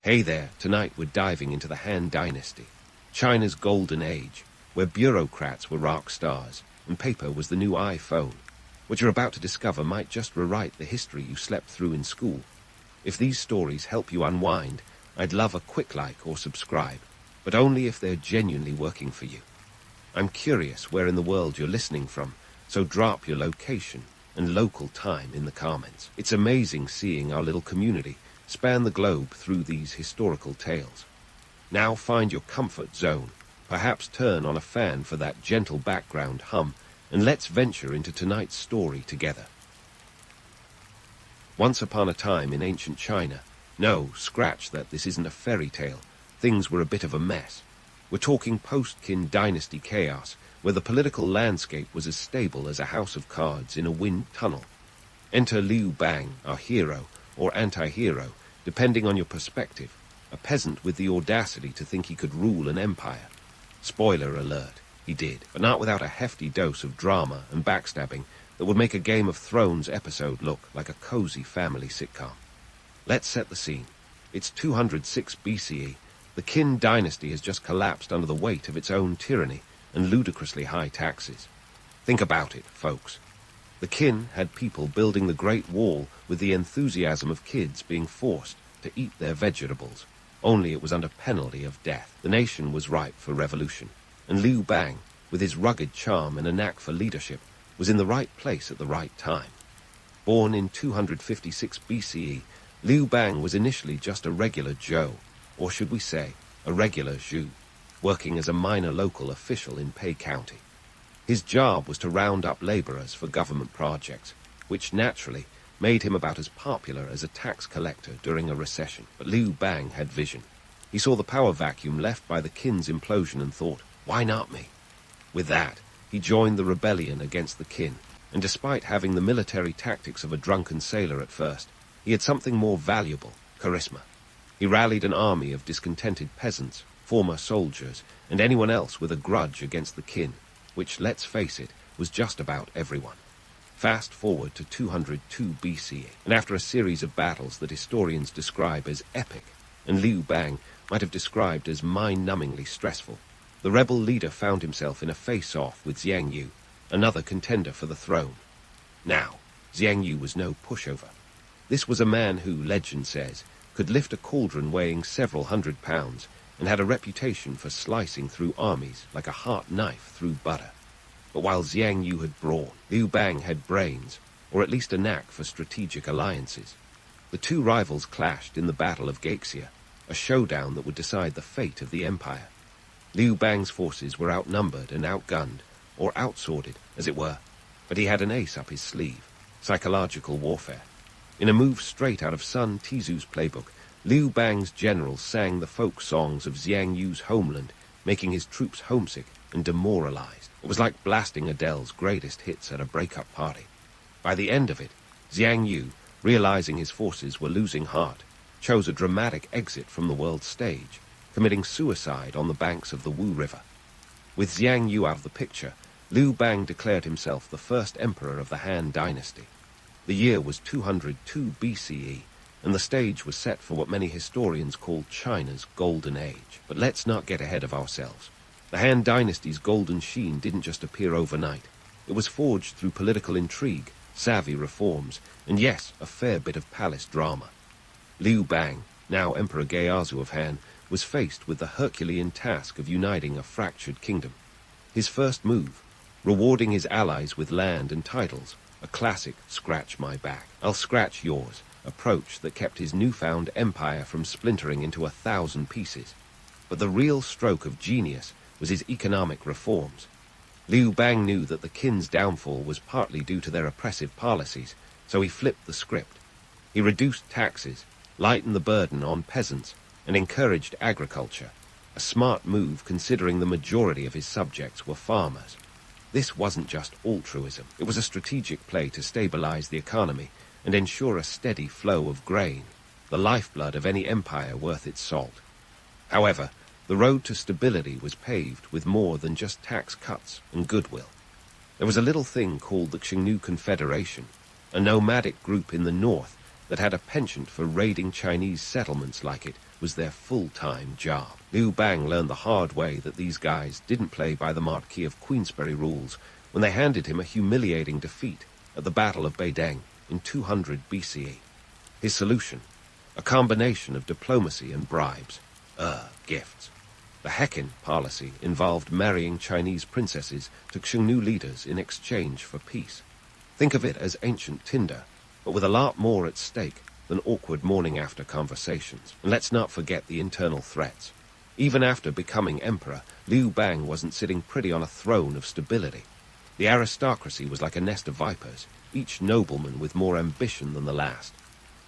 Hey there, tonight we're diving into the Han Dynasty, China's golden age, where bureaucrats were rock stars and paper was the new iPhone. What you're about to discover might just rewrite the history you slept through in school. If these stories help you unwind, I'd love a quick like or subscribe, but only if they're genuinely working for you. I'm curious where in the world you're listening from, so drop your location and local time in the comments. It's amazing seeing our little community span the globe through these historical tales. Now find your comfort zone, perhaps turn on a fan for that gentle background hum, and let's venture into tonight's story together. Once upon a time in ancient China, no, scratch that, this isn't a fairy tale, things were a bit of a mess. We're talking post-Qin dynasty chaos, where the political landscape was as stable as a house of cards in a wind tunnel. Enter Liu Bang, our hero, or anti-hero, depending on your perspective, a peasant with the audacity to think he could rule an empire. Spoiler alert, he did, but not without a hefty dose of drama and backstabbing that would make a Game of Thrones episode look like a cozy family sitcom. Let's set the scene. It's 206 BCE. The Qin dynasty has just collapsed under the weight of its own tyranny and ludicrously high taxes. Think about it, folks. The Qin had people building the Great Wall with the enthusiasm of kids being forced to eat their vegetables, only it was under penalty of death. The nation was ripe for revolution, and Liu Bang, with his rugged charm and a knack for leadership, was in the right place at the right time. Born in 256 BCE, Liu Bang was initially just a regular Joe, or should we say, a regular Zhu, working as a minor local official in Pei County. His job was to round up laborers for government projects, which naturally made him about as popular as a tax collector during a recession. But Liu Bang had vision. He saw the power vacuum left by the Qin's implosion and thought, why not me? With that, he joined the rebellion against the Qin, and despite having the military tactics of a drunken sailor at first, he had something more valuable, charisma. He rallied an army of discontented peasants, former soldiers, and anyone else with a grudge against the Qin, which, let's face it, was just about everyone. Fast forward to 202 BCE, and after a series of battles that historians describe as epic, and Liu Bang might have described as mind-numbingly stressful, the rebel leader found himself in a face-off with Xiang Yu, another contender for the throne. Now, Xiang Yu was no pushover. This was a man who, legend says, could lift a cauldron weighing several hundred pounds and had a reputation for slicing through armies like a hot knife through butter. But while Xiang Yu had brawn, Liu Bang had brains, or at least a knack for strategic alliances. The two rivals clashed in the Battle of Gaixia, a showdown that would decide the fate of the empire. Liu Bang's forces were outnumbered and outgunned, or outsworded, as it were, but he had an ace up his sleeve, psychological warfare. In a move straight out of Sun Tzu's playbook, Liu Bang's generals sang the folk songs of Xiang Yu's homeland, making his troops homesick and demoralized. It was like blasting Adele's greatest hits at a breakup party. By the end of it, Xiang Yu, realizing his forces were losing heart, chose a dramatic exit from the world stage, committing suicide on the banks of the Wu River. With Xiang Yu out of the picture, Liu Bang declared himself the first emperor of the Han Dynasty. The year was 202 BCE, and the stage was set for what many historians call China's golden age. But let's not get ahead of ourselves. The Han Dynasty's golden sheen didn't just appear overnight. It was forged through political intrigue, savvy reforms, and yes, a fair bit of palace drama. Liu Bang, now Emperor Geazu of Han, was faced with the Herculean task of uniting a fractured kingdom. His first move, rewarding his allies with land and titles, a classic scratch my back, I'll scratch yours, approach that kept his newfound empire from splintering into 1,000 pieces. But the real stroke of genius was his economic reforms. Liu Bang knew that the Qin's downfall was partly due to their oppressive policies, so he flipped the script. He reduced taxes, lightened the burden on peasants, and encouraged agriculture, a smart move considering the majority of his subjects were farmers. This wasn't just altruism, it was a strategic play to stabilize the economy and ensure a steady flow of grain, the lifeblood of any empire worth its salt. However, the road to stability was paved with more than just tax cuts and goodwill. There was a little thing called the Xingnu Confederation, a nomadic group in the north that had a penchant for raiding Chinese settlements like it was their full-time job. Liu Bang learned the hard way that these guys didn't play by the Marquis of Queensberry rules when they handed him a humiliating defeat at the Battle of Beideng in 200 BCE. His solution? A combination of diplomacy and bribes. Gifts. The Hekin policy involved marrying Chinese princesses to Xiongnu leaders in exchange for peace. Think of it as ancient Tinder, but with a lot more at stake than awkward morning-after conversations. And let's not forget the internal threats. Even after becoming emperor, Liu Bang wasn't sitting pretty on a throne of stability. The aristocracy was like a nest of vipers, each nobleman with more ambition than the last.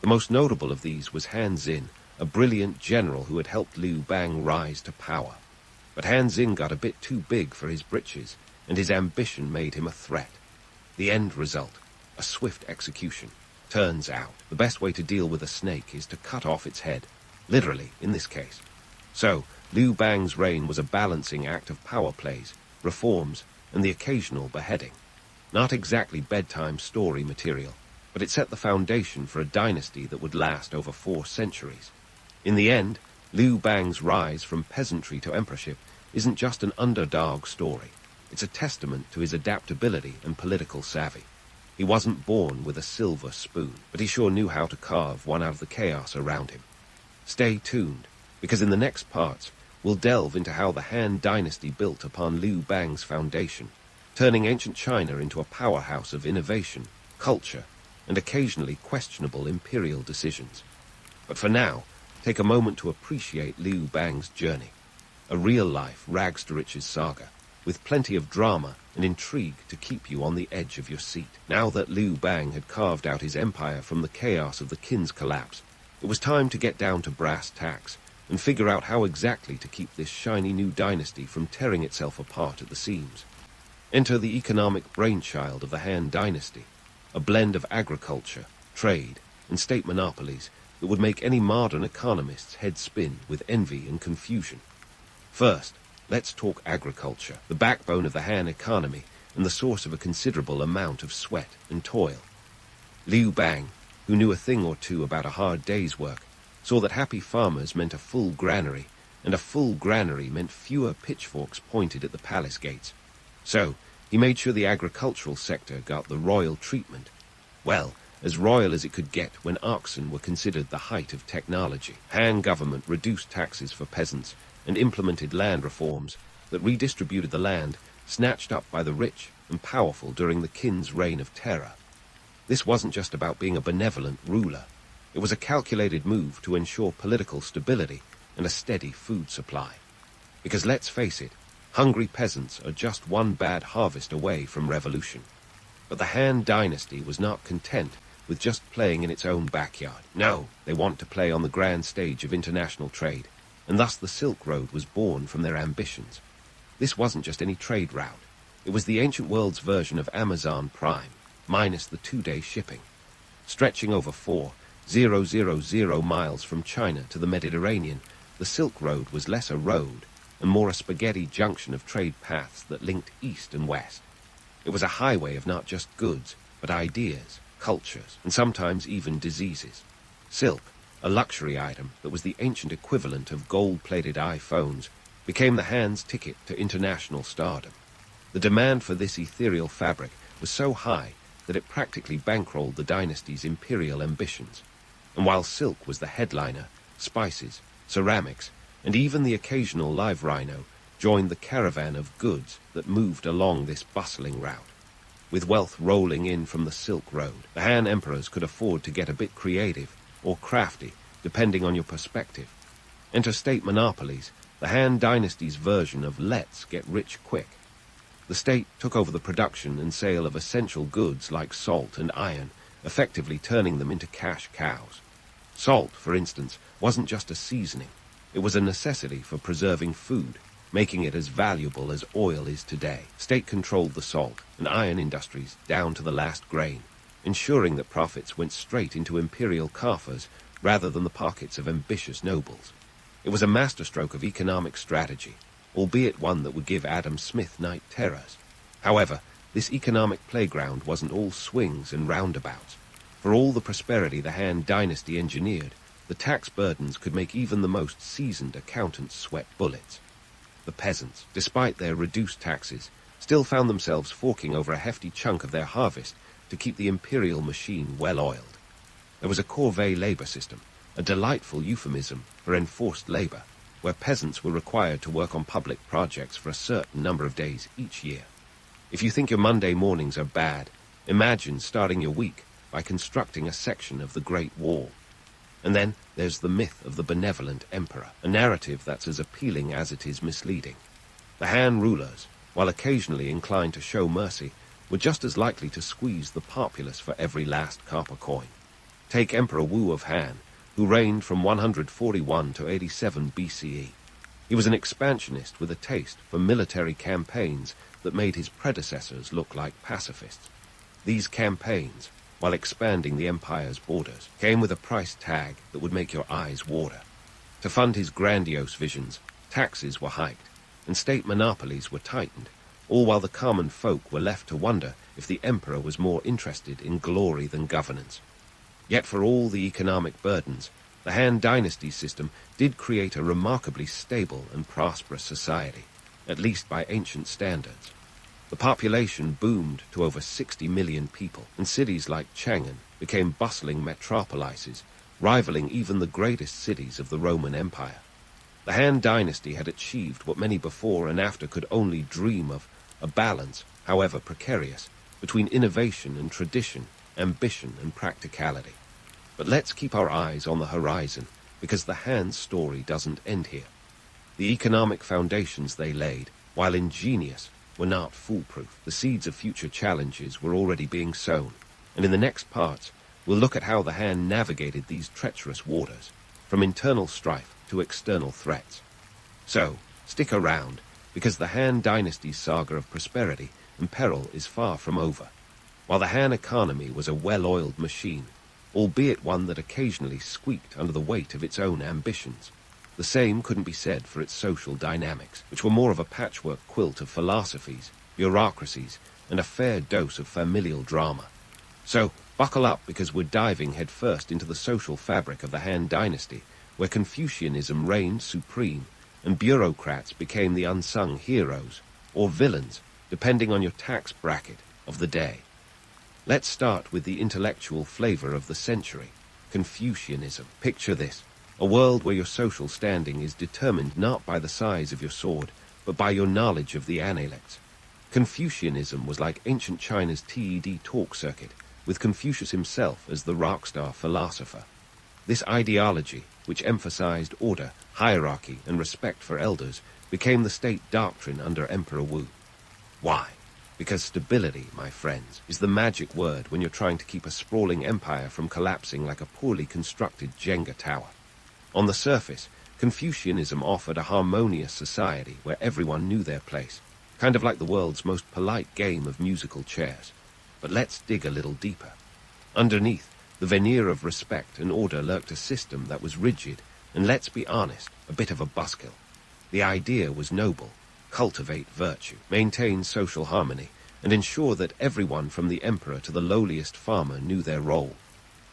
The most notable of these was Han Xin, a brilliant general who had helped Liu Bang rise to power. But Han Xin got a bit too big for his britches, and his ambition made him a threat. The end result, a swift execution. Turns out, the best way to deal with a snake is to cut off its head, literally in this case. So, Liu Bang's reign was a balancing act of power plays, reforms, and the occasional beheading. Not exactly bedtime story material, but it set the foundation for a dynasty that would last over 4 centuries. In the end, Liu Bang's rise from peasantry to emperorship isn't just an underdog story. It's a testament to his adaptability and political savvy. He wasn't born with a silver spoon, but he sure knew how to carve one out of the chaos around him. Stay tuned, because in the next parts, we'll delve into how the Han Dynasty built upon Liu Bang's foundation, turning ancient China into a powerhouse of innovation, culture, and occasionally questionable imperial decisions. But for now, take a moment to appreciate Liu Bang's journey, a real-life rags-to-riches saga, with plenty of drama and intrigue to keep you on the edge of your seat. Now that Liu Bang had carved out his empire from the chaos of the Qin's collapse, it was time to get down to brass tacks and figure out how exactly to keep this shiny new dynasty from tearing itself apart at the seams. Enter the economic brainchild of the Han Dynasty, a blend of agriculture, trade, and state monopolies that would make any modern economist's head spin with envy and confusion. First, let's talk agriculture, the backbone of the Han economy and the source of a considerable amount of sweat and toil. Liu Bang, who knew a thing or two about a hard day's work, saw that happy farmers meant a full granary, and a full granary meant fewer pitchforks pointed at the palace gates. So, he made sure the agricultural sector got the royal treatment. Well, as royal as it could get when oxen were considered the height of technology. Han government reduced taxes for peasants and implemented land reforms that redistributed the land snatched up by the rich and powerful during the Qin's reign of terror. This wasn't just about being a benevolent ruler. It was a calculated move to ensure political stability and a steady food supply. Because let's face it, hungry peasants are just one bad harvest away from revolution. But the Han Dynasty was not content with just playing in its own backyard. No, they want to play on the grand stage of international trade, and thus the Silk Road was born from their ambitions. This wasn't just any trade route. It was the ancient world's version of Amazon Prime, minus the 2-day shipping. Stretching over 4,000 miles from China to the Mediterranean, the Silk Road was less a road and more a spaghetti junction of trade paths that linked east and west. It was a highway of not just goods, but ideas, cultures, and sometimes even diseases. Silk, a luxury item that was the ancient equivalent of gold-plated iPhones, became the Han's ticket to international stardom. The demand for this ethereal fabric was so high that it practically bankrolled the dynasty's imperial ambitions. And while silk was the headliner, spices, ceramics, and even the occasional live rhino joined the caravan of goods that moved along this bustling route. With wealth rolling in from the Silk Road, the Han emperors could afford to get a bit creative or crafty, depending on your perspective. Enter state monopolies, the Han dynasty's version of let's get rich quick. The state took over the production and sale of essential goods like salt and iron, effectively turning them into cash cows. Salt, for instance, wasn't just a seasoning. It was a necessity for preserving food, making it as valuable as oil is today. State controlled the salt and iron industries down to the last grain, ensuring that profits went straight into imperial coffers rather than the pockets of ambitious nobles. It was a masterstroke of economic strategy, albeit one that would give Adam Smith night terrors. However, this economic playground wasn't all swings and roundabouts. For all the prosperity the Han Dynasty engineered, the tax burdens could make even the most seasoned accountants sweat bullets. The peasants, despite their reduced taxes, still found themselves forking over a hefty chunk of their harvest to keep the imperial machine well-oiled. There was a corvée labor system, a delightful euphemism for enforced labor, where peasants were required to work on public projects for a certain number of days each year. If you think your Monday mornings are bad, imagine starting your week by constructing a section of the Great Wall. And then there's the myth of the benevolent emperor, a narrative that's as appealing as it is misleading. The Han rulers, while occasionally inclined to show mercy, were just as likely to squeeze the populace for every last copper coin. Take Emperor Wu of Han, who reigned from 141 to 87 BCE. He was an expansionist with a taste for military campaigns that made his predecessors look like pacifists. These campaigns, while expanding the empire's borders, came with a price tag that would make your eyes water. To fund his grandiose visions, taxes were hiked, and state monopolies were tightened, all while the common folk were left to wonder if the emperor was more interested in glory than governance. Yet for all the economic burdens, the Han Dynasty system did create a remarkably stable and prosperous society, at least by ancient standards. The population boomed to over 60 million people, and cities like Chang'an became bustling metropolises, rivaling even the greatest cities of the Roman Empire. The Han Dynasty had achieved what many before and after could only dream of, a balance, however precarious, between innovation and tradition, ambition and practicality. But let's keep our eyes on the horizon, because the Han story doesn't end here. The economic foundations they laid, while ingenious, were not foolproof. The seeds of future challenges were already being sown, and in the next parts, we'll look at how the Han navigated these treacherous waters, from internal strife to external threats. So, stick around, because the Han Dynasty's saga of prosperity and peril is far from over. While the Han economy was a well-oiled machine, albeit one that occasionally squeaked under the weight of its own ambitions, the same couldn't be said for its social dynamics, which were more of a patchwork quilt of philosophies, bureaucracies, and a fair dose of familial drama. So, buckle up, because we're diving headfirst into the social fabric of the Han Dynasty, where Confucianism reigned supreme, and bureaucrats became the unsung heroes, or villains, depending on your tax bracket, of the day. Let's start with the intellectual flavor of the century, Confucianism. Picture this: a world where your social standing is determined not by the size of your sword, but by your knowledge of the analects. Confucianism was like ancient China's TED talk circuit, with Confucius himself as the rock star philosopher. This ideology, which emphasized order, hierarchy, and respect for elders, became the state doctrine under Emperor Wu. Why? Because stability, my friends, is the magic word when you're trying to keep a sprawling empire from collapsing like a poorly constructed Jenga tower. On the surface, Confucianism offered a harmonious society where everyone knew their place, kind of like the world's most polite game of musical chairs. But let's dig a little deeper. Underneath the veneer of respect and order lurked a system that was rigid and, let's be honest, a bit of a buzzkill. The idea was noble: cultivate virtue, maintain social harmony, and ensure that everyone from the emperor to the lowliest farmer knew their role.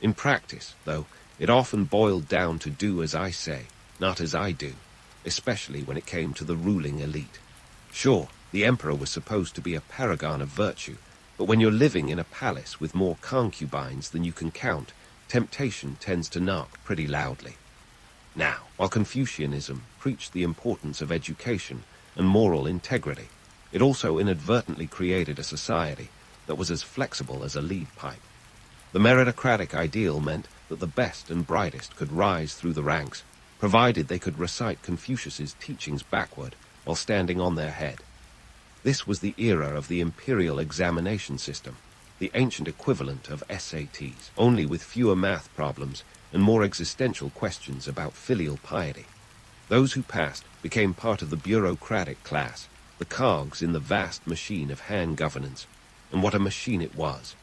In practice, though, it often boiled down to do as I say, not as I do, especially when it came to the ruling elite. Sure, the emperor was supposed to be a paragon of virtue, but when you're living in a palace with more concubines than you can count, temptation tends to knock pretty loudly. Now, while Confucianism preached the importance of education and moral integrity, it also inadvertently created a society that was as flexible as a lead pipe. The meritocratic ideal meant that the best and brightest could rise through the ranks, provided they could recite Confucius's teachings backward while standing on their head. This was the era of the imperial examination system, the ancient equivalent of SATs, only with fewer math problems and more existential questions about filial piety. Those who passed became part of the bureaucratic class, the cogs in the vast machine of Han governance. And what a machine it was!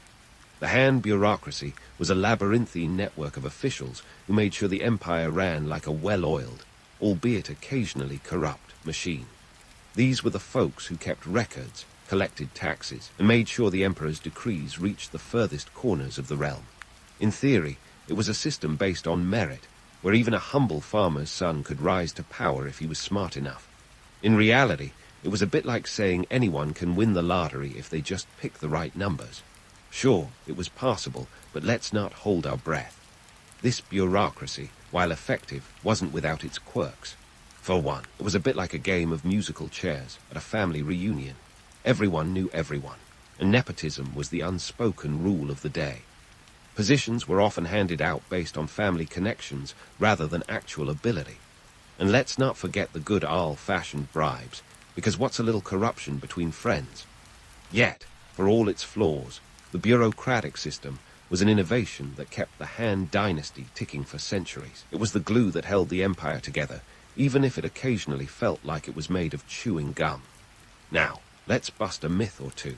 The Han bureaucracy was a labyrinthine network of officials who made sure the empire ran like a well-oiled, albeit occasionally corrupt, machine. These were the folks who kept records, collected taxes, and made sure the emperor's decrees reached the furthest corners of the realm. In theory, it was a system based on merit, where even a humble farmer's son could rise to power if he was smart enough. In reality, it was a bit like saying anyone can win the lottery if they just pick the right numbers. Sure, it was possible, but let's not hold our breath. This bureaucracy, while effective, wasn't without its quirks. For one, it was a bit like a game of musical chairs at a family reunion. Everyone knew everyone, and nepotism was the unspoken rule of the day. Positions were often handed out based on family connections rather than actual ability. And let's not forget the good old-fashioned bribes, because what's a little corruption between friends? Yet, for all its flaws, the bureaucratic system was an innovation that kept the Han Dynasty ticking for centuries. It was the glue that held the empire together, even if it occasionally felt like it was made of chewing gum. Now, let's bust a myth or two.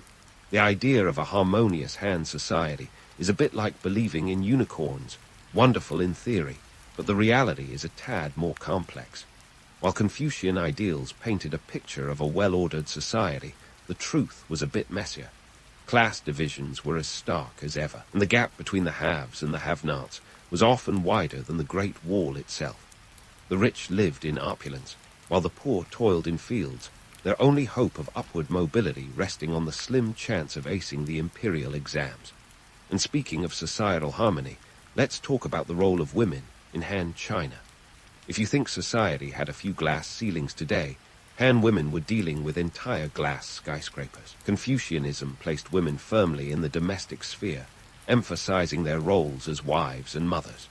The idea of a harmonious Han society is a bit like believing in unicorns, wonderful in theory, but the reality is a tad more complex. While Confucian ideals painted a picture of a well-ordered society, the truth was a bit messier. Class divisions were as stark as ever, and the gap between the haves and the have-nots was often wider than the Great Wall itself. The rich lived in opulence, while the poor toiled in fields, their only hope of upward mobility resting on the slim chance of acing the imperial exams. And speaking of societal harmony, let's talk about the role of women in Han China. If you think society had a few glass ceilings today, Han women were dealing with entire glass skyscrapers. Confucianism placed women firmly in the domestic sphere, emphasizing their roles as wives and mothers.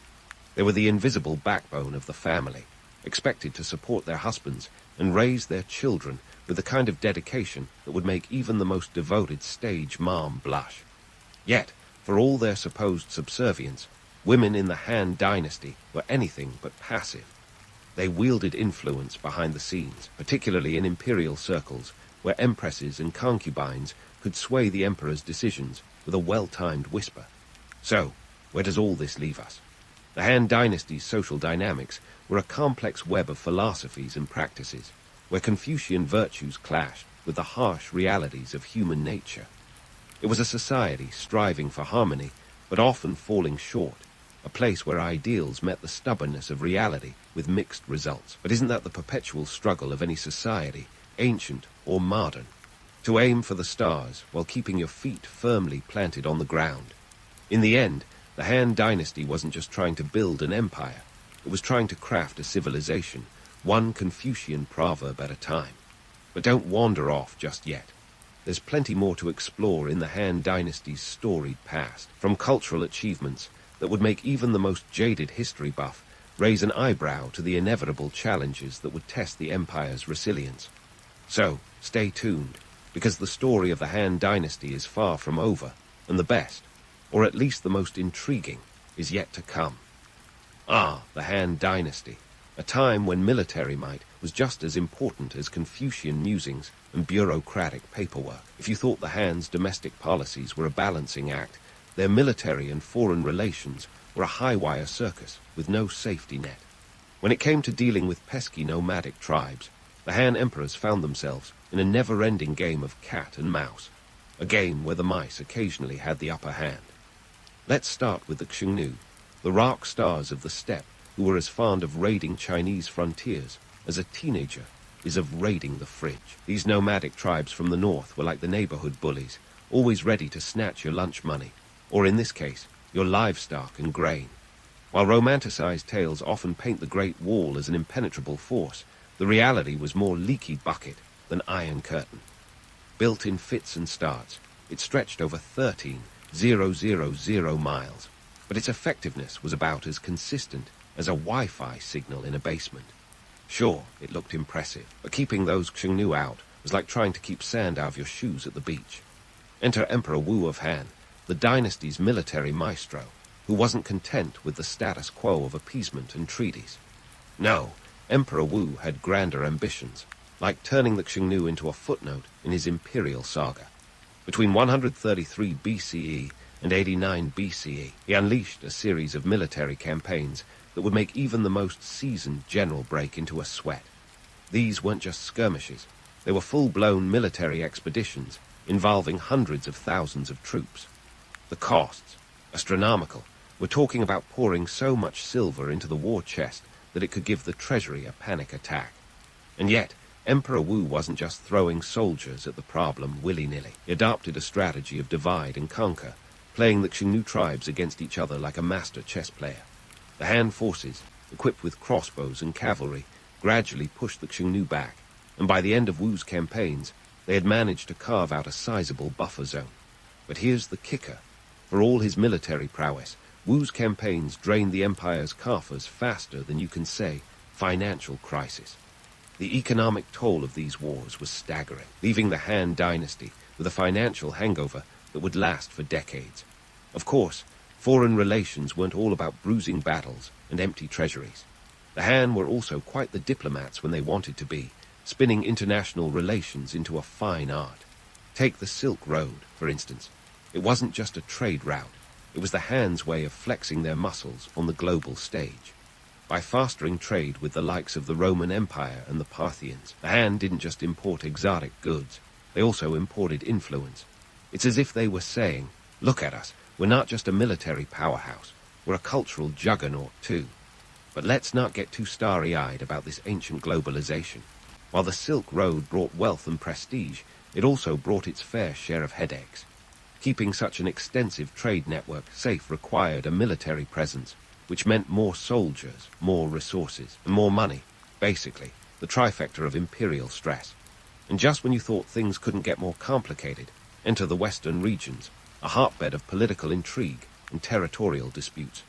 They were the invisible backbone of the family, expected to support their husbands and raise their children with the kind of dedication that would make even the most devoted stage mom blush. Yet, for all their supposed subservience, women in the Han Dynasty were anything but passive. They wielded influence behind the scenes, particularly in imperial circles, where empresses and concubines could sway the emperor's decisions with a well-timed whisper. So, where does all this leave us? The Han Dynasty's social dynamics were a complex web of philosophies and practices, where Confucian virtues clashed with the harsh realities of human nature. It was a society striving for harmony, but often falling short, a place where ideals met the stubbornness of reality with mixed results. But isn't that the perpetual struggle of any society, ancient or modern? To aim for the stars while keeping your feet firmly planted on the ground. In the end, the Han Dynasty wasn't just trying to build an empire, it was trying to craft a civilization, one Confucian proverb at a time. But don't wander off just yet. There's plenty more to explore in the Han Dynasty's storied past, from cultural achievements that would make even the most jaded history buff raise an eyebrow to the inevitable challenges that would test the empire's resilience. So, stay tuned, because the story of the Han Dynasty is far from over, and the best, or at least the most intriguing, is yet to come. The Han Dynasty, a time when military might was just as important as Confucian musings and bureaucratic paperwork. If you thought the Han's domestic policies were a balancing act, their military and foreign relations were a high-wire circus with no safety net. When it came to dealing with pesky nomadic tribes, the Han emperors found themselves in a never-ending game of cat and mouse, a game where the mice occasionally had the upper hand. Let's start with the Xiongnu, the rock stars of the steppe who were as fond of raiding Chinese frontiers as a teenager is of raiding the fridge. These nomadic tribes from the north were like the neighborhood bullies, always ready to snatch your lunch money, or in this case, your livestock and grain. While romanticized tales often paint the Great Wall as an impenetrable force, the reality was more leaky bucket than iron curtain. Built in fits and starts, it stretched over 13,000 miles, but its effectiveness was about as consistent as a Wi-Fi signal in a basement. Sure, it looked impressive, but keeping those Xiongnu out was like trying to keep sand out of your shoes at the beach. Enter Emperor Wu of Han, the dynasty's military maestro, who wasn't content with the status quo of appeasement and treaties. No, Emperor Wu had grander ambitions, like turning the Xiongnu into a footnote in his imperial saga. Between 133 BCE and 89 BCE, he unleashed a series of military campaigns that would make even the most seasoned general break into a sweat. These weren't just skirmishes, they were full-blown military expeditions involving hundreds of thousands of troops. The costs, astronomical, were talking about pouring so much silver into the war chest that it could give the treasury a panic attack. And yet, Emperor Wu wasn't just throwing soldiers at the problem willy-nilly. He adopted a strategy of divide and conquer, playing the Xingnu tribes against each other like a master chess player. The Han forces, equipped with crossbows and cavalry, gradually pushed the Xingnu back, and by the end of Wu's campaigns, they had managed to carve out a sizable buffer zone. But here's the kicker. For all his military prowess, Wu's campaigns drained the empire's coffers faster than you can say financial crisis. The economic toll of these wars was staggering, leaving the Han dynasty with a financial hangover that would last for decades. Of course, foreign relations weren't all about bruising battles and empty treasuries. The Han were also quite the diplomats when they wanted to be, spinning international relations into a fine art. Take the Silk Road, for instance. It wasn't just a trade route. It was the Han's way of flexing their muscles on the global stage. By fostering trade with the likes of the Roman Empire and the Parthians, the Han didn't just import exotic goods, they also imported influence. It's as if they were saying, look at us, we're not just a military powerhouse, we're a cultural juggernaut too. But let's not get too starry-eyed about this ancient globalization. While the Silk Road brought wealth and prestige, it also brought its fair share of headaches. Keeping such an extensive trade network safe required a military presence, which meant more soldiers, more resources, and more money. Basically, the trifecta of imperial stress. And just when you thought things couldn't get more complicated, enter the western regions, a hotbed of political intrigue and territorial disputes.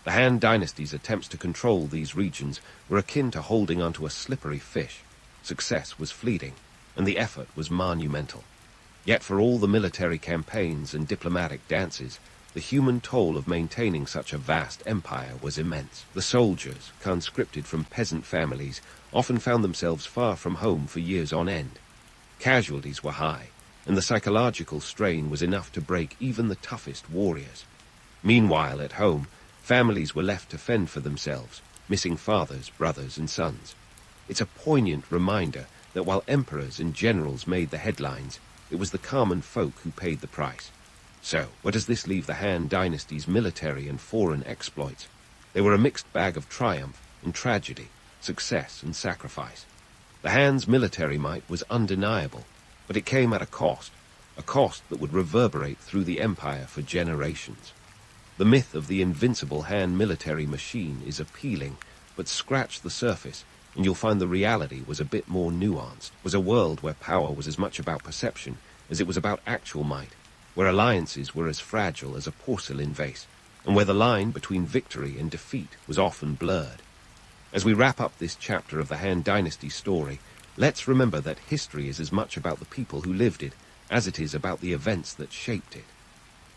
The Han dynasty's attempts to control these regions were akin to holding onto a slippery fish. Success was fleeting, and the effort was monumental. Yet for all the military campaigns and diplomatic dances, the human toll of maintaining such a vast empire was immense. The soldiers, conscripted from peasant families, often found themselves far from home for years on end. Casualties were high, and the psychological strain was enough to break even the toughest warriors. Meanwhile, at home, families were left to fend for themselves, missing fathers, brothers, and sons. It's a poignant reminder that while emperors and generals made the headlines, it was the common folk who paid the price. So, where does this leave the Han dynasty's military and foreign exploits? They were a mixed bag of triumph and tragedy, success and sacrifice. The Han's military might was undeniable, but it came at a cost that would reverberate through the empire for generations. The myth of the invincible Han military machine is appealing, but scratch the surface, and you'll find the reality was a bit more nuanced. It was a world where power was as much about perception as it was about actual might, where alliances were as fragile as a porcelain vase, and where the line between victory and defeat was often blurred. As we wrap up this chapter of the Han Dynasty story, let's remember that history is as much about the people who lived it as it is about the events that shaped it.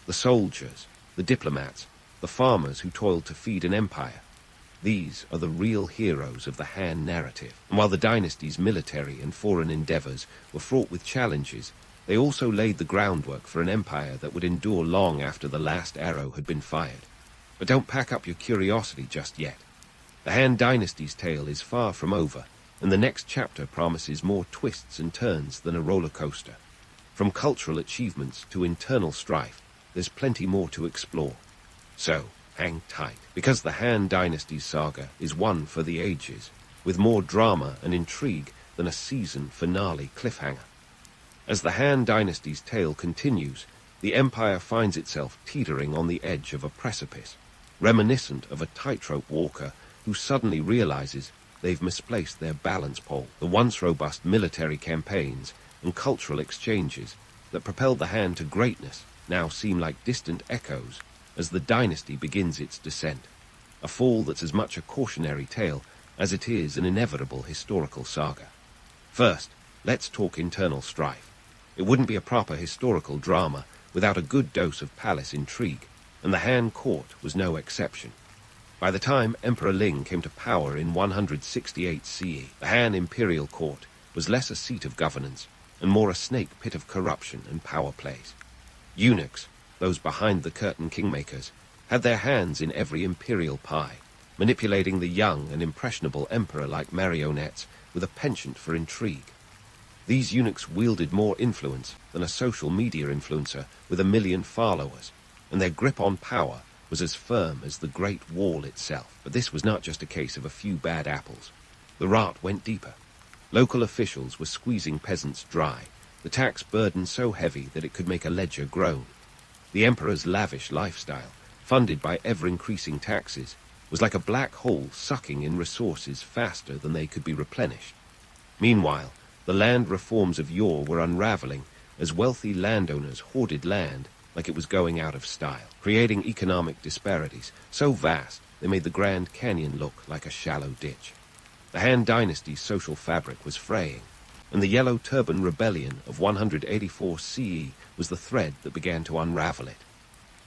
The soldiers, the diplomats, the farmers who toiled to feed an empire. These are the real heroes of the Han narrative. And while the dynasty's military and foreign endeavors were fraught with challenges, they also laid the groundwork for an empire that would endure long after the last arrow had been fired. But don't pack up your curiosity just yet. The Han dynasty's tale is far from over, and the next chapter promises more twists and turns than a roller coaster. From cultural achievements to internal strife, there's plenty more to explore. So, hang tight, because the Han dynasty's saga is one for the ages, with more drama and intrigue than a season finale cliffhanger. As the Han dynasty's tale continues, the empire finds itself teetering on the edge of a precipice, reminiscent of a tightrope walker who suddenly realizes they've misplaced their balance pole. The once robust military campaigns and cultural exchanges that propelled the Han to greatness now seem like distant echoes as the dynasty begins its descent, a fall that's as much a cautionary tale as it is an inevitable historical saga. First, let's talk internal strife. It wouldn't be a proper historical drama without a good dose of palace intrigue, and the Han court was no exception. By the time Emperor Ling came to power in 168 CE, the Han imperial court was less a seat of governance and more a snake pit of corruption and power plays. Eunuchs, those behind-the-curtain kingmakers, had their hands in every imperial pie, manipulating the young and impressionable emperor like marionettes with a penchant for intrigue. These eunuchs wielded more influence than a social media influencer with 1 million followers, and their grip on power was as firm as the Great Wall itself. But this was not just a case of a few bad apples. The rot went deeper. Local officials were squeezing peasants dry, the tax burden so heavy that it could make a ledger groan. The emperor's lavish lifestyle, funded by ever-increasing taxes, was like a black hole sucking in resources faster than they could be replenished. Meanwhile, the land reforms of yore were unraveling as wealthy landowners hoarded land like it was going out of style, creating economic disparities so vast they made the Grand Canyon look like a shallow ditch. The Han Dynasty's social fabric was fraying, and the Yellow Turban Rebellion of 184 CE was the thread that began to unravel it.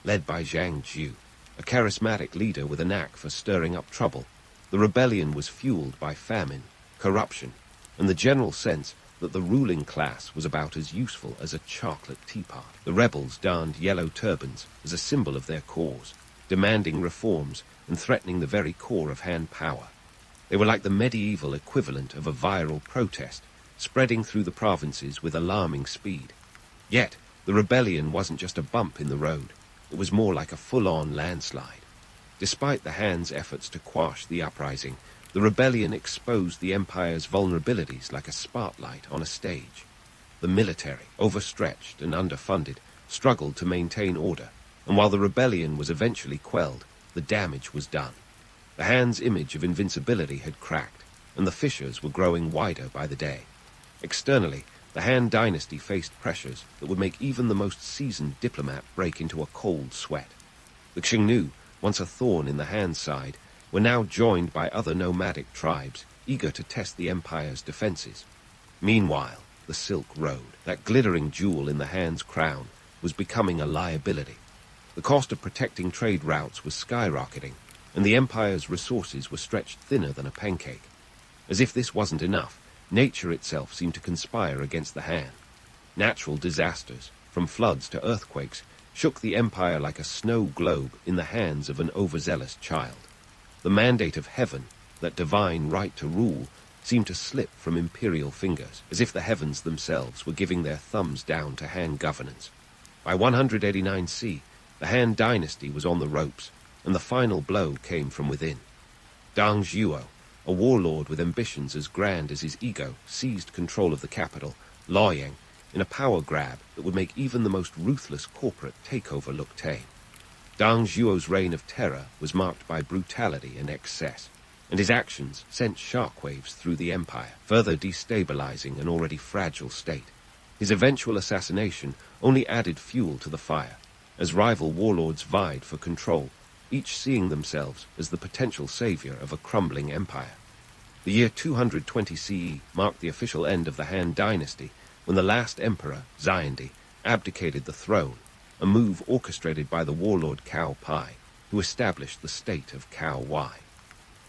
Led by Zhang Jiu, a charismatic leader with a knack for stirring up trouble, the rebellion was fueled by famine, corruption, and the general sense that the ruling class was about as useful as a chocolate teapot. The rebels donned yellow turbans as a symbol of their cause, demanding reforms and threatening the very core of Han power. They were like the medieval equivalent of a viral protest, spreading through the provinces with alarming speed. Yet, the rebellion wasn't just a bump in the road. It was more like a full-on landslide. Despite the Han's efforts to quash the uprising, the rebellion exposed the empire's vulnerabilities like a spotlight on a stage. The military, overstretched and underfunded, struggled to maintain order, and while the rebellion was eventually quelled, the damage was done. The Han's image of invincibility had cracked, and the fissures were growing wider by the day. Externally, the Han Dynasty faced pressures that would make even the most seasoned diplomat break into a cold sweat. The Xiongnu, once a thorn in the Han side, were now joined by other nomadic tribes, eager to test the empire's defenses. Meanwhile, the Silk Road, that glittering jewel in the Han's crown, was becoming a liability. The cost of protecting trade routes was skyrocketing, and the empire's resources were stretched thinner than a pancake. As if this wasn't enough, nature itself seemed to conspire against the Han. Natural disasters, from floods to earthquakes, shook the empire like a snow globe in the hands of an overzealous child. The mandate of heaven, that divine right to rule, seemed to slip from imperial fingers, as if the heavens themselves were giving their thumbs down to Han governance. By 189 C, the Han Dynasty was on the ropes, and the final blow came from within. Dang Zhuo, a warlord with ambitions as grand as his ego, seized control of the capital, Luoyang, in a power grab that would make even the most ruthless corporate takeover look tame. Dang Zhuo's reign of terror was marked by brutality and excess, and his actions sent shockwaves through the empire, further destabilizing an already fragile state. His eventual assassination only added fuel to the fire, as rival warlords vied for control, each seeing themselves as the potential savior of a crumbling empire. The year 220 CE marked the official end of the Han Dynasty, when the last emperor, Xiandi, abdicated the throne, a move orchestrated by the warlord Cao Pai, who established the state of Cao Wai.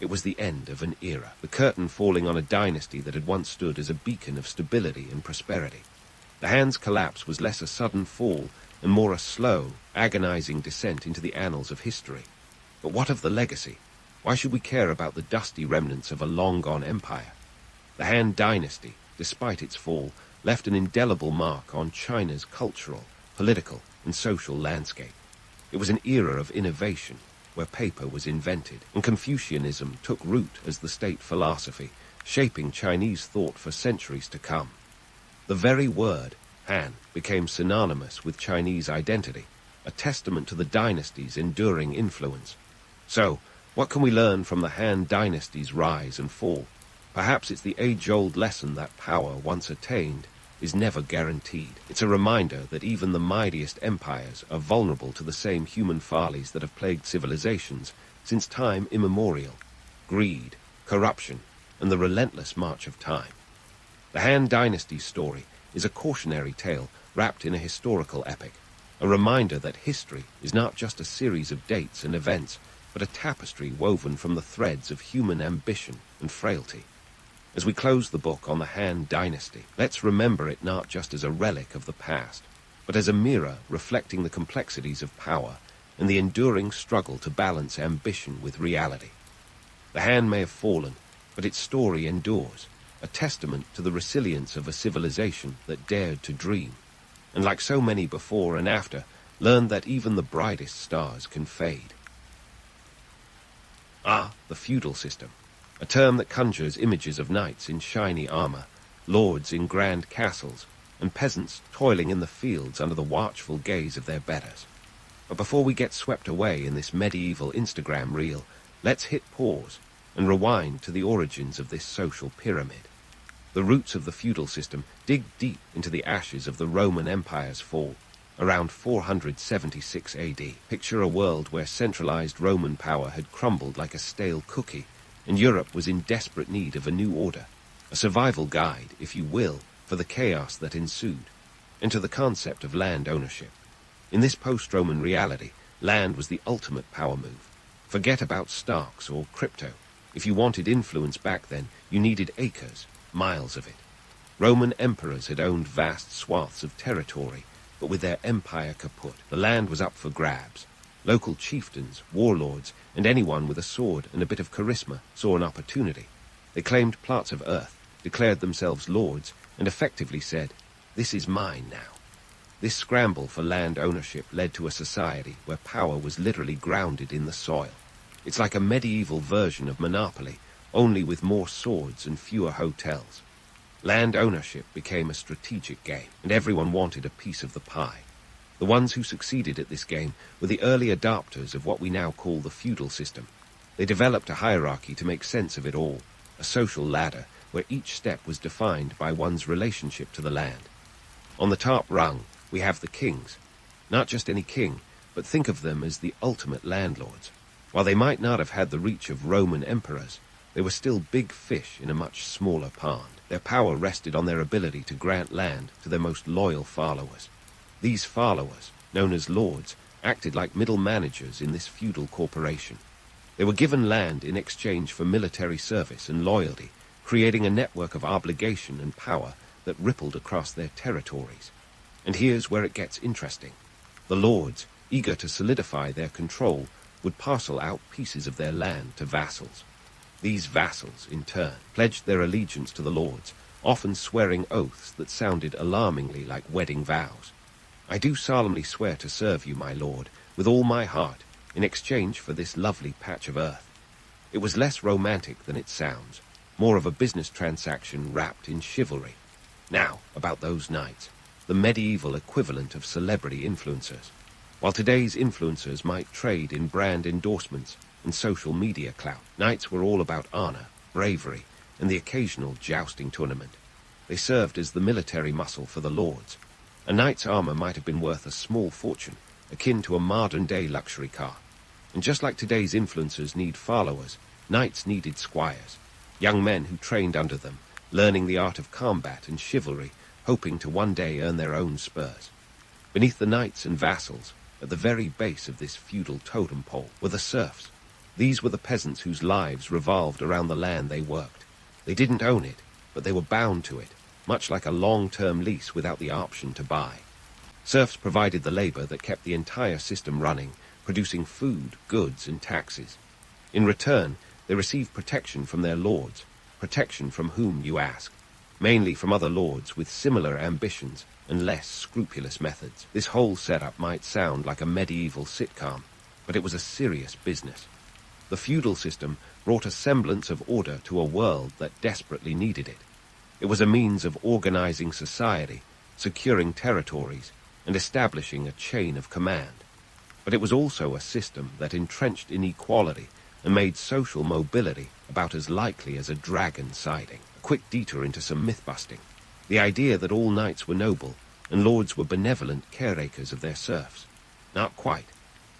It was the end of an era, the curtain falling on a dynasty that had once stood as a beacon of stability and prosperity. The Han's collapse was less a sudden fall and more a slow, agonizing descent into the annals of history. But what of the legacy? Why should we care about the dusty remnants of a long-gone empire? The Han Dynasty, despite its fall, left an indelible mark on China's cultural, political, and social landscape. It was an era of innovation, where paper was invented, and Confucianism took root as the state philosophy, shaping Chinese thought for centuries to come. The very word, Han, became synonymous with Chinese identity, a testament to the dynasty's enduring influence. So, what can we learn from the Han Dynasty's rise and fall? Perhaps it's the age-old lesson that power, once attained, is never guaranteed. It's a reminder that even the mightiest empires are vulnerable to the same human follies that have plagued civilizations since time immemorial: greed, corruption, and the relentless march of time. The Han Dynasty's story is a cautionary tale wrapped in a historical epic, a reminder that history is not just a series of dates and events, but a tapestry woven from the threads of human ambition and frailty. As we close the book on the Han Dynasty, let's remember it not just as a relic of the past, but as a mirror reflecting the complexities of power and the enduring struggle to balance ambition with reality. The Han may have fallen, but its story endures, a testament to the resilience of a civilization that dared to dream, and like so many before and after, learned that even the brightest stars can fade. Ah, the feudal system, a term that conjures images of knights in shiny armor, lords in grand castles, and peasants toiling in the fields under the watchful gaze of their betters. But before we get swept away in this medieval Instagram reel, let's hit pause and rewind to the origins of this social pyramid. The roots of the feudal system dig deep into the ashes of the Roman Empire's fall, around 476 AD. Picture a world where centralized Roman power had crumbled like a stale cookie, and Europe was in desperate need of a new order, a survival guide, if you will, for the chaos that ensued. Enter the concept of land ownership. In this post-Roman reality, land was the ultimate power move. Forget about stocks or crypto. If you wanted influence back then, you needed acres, miles of it. Roman emperors had owned vast swaths of territory, but with their empire kaput, the land was up for grabs. Local chieftains, warlords, and anyone with a sword and a bit of charisma saw an opportunity. They claimed plots of earth, declared themselves lords, and effectively said, "This is mine now." This scramble for land ownership led to a society where power was literally grounded in the soil. It's like a medieval version of Monopoly, only with more swords and fewer hotels. Land ownership became a strategic game, and everyone wanted a piece of the pie. The ones who succeeded at this game were the early adopters of what we now call the feudal system. They developed a hierarchy to make sense of it all, a social ladder where each step was defined by one's relationship to the land. On the top rung, we have the kings. Not just any king, but think of them as the ultimate landlords. While they might not have had the reach of Roman emperors, they were still big fish in a much smaller pond. Their power rested on their ability to grant land to their most loyal followers. These followers, known as lords, acted like middle managers in this feudal corporation. They were given land in exchange for military service and loyalty, creating a network of obligation and power that rippled across their territories. And here's where it gets interesting. The lords, eager to solidify their control, would parcel out pieces of their land to vassals. These vassals, in turn, pledged their allegiance to the lords, often swearing oaths that sounded alarmingly like wedding vows. "I do solemnly swear to serve you, my lord, with all my heart, in exchange for this lovely patch of earth." It was less romantic than it sounds, more of a business transaction wrapped in chivalry. Now, about those knights, the medieval equivalent of celebrity influencers. While today's influencers might trade in brand endorsements and social media clout, knights were all about honor, bravery, and the occasional jousting tournament. They served as the military muscle for the lords. A knight's armor might have been worth a small fortune, akin to a modern-day luxury car. And just like today's influencers need followers, knights needed squires, young men who trained under them, learning the art of combat and chivalry, hoping to one day earn their own spurs. Beneath the knights and vassals, at the very base of this feudal totem pole, were the serfs. These were the peasants whose lives revolved around the land they worked. They didn't own it, but they were bound to it, much like a long-term lease without the option to buy. Serfs provided the labor that kept the entire system running, producing food, goods, and taxes. In return, they received protection from their lords. Protection from whom, you ask? Mainly from other lords with similar ambitions and less scrupulous methods. This whole setup might sound like a medieval sitcom, but it was a serious business. The feudal system brought a semblance of order to a world that desperately needed it. It was a means of organizing society, securing territories, and establishing a chain of command. But it was also a system that entrenched inequality and made social mobility about as likely as a dragon sighting. A quick detour into some myth-busting. The idea that all knights were noble and lords were benevolent caretakers of their serfs. Not quite.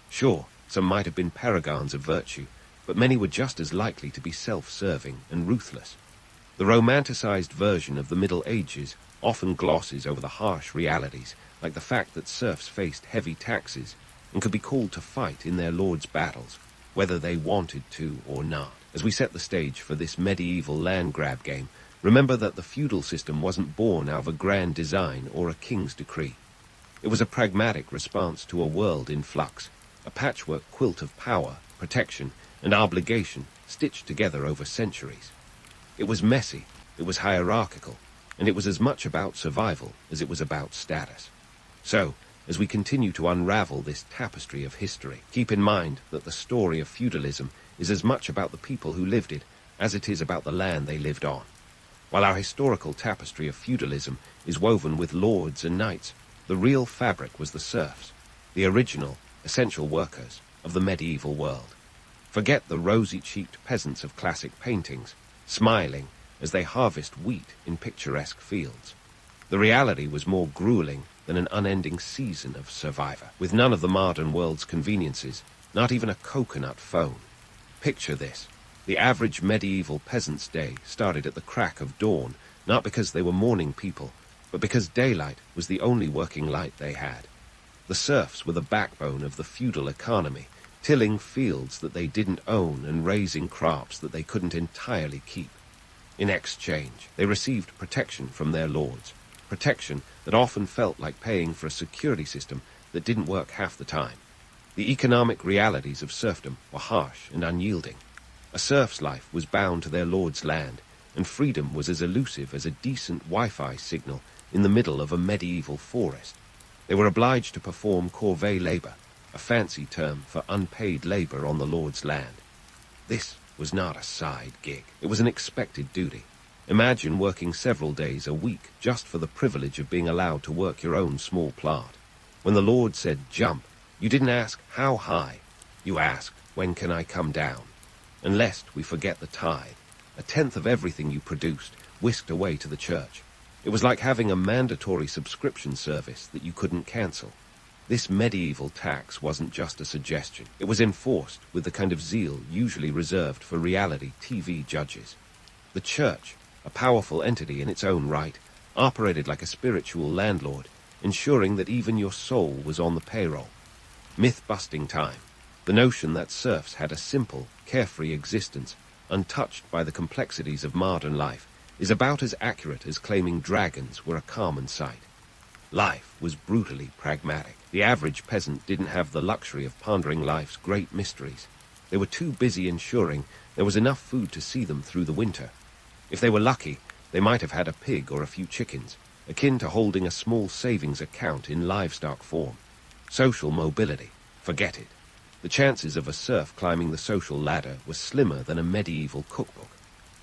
Sure, some might have been paragons of virtue, but many were just as likely to be self-serving and ruthless. The romanticized version of the Middle Ages often glosses over the harsh realities, like the fact that serfs faced heavy taxes and could be called to fight in their lords' battles, whether they wanted to or not. As we set the stage for this medieval land grab game, remember that the feudal system wasn't born out of a grand design or a king's decree. It was a pragmatic response to a world in flux, a patchwork quilt of power, protection, and obligation stitched together over centuries. It was messy, it was hierarchical, and it was as much about survival as it was about status. So, as we continue to unravel this tapestry of history, keep in mind that the story of feudalism is as much about the people who lived it as it is about the land they lived on. While our historical tapestry of feudalism is woven with lords and knights, the real fabric was the serfs, the original, essential workers of the medieval world. Forget the rosy-cheeked peasants of classic paintings, smiling as they harvest wheat in picturesque fields. The reality was more grueling than an unending season of Survivor, with none of the modern world's conveniences, not even a coconut phone. Picture this. The average medieval peasant's day started at the crack of dawn, not because they were morning people, but because daylight was the only working light they had. The serfs were the backbone of the feudal economy, tilling fields that they didn't own and raising crops that they couldn't entirely keep. In exchange, they received protection from their lords, protection that often felt like paying for a security system that didn't work half the time. The economic realities of serfdom were harsh and unyielding. A serf's life was bound to their lord's land, and freedom was as elusive as a decent Wi-Fi signal in the middle of a medieval forest. They were obliged to perform corvée labor, a fancy term for unpaid labor on the lord's land. This was not a side gig. It was an expected duty. Imagine working several days a week just for the privilege of being allowed to work your own small plot. When the lord said jump, you didn't ask how high. You asked, when can I come down? And lest we forget the tithe, a tenth of everything you produced whisked away to the church. It was like having a mandatory subscription service that you couldn't cancel. This medieval tax wasn't just a suggestion. It was enforced with the kind of zeal usually reserved for reality TV judges. The church, a powerful entity in its own right, operated like a spiritual landlord, ensuring that even your soul was on the payroll. Myth-busting time. The notion that serfs had a simple, carefree existence, untouched by the complexities of modern life, is about as accurate as claiming dragons were a common sight. Life was brutally pragmatic. The average peasant didn't have the luxury of pondering life's great mysteries. They were too busy ensuring there was enough food to see them through the winter. If they were lucky, they might have had a pig or a few chickens, akin to holding a small savings account in livestock form. Social mobility, forget it. The chances of a serf climbing the social ladder were slimmer than a medieval cookbook.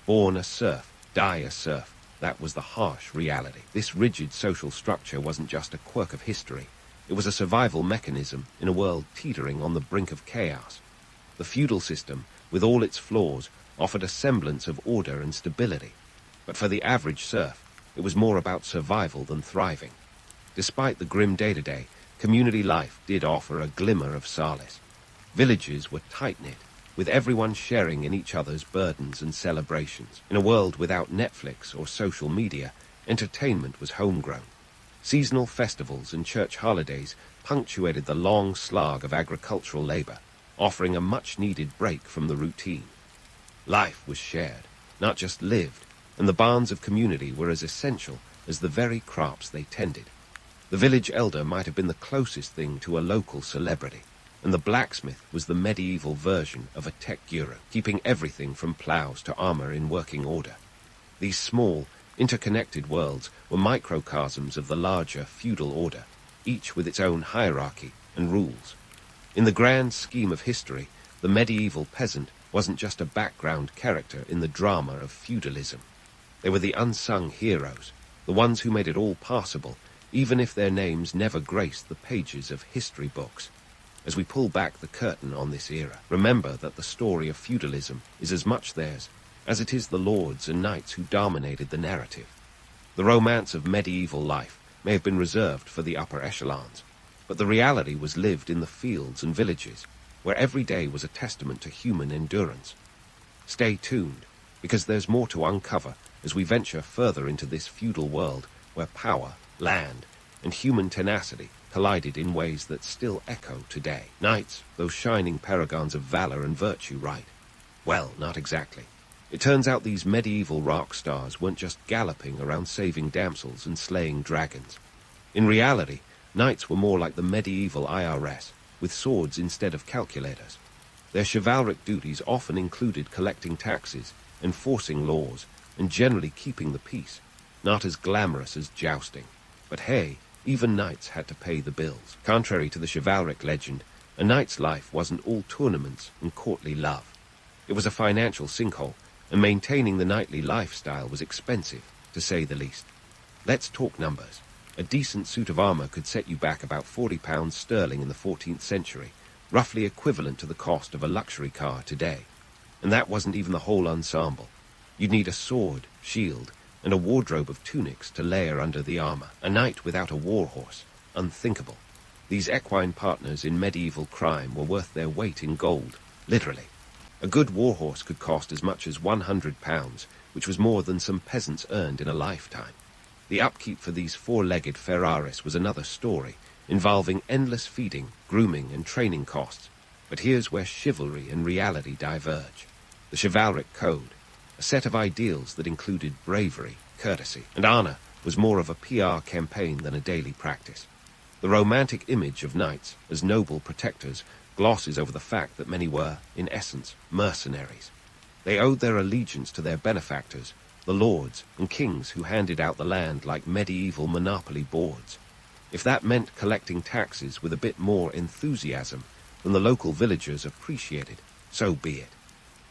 Born a serf, die a serf. That was the harsh reality. This rigid social structure wasn't just a quirk of history. It was a survival mechanism in a world teetering on the brink of chaos. The feudal system, with all its flaws, offered a semblance of order and stability. But for the average serf, it was more about survival than thriving. Despite the grim day-to-day, community life did offer a glimmer of solace. Villages were tight-knit, with everyone sharing in each other's burdens and celebrations. In a world without Netflix or social media, entertainment was homegrown. Seasonal festivals and church holidays punctuated the long slog of agricultural labor, offering a much-needed break from the routine. Life was shared, not just lived, and the bonds of community were as essential as the very crops they tended. The village elder might have been the closest thing to a local celebrity, and the blacksmith was the medieval version of a tech guru, keeping everything from plows to armor in working order. These small, interconnected worlds were microcosms of the larger feudal order, each with its own hierarchy and rules. In the grand scheme of history, the medieval peasant wasn't just a background character in the drama of feudalism. They were the unsung heroes, the ones who made it all possible, even if their names never graced the pages of history books. As we pull back the curtain on this era, remember that the story of feudalism is as much theirs as it is the lords and knights who dominated the narrative. The romance of medieval life may have been reserved for the upper echelons, but the reality was lived in the fields and villages, where every day was a testament to human endurance. Stay tuned, because there's more to uncover as we venture further into this feudal world where power, land, and human tenacity collided in ways that still echo today. Knights, those shining paragons of valor and virtue, right? Well, not exactly. It turns out these medieval rock stars weren't just galloping around saving damsels and slaying dragons. In reality, knights were more like the medieval IRS, with swords instead of calculators. Their chivalric duties often included collecting taxes, enforcing laws, and generally keeping the peace, not as glamorous as jousting. But hey, even knights had to pay the bills. Contrary to the chivalric legend, a knight's life wasn't all tournaments and courtly love. It was a financial sinkhole, and maintaining the knightly lifestyle was expensive, to say the least. Let's talk numbers. A decent suit of armor could set you back about £40 sterling in the 14th century, roughly equivalent to the cost of a luxury car today. And that wasn't even the whole ensemble. You'd need a sword, shield, and a wardrobe of tunics to layer under the armor. A knight without a war horse, unthinkable. These equine partners in medieval crime were worth their weight in gold, literally. A good war horse could cost as much as £100, which was more than some peasants earned in a lifetime. The upkeep for these four-legged Ferraris was another story, involving endless feeding, grooming, and training costs. But here's where chivalry and reality diverge. The chivalric code, a set of ideals that included bravery, courtesy, and honor, was more of a PR campaign than a daily practice. The romantic image of knights as noble protectors glosses over the fact that many were, in essence, mercenaries. They owed their allegiance to their benefactors, the lords and kings who handed out the land like medieval monopoly boards. If that meant collecting taxes with a bit more enthusiasm than the local villagers appreciated, so be it.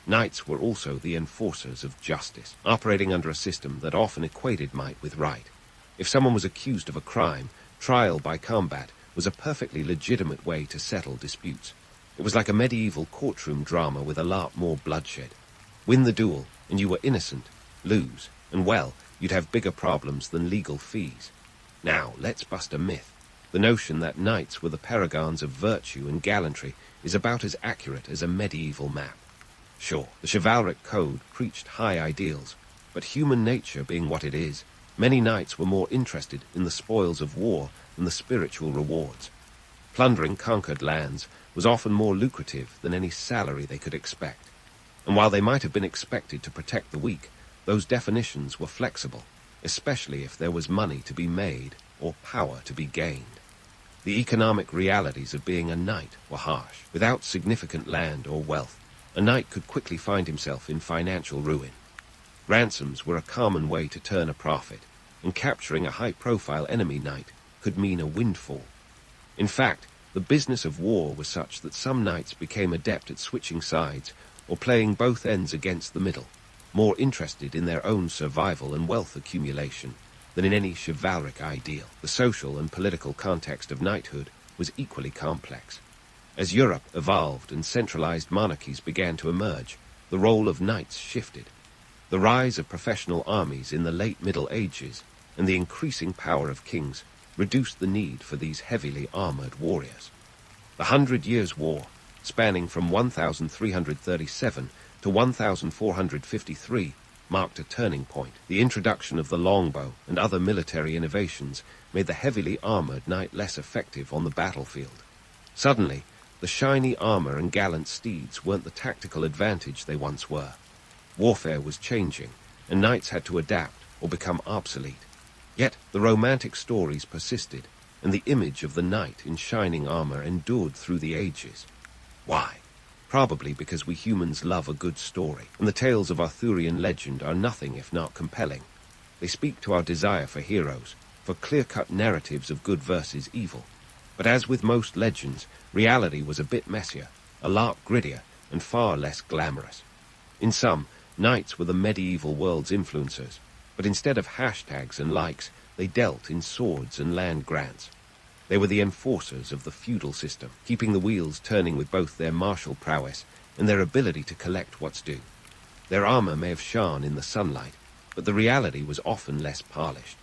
Knights were also the enforcers of justice, operating under a system that often equated might with right. If someone was accused of a crime, trial by combat was a perfectly legitimate way to settle disputes. It was like a medieval courtroom drama with a lot more bloodshed. Win the duel, and you were innocent. Lose, and well, you'd have bigger problems than legal fees. Now, let's bust a myth. The notion that knights were the paragons of virtue and gallantry is about as accurate as a medieval map. Sure, the chivalric code preached high ideals, but human nature being what it is, many knights were more interested in the spoils of war than the spiritual rewards. Plundering conquered lands was often more lucrative than any salary they could expect. And while they might have been expected to protect the weak, those definitions were flexible, especially if there was money to be made or power to be gained. The economic realities of being a knight were harsh. Without significant land or wealth, a knight could quickly find himself in financial ruin. Ransoms were a common way to turn a profit, and capturing a high-profile enemy knight could mean a windfall. In fact, the business of war was such that some knights became adept at switching sides or playing both ends against the middle, more interested in their own survival and wealth accumulation than in any chivalric ideal. The social and political context of knighthood was equally complex. As Europe evolved and centralized monarchies began to emerge, the role of knights shifted. The rise of professional armies in the late Middle Ages and the increasing power of kings reduced the need for these heavily armored warriors. The 100 Years' War, spanning from 1337 to 1453, marked a turning point. The introduction of the longbow and other military innovations made the heavily armored knight less effective on the battlefield. Suddenly, the shiny armor and gallant steeds weren't the tactical advantage they once were. Warfare was changing, and knights had to adapt or become obsolete. Yet the romantic stories persisted, and the image of the knight in shining armor endured through the ages. Why? Probably because we humans love a good story, and the tales of Arthurian legend are nothing if not compelling. They speak to our desire for heroes, for clear-cut narratives of good versus evil. But as with most legends, reality was a bit messier, a lot grittier, and far less glamorous. In some, knights were the medieval world's influencers, but instead of hashtags and likes, they dealt in swords and land grants. They were the enforcers of the feudal system, keeping the wheels turning with both their martial prowess and their ability to collect what's due. Their armor may have shone in the sunlight, but the reality was often less polished.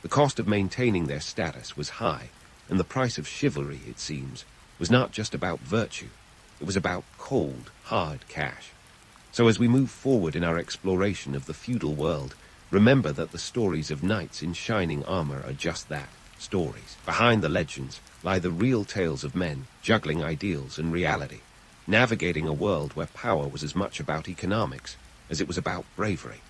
The cost of maintaining their status was high, and the price of chivalry, it seems, was not just about virtue. It was about cold, hard cash. So as we move forward in our exploration of the feudal world, remember that the stories of knights in shining armor are just that, stories. Behind the legends lie the real tales of men juggling ideals and reality, navigating a world where power was as much about economics as it was about bravery.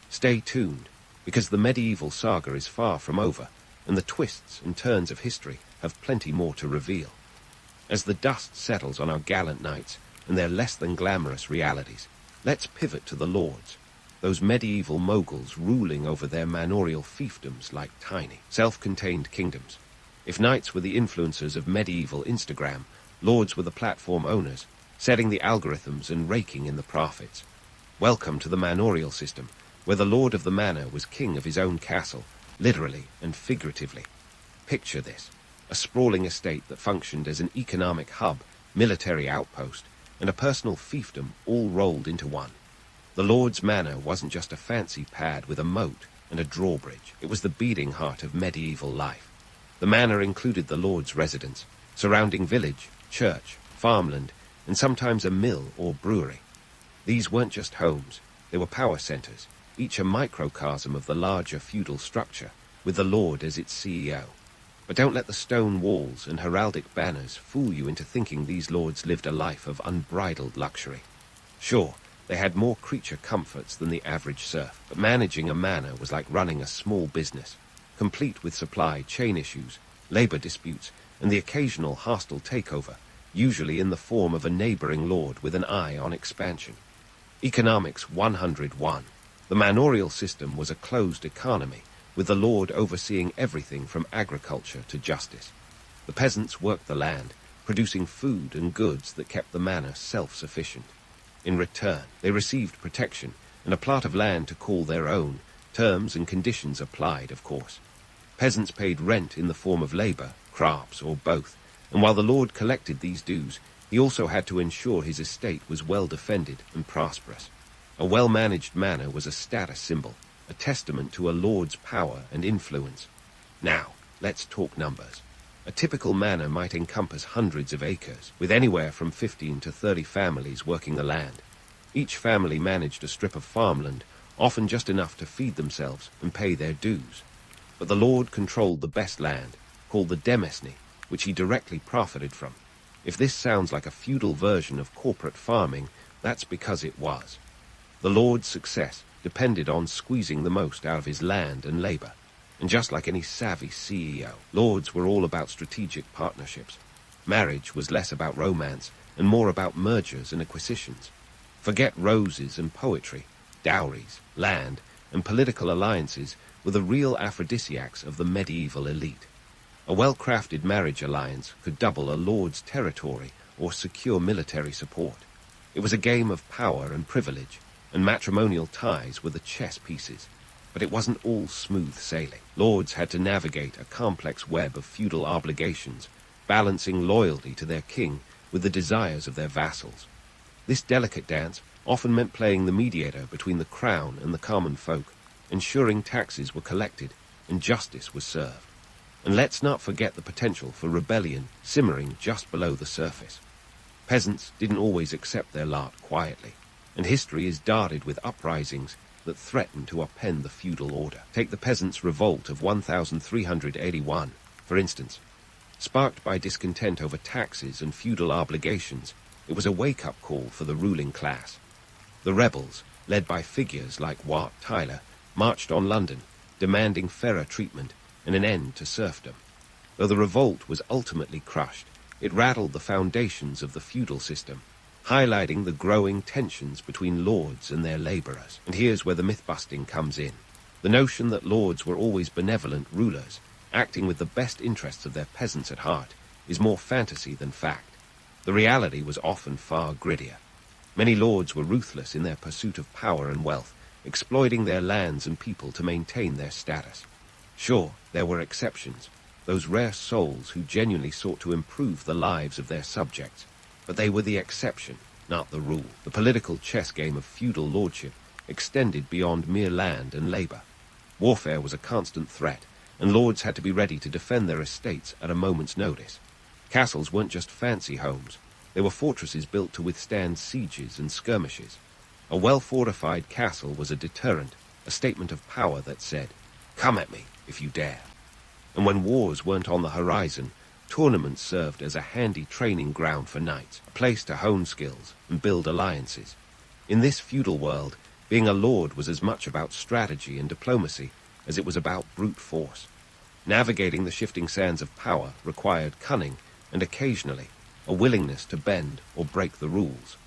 Stay tuned, because the medieval saga is far from over, and the twists and turns of history have plenty more to reveal. As the dust settles on our gallant knights and their less than glamorous realities, let's pivot to the lords, those medieval moguls ruling over their manorial fiefdoms like tiny, self-contained kingdoms. If knights were the influencers of medieval Instagram, lords were the platform owners, setting the algorithms and raking in the profits. Welcome to the manorial system, where the lord of the manor was king of his own castle, literally and figuratively. Picture this, a sprawling estate that functioned as an economic hub, military outpost, and a personal fiefdom all rolled into one. The lord's manor wasn't just a fancy pad with a moat and a drawbridge. It was the beating heart of medieval life. The manor included the lord's residence, surrounding village, church, farmland, and sometimes a mill or brewery. These weren't just homes, they were power centers, each a microcosm of the larger feudal structure, with the lord as its CEO. But don't let the stone walls and heraldic banners fool you into thinking these lords lived a life of unbridled luxury. Sure, they had more creature comforts than the average serf, but managing a manor was like running a small business, complete with supply chain issues, labor disputes, and the occasional hostile takeover, usually in the form of a neighboring lord with an eye on expansion. Economics 101. The manorial system was a closed economy, with the lord overseeing everything from agriculture to justice. The peasants worked the land, producing food and goods that kept the manor self-sufficient. In return, they received protection and a plot of land to call their own, terms and conditions applied, of course. Peasants paid rent in the form of labor, crops, or both, and while the lord collected these dues, he also had to ensure his estate was well defended and prosperous. A well-managed manor was a status symbol, a testament to a lord's power and influence. Now, let's talk numbers. A typical manor might encompass hundreds of acres, with anywhere from 15 to 30 families working the land. Each family managed a strip of farmland, often just enough to feed themselves and pay their dues. But the lord controlled the best land, called the Dynasty, which he directly profited from. If this sounds like a feudal version of corporate farming, that's because it was. The lord's success depended on squeezing the most out of his land and labor. And just like any savvy CEO, lords were all about strategic partnerships. Marriage was less about romance and more about mergers and acquisitions. Forget roses and poetry, dowries, land, and political alliances were the real aphrodisiacs of the medieval elite. A well-crafted marriage alliance could double a lord's territory or secure military support. It was a game of power and privilege, and matrimonial ties were the chess pieces. But it wasn't all smooth sailing. Lords had to navigate a complex web of feudal obligations, balancing loyalty to their king with the desires of their vassals. This delicate dance often meant playing the mediator between the crown and the common folk, ensuring taxes were collected and justice was served. And let's not forget the potential for rebellion simmering just below the surface. Peasants didn't always accept their lot quietly, and history is dotted with uprisings that threatened to upend the feudal order. Take the peasants' revolt of 1381, for instance. Sparked by discontent over taxes and feudal obligations, it was a wake-up call for the ruling class. The rebels, led by figures like Wat Tyler, marched on London, demanding fairer treatment and an end to serfdom. Though the revolt was ultimately crushed, it rattled the foundations of the feudal system, highlighting the growing tensions between lords and their laborers. And here's where the myth-busting comes in. The notion that lords were always benevolent rulers, acting with the best interests of their peasants at heart, is more fantasy than fact. The reality was often far grittier. Many lords were ruthless in their pursuit of power and wealth, exploiting their lands and people to maintain their status. Sure, there were exceptions, those rare souls who genuinely sought to improve the lives of their subjects. But they were the exception, not the rule. The political chess game of feudal lordship extended beyond mere land and labor. Warfare was a constant threat, and lords had to be ready to defend their estates at a moment's notice. Castles weren't just fancy homes. They were fortresses built to withstand sieges and skirmishes. A well-fortified castle was a deterrent, a statement of power that said, "Come at me, if you dare." And when wars weren't on the horizon, tournaments served as a handy training ground for knights, a place to hone skills and build alliances. In this feudal world, being a lord was as much about strategy and diplomacy as it was about brute force. Navigating the shifting sands of power required cunning and occasionally a willingness to bend or break the rules.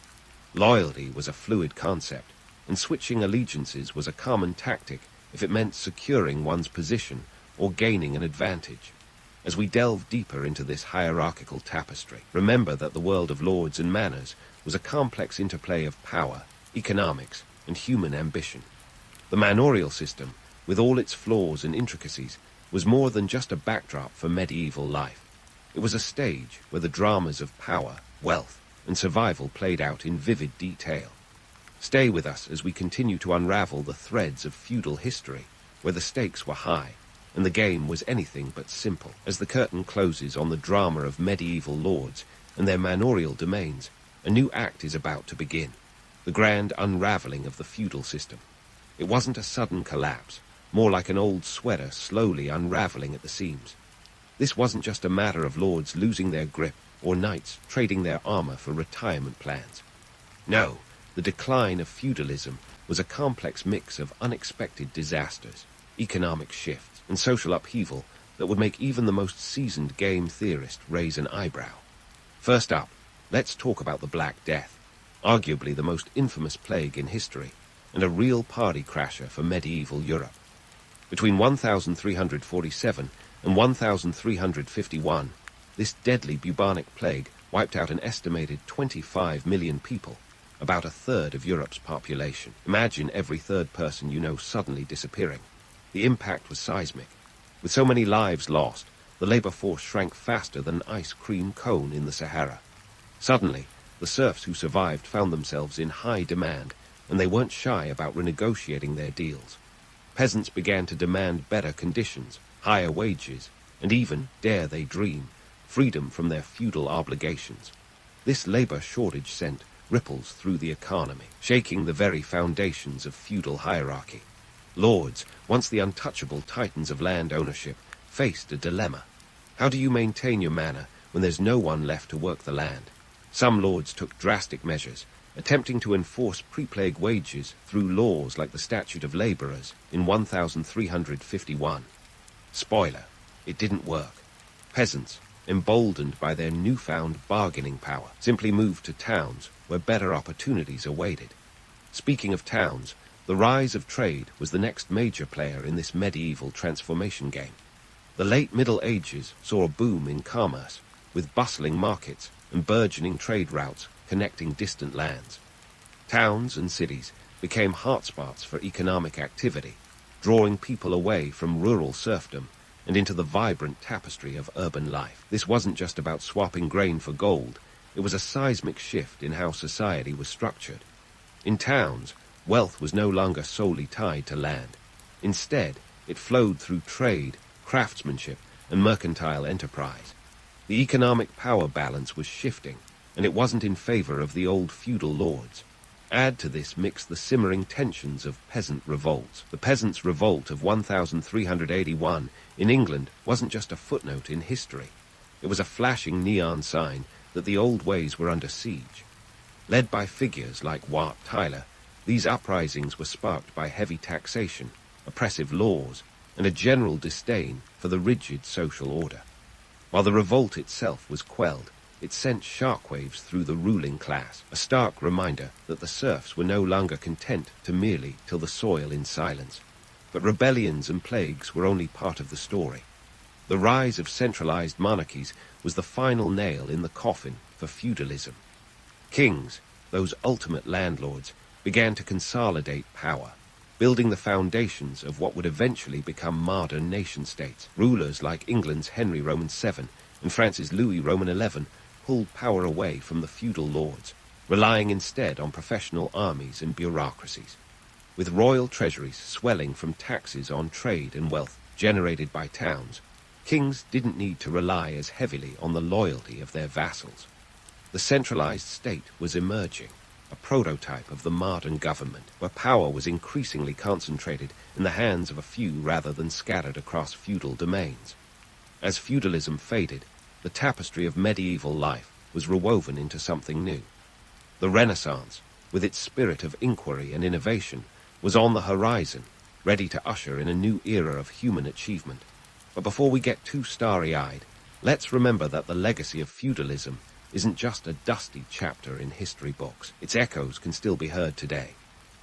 Loyalty was a fluid concept, and switching allegiances was a common tactic if it meant securing one's position or gaining an advantage. As we delve deeper into this hierarchical tapestry, remember that the world of lords and manors was a complex interplay of power, economics, and human ambition. The manorial system, with all its flaws and intricacies, was more than just a backdrop for medieval life. It was a stage where the dramas of power, wealth, and survival played out in vivid detail. Stay with us as we continue to unravel the threads of feudal history, where the stakes were high, and the game was anything but simple. As the curtain closes on the drama of medieval lords and their manorial domains, a new act is about to begin, the grand unraveling of the feudal system. It wasn't a sudden collapse, more like an old sweater slowly unraveling at the seams. This wasn't just a matter of lords losing their grip or knights trading their armor for retirement plans. No, the decline of feudalism was a complex mix of unexpected disasters, economic shifts, and social upheaval that would make even the most seasoned game theorist raise an eyebrow. First up, let's talk about the Black Death, arguably the most infamous plague in history, and a real party crasher for medieval Europe. Between 1347 and 1351, this deadly bubonic plague wiped out an estimated 25 million people, about a third of Europe's population. Imagine every third person you know suddenly disappearing. The impact was seismic. With so many lives lost, the labor force shrank faster than an ice cream cone in the Sahara. Suddenly, the serfs who survived found themselves in high demand, and they weren't shy about renegotiating their deals. Peasants began to demand better conditions, higher wages, and even, dare they dream, freedom from their feudal obligations. This labor shortage sent ripples through the economy, shaking the very foundations of feudal hierarchy. Lords, once the untouchable titans of land ownership, faced a dilemma. How do you maintain your manor when there's no one left to work the land? Some lords took drastic measures, attempting to enforce pre-plague wages through laws like the Statute of Laborers in 1351. Spoiler, it didn't work. Peasants, emboldened by their newfound bargaining power, simply moved to towns where better opportunities awaited. Speaking of towns, the rise of trade was the next major player in this medieval transformation game. The late Middle Ages saw a boom in commerce, with bustling markets and burgeoning trade routes connecting distant lands. Towns and cities became hotspots for economic activity, drawing people away from rural serfdom and into the vibrant tapestry of urban life. This wasn't just about swapping grain for gold, it was a seismic shift in how society was structured. In towns, wealth was no longer solely tied to land. Instead, it flowed through trade, craftsmanship, and mercantile enterprise. The economic power balance was shifting, and it wasn't in favor of the old feudal lords. Add to this mix the simmering tensions of peasant revolts. The Peasants' Revolt of 1381 in England wasn't just a footnote in history. It was a flashing neon sign that the old ways were under siege. Led by figures like Wat Tyler, these uprisings were sparked by heavy taxation, oppressive laws, and a general disdain for the rigid social order. While the revolt itself was quelled, it sent shockwaves through the ruling class, a stark reminder that the serfs were no longer content to merely till the soil in silence. But rebellions and plagues were only part of the story. The rise of centralized monarchies was the final nail in the coffin for feudalism. Kings, those ultimate landlords, began to consolidate power, building the foundations of what would eventually become modern nation-states. Rulers like England's Henry Roman VII and France's Louis Roman XI pulled power away from the feudal lords, relying instead on professional armies and bureaucracies. With royal treasuries swelling from taxes on trade and wealth generated by towns, kings didn't need to rely as heavily on the loyalty of their vassals. The centralized state was emerging, a prototype of the modern government, where power was increasingly concentrated in the hands of a few rather than scattered across feudal domains. As feudalism faded, the tapestry of medieval life was rewoven into something new. The Renaissance, with its spirit of inquiry and innovation, was on the horizon, ready to usher in a new era of human achievement. But before we get too starry-eyed, let's remember that the legacy of feudalism isn't just a dusty chapter in history books. Its echoes can still be heard today.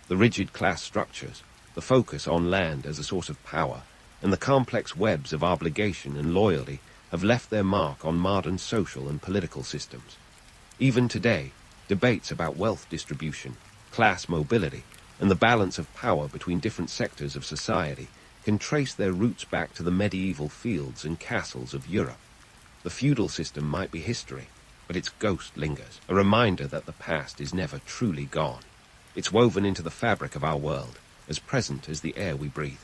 The rigid class structures, the focus on land as a source of power, and the complex webs of obligation and loyalty have left their mark on modern social and political systems. Even today, Debates about wealth distribution, class mobility, and the balance of power between different sectors of society can trace their roots back to the medieval fields and castles of Europe. The feudal system might be history, but its ghost lingers, a reminder that the past is never truly gone. It's woven into the fabric of our world, as present as the air we breathe.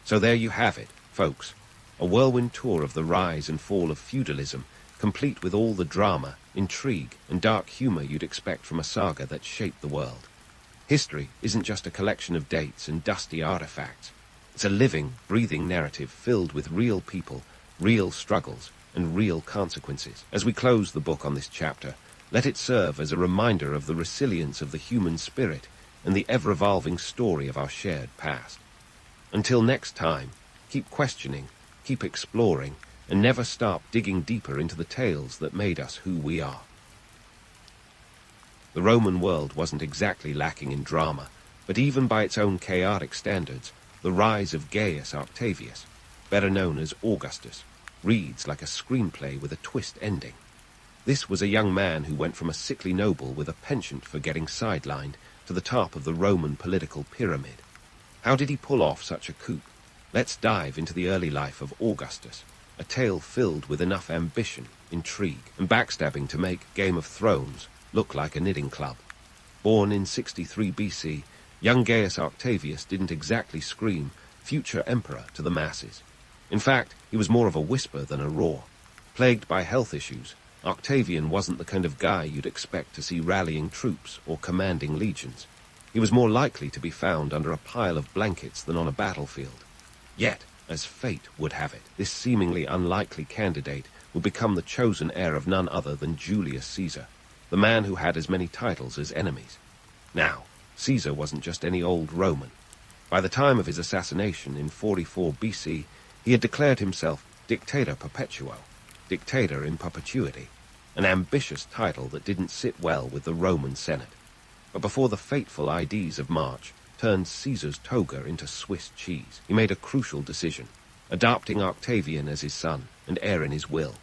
So there you have it, folks, a whirlwind tour of the rise and fall of feudalism, complete with all the drama, intrigue, and dark humor you'd expect from a saga that shaped the world. History isn't just a collection of dates and dusty artifacts. It's a living, breathing narrative filled with real people, real struggles, and real consequences. As we close the book on this chapter, let it serve as a reminder of the resilience of the human spirit and the ever-evolving story of our shared past. Until next time, keep questioning, keep exploring, and never stop digging deeper into the tales that made us who we are. The Roman world wasn't exactly lacking in drama, but even by its own chaotic standards, the rise of Gaius Octavius, better known as Augustus, reads like a screenplay with a twist ending. This was a young man who went from a sickly noble with a penchant for getting sidelined to the top of the Roman political pyramid. How did he pull off such a coup? Let's dive into the early life of Augustus, a tale filled with enough ambition, intrigue, and backstabbing to make Game of Thrones look like a knitting club. Born in 63 BC, young Gaius Octavius didn't exactly scream future emperor to the masses. In fact, he was more of a whisper than a roar. Plagued by health issues, Octavian wasn't the kind of guy you'd expect to see rallying troops or commanding legions. He was more likely to be found under a pile of blankets than on a battlefield. Yet, as fate would have it, this seemingly unlikely candidate would become the chosen heir of none other than Julius Caesar, the man who had as many titles as enemies. Now, Caesar wasn't just any old Roman. By the time of his assassination in 44 BC, he had declared himself Dictator Perpetuo, Dictator in perpetuity, an ambitious title that didn't sit well with the Roman Senate. But before the fateful Ides of March turned Caesar's toga into Swiss cheese, he made a crucial decision, adopting Octavian as his son and heir in his will.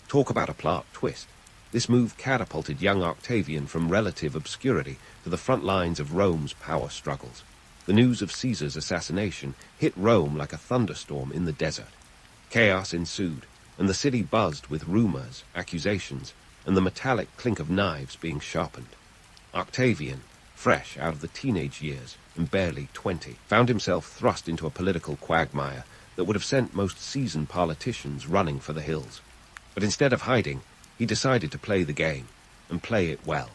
Talk about a plot twist. This move catapulted young Octavian from relative obscurity to the front lines of Rome's power struggles. The news of Caesar's assassination hit Rome like a thunderstorm in the desert. Chaos ensued, and the city buzzed with rumors, accusations, and the metallic clink of knives being sharpened. Octavian, fresh out of the teenage years and barely 20, found himself thrust into a political quagmire that would have sent most seasoned politicians running for the hills. But instead of hiding, he decided to play the game, and play it well.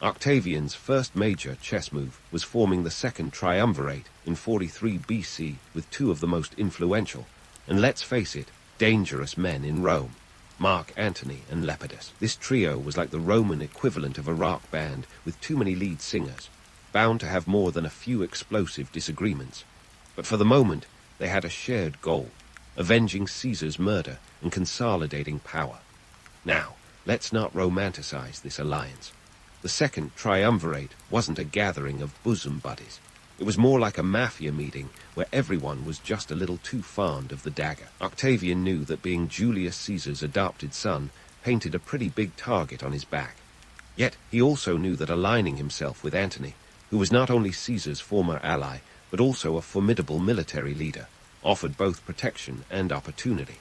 Octavian's first major chess move was forming the Second Triumvirate in 43 BC with two of the most influential, and let's face it, dangerous men in Rome, Mark Antony and Lepidus. This trio was like the Roman equivalent of a rock band with too many lead singers, bound to have more than a few explosive disagreements. But for the moment, they had a shared goal, avenging Caesar's murder and consolidating power. Now, let's not romanticize this alliance. The Second Triumvirate wasn't a gathering of bosom buddies. It was more like a mafia meeting where everyone was just a little too fond of the dagger. Octavian knew that being Julius Caesar's adopted son painted a pretty big target on his back. Yet he also knew that aligning himself with Antony, who was not only Caesar's former ally, but also a formidable military leader, offered both protection and opportunity.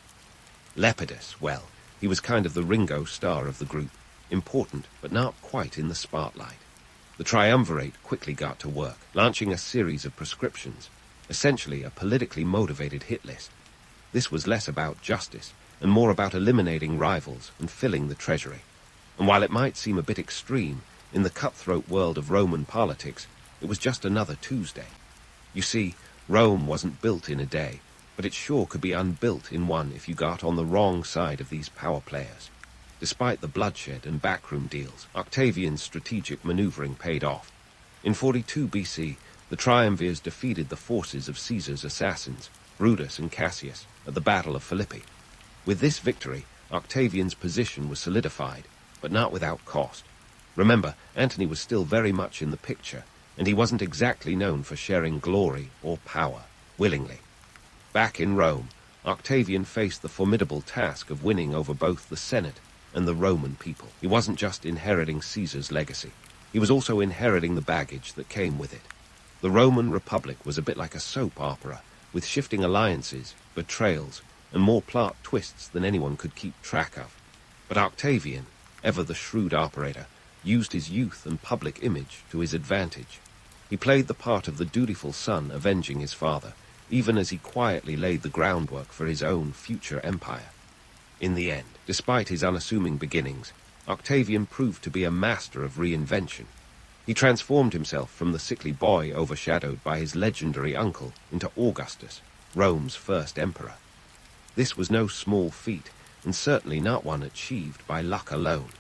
Lepidus, well, he was kind of the Ringo Starr of the group, important but not quite in the spotlight. The Triumvirate quickly got to work, launching a series of proscriptions, essentially a politically motivated hit list. This was less about justice and more about eliminating rivals and filling the treasury. And while it might seem a bit extreme, in the cutthroat world of Roman politics, it was just another Tuesday. You see, Rome wasn't built in a day, but it sure could be unbuilt in one if you got on the wrong side of these power players. Despite the bloodshed and backroom deals, Octavian's strategic maneuvering paid off. In 42 BC, the triumvirs defeated the forces of Caesar's assassins, Brutus and Cassius, at the Battle of Philippi. With this victory, Octavian's position was solidified, but not without cost. Remember, Antony was still very much in the picture, and he wasn't exactly known for sharing glory or power willingly. Back in Rome, Octavian faced the formidable task of winning over both the Senate and the Roman people. He wasn't just inheriting Caesar's legacy. He was also inheriting the baggage that came with it. The Roman Republic was a bit like a soap opera, with shifting alliances, betrayals, and more plot twists than anyone could keep track of. But Octavian, ever the shrewd operator, used his youth and public image to his advantage. He played the part of the dutiful son avenging his father, even as he quietly laid the groundwork for his own future empire. In the end, despite his unassuming beginnings, Octavian proved to be a master of reinvention. He transformed himself from the sickly boy overshadowed by his legendary uncle into Augustus, Rome's first emperor. This was no small feat, and certainly not one achieved by luck alone.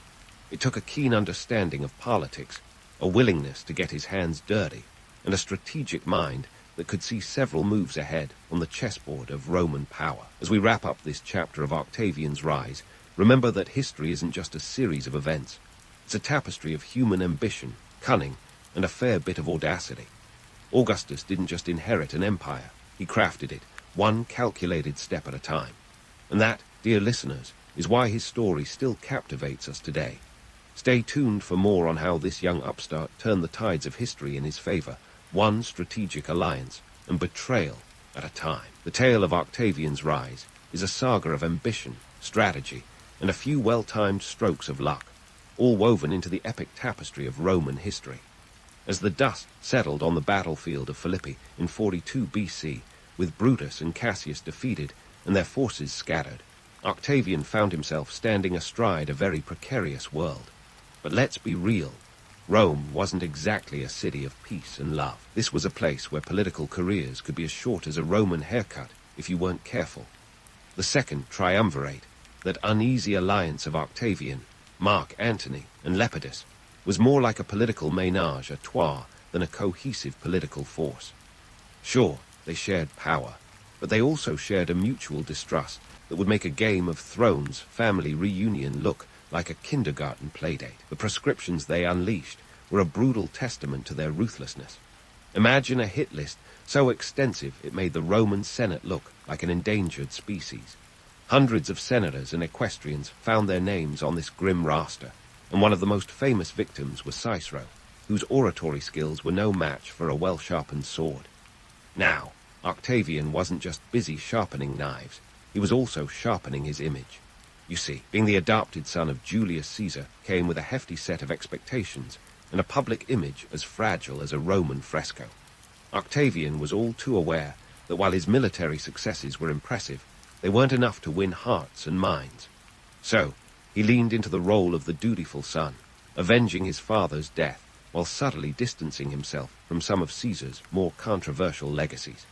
It took a keen understanding of politics, a willingness to get his hands dirty, and a strategic mind that could see several moves ahead on the chessboard of Roman power. As we wrap up this chapter of Octavian's rise, remember that history isn't just a series of events. It's a tapestry of human ambition, cunning, and a fair bit of audacity. Augustus didn't just inherit an empire, he crafted it, one calculated step at a time. And that, dear listeners, is why his story still captivates us today. Stay tuned for more on how this young upstart turned the tides of history in his favor, one strategic alliance and betrayal at a time. The tale of Octavian's rise is a saga of ambition, strategy, and a few well-timed strokes of luck, all woven into the epic tapestry of Roman history. As the dust settled on the battlefield of Philippi in 42 BC, with Brutus and Cassius defeated and their forces scattered, Octavian found himself standing astride a very precarious world. But let's be real. Rome wasn't exactly a city of peace and love. This was a place where political careers could be as short as a Roman haircut if you weren't careful. The second triumvirate, that uneasy alliance of Octavian, Mark Antony, and Lepidus, was more like a political ménage à trois than a cohesive political force. Sure, they shared power, but they also shared a mutual distrust that would make a Game of Thrones family reunion look like a kindergarten playdate. The proscriptions they unleashed were a brutal testament to their ruthlessness. Imagine a hit list so extensive it made the Roman Senate look like an endangered species. Hundreds of senators and equestrians found their names on this grim roster, and one of the most famous victims was Cicero, whose oratory skills were no match for a well-sharpened sword. Now, Octavian wasn't just busy sharpening knives, he was also sharpening his image. You see, being the adopted son of Julius Caesar came with a hefty set of expectations and a public image as fragile as a Roman fresco. Octavian was all too aware that while his military successes were impressive, they weren't enough to win hearts and minds. So, he leaned into the role of the dutiful son, avenging his father's death while subtly distancing himself from some of Caesar's more controversial legacies.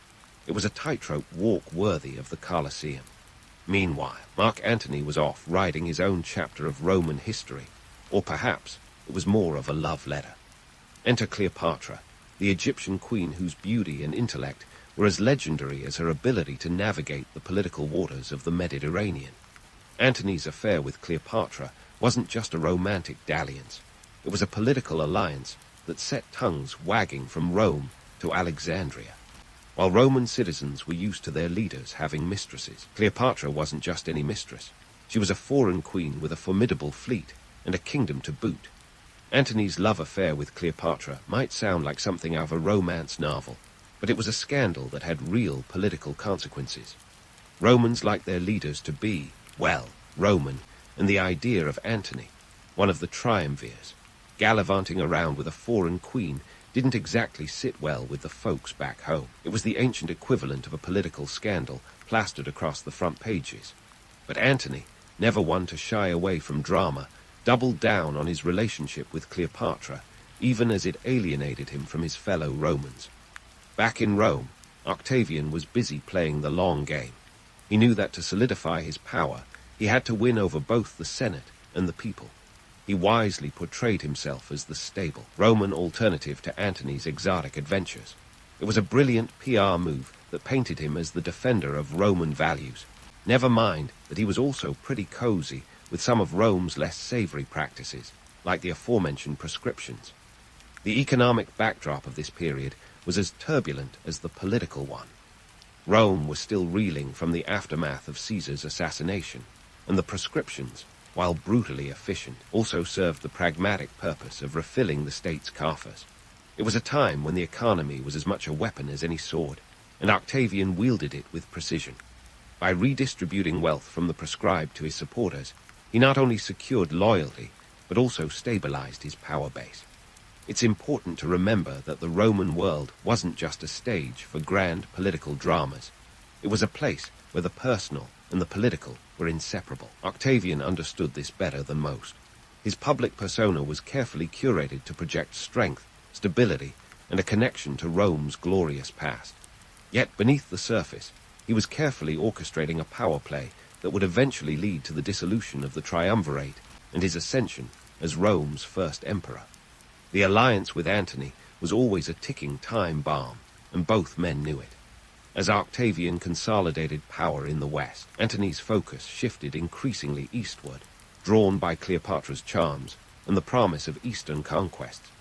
It was a tightrope walk worthy of the Colosseum. Meanwhile, Mark Antony was off writing his own chapter of Roman history, or perhaps it was more of a love letter. Enter Cleopatra, the Egyptian queen whose beauty and intellect were as legendary as her ability to navigate the political waters of the Mediterranean. Antony's affair with Cleopatra wasn't just a romantic dalliance. It was a political alliance that set tongues wagging from Rome to Alexandria. While Roman citizens were used to their leaders having mistresses, Cleopatra wasn't just any mistress. She was a foreign queen with a formidable fleet and a kingdom to boot. Antony's love affair with Cleopatra might sound like something out of a romance novel, but it was a scandal that had real political consequences. Romans liked their leaders to be, well, Roman, and the idea of Antony, one of the triumvirs, gallivanting around with a foreign queen didn't exactly sit well with the folks back home. It was the ancient equivalent of a political scandal plastered across the front pages. But Antony, never one to shy away from drama, doubled down on his relationship with Cleopatra, even as it alienated him from his fellow Romans. Back in Rome, Octavian was busy playing the long game. He knew that to solidify his power, he had to win over both the Senate and the people. He wisely portrayed himself as the stable, Roman alternative to Antony's exotic adventures. It was a brilliant PR move that painted him as the defender of Roman values. Never mind that he was also pretty cozy with some of Rome's less savory practices, like the aforementioned proscriptions. The economic backdrop of this period was as turbulent as the political one. Rome was still reeling from the aftermath of Caesar's assassination, and the proscriptions, while brutally efficient, also served the pragmatic purpose of refilling the state's coffers. It was a time when the economy was as much a weapon as any sword, and Octavian wielded it with precision. By redistributing wealth from the proscribed to his supporters, he not only secured loyalty, but also stabilized his power base. It's important to remember that the Roman world wasn't just a stage for grand political dramas. It was a place where the personal and the political were inseparable. Octavian understood this better than most. His public persona was carefully curated to project strength, stability, and a connection to Rome's glorious past. Yet beneath the surface, he was carefully orchestrating a power play that would eventually lead to the dissolution of the triumvirate and his ascension as Rome's first emperor. The alliance with Antony was always a ticking time bomb, and both men knew it. As Octavian consolidated power in the west, Antony's focus shifted increasingly eastward, drawn by Cleopatra's charms and the promise of eastern conquests.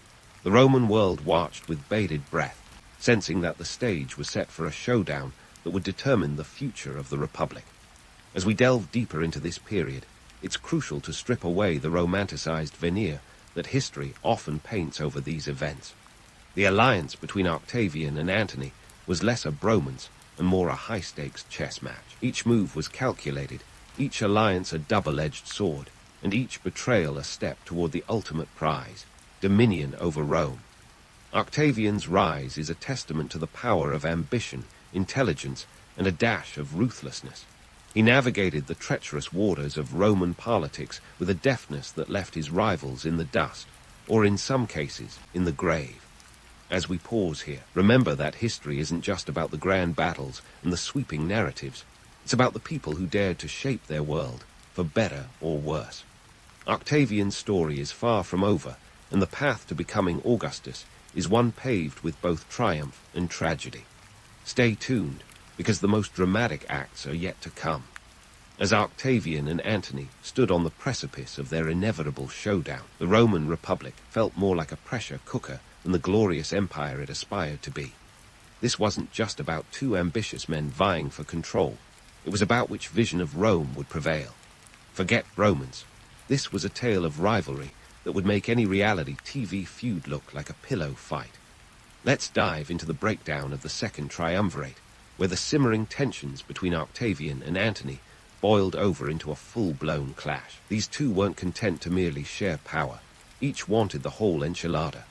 The Roman world watched with bated breath, sensing that the stage was set for a showdown that would determine the future of the Republic. As we delve deeper into this period, it's crucial to strip away the romanticized veneer that history often paints over these events. The alliance between Octavian and Antony was less a bromance and more a high-stakes chess match. Each move was calculated, each alliance a double-edged sword, and each betrayal a step toward the ultimate prize, dominion over Rome. Octavian's rise is a testament to the power of ambition, intelligence, and a dash of ruthlessness. He navigated the treacherous waters of Roman politics with a deftness that left his rivals in the dust, or in some cases, in the grave. As we pause here, remember that history isn't just about the grand battles and the sweeping narratives. It's about the people who dared to shape their world, for better or worse. Octavian's story is far from over, and the path to becoming Augustus is one paved with both triumph and tragedy. Stay tuned, because the most dramatic acts are yet to come. As Octavian and Antony stood on the precipice of their inevitable showdown, the Roman Republic felt more like a pressure cooker than the glorious empire it aspired to be. This wasn't just about two ambitious men vying for control. It was about which vision of Rome would prevail. Forget Romans. This was a tale of rivalry that would make any reality TV feud look like a pillow fight. Let's dive into the breakdown of the Second Triumvirate, where the simmering tensions between Octavian and Antony boiled over into a full-blown clash. These two weren't content to merely share power. Each wanted the whole enchilada.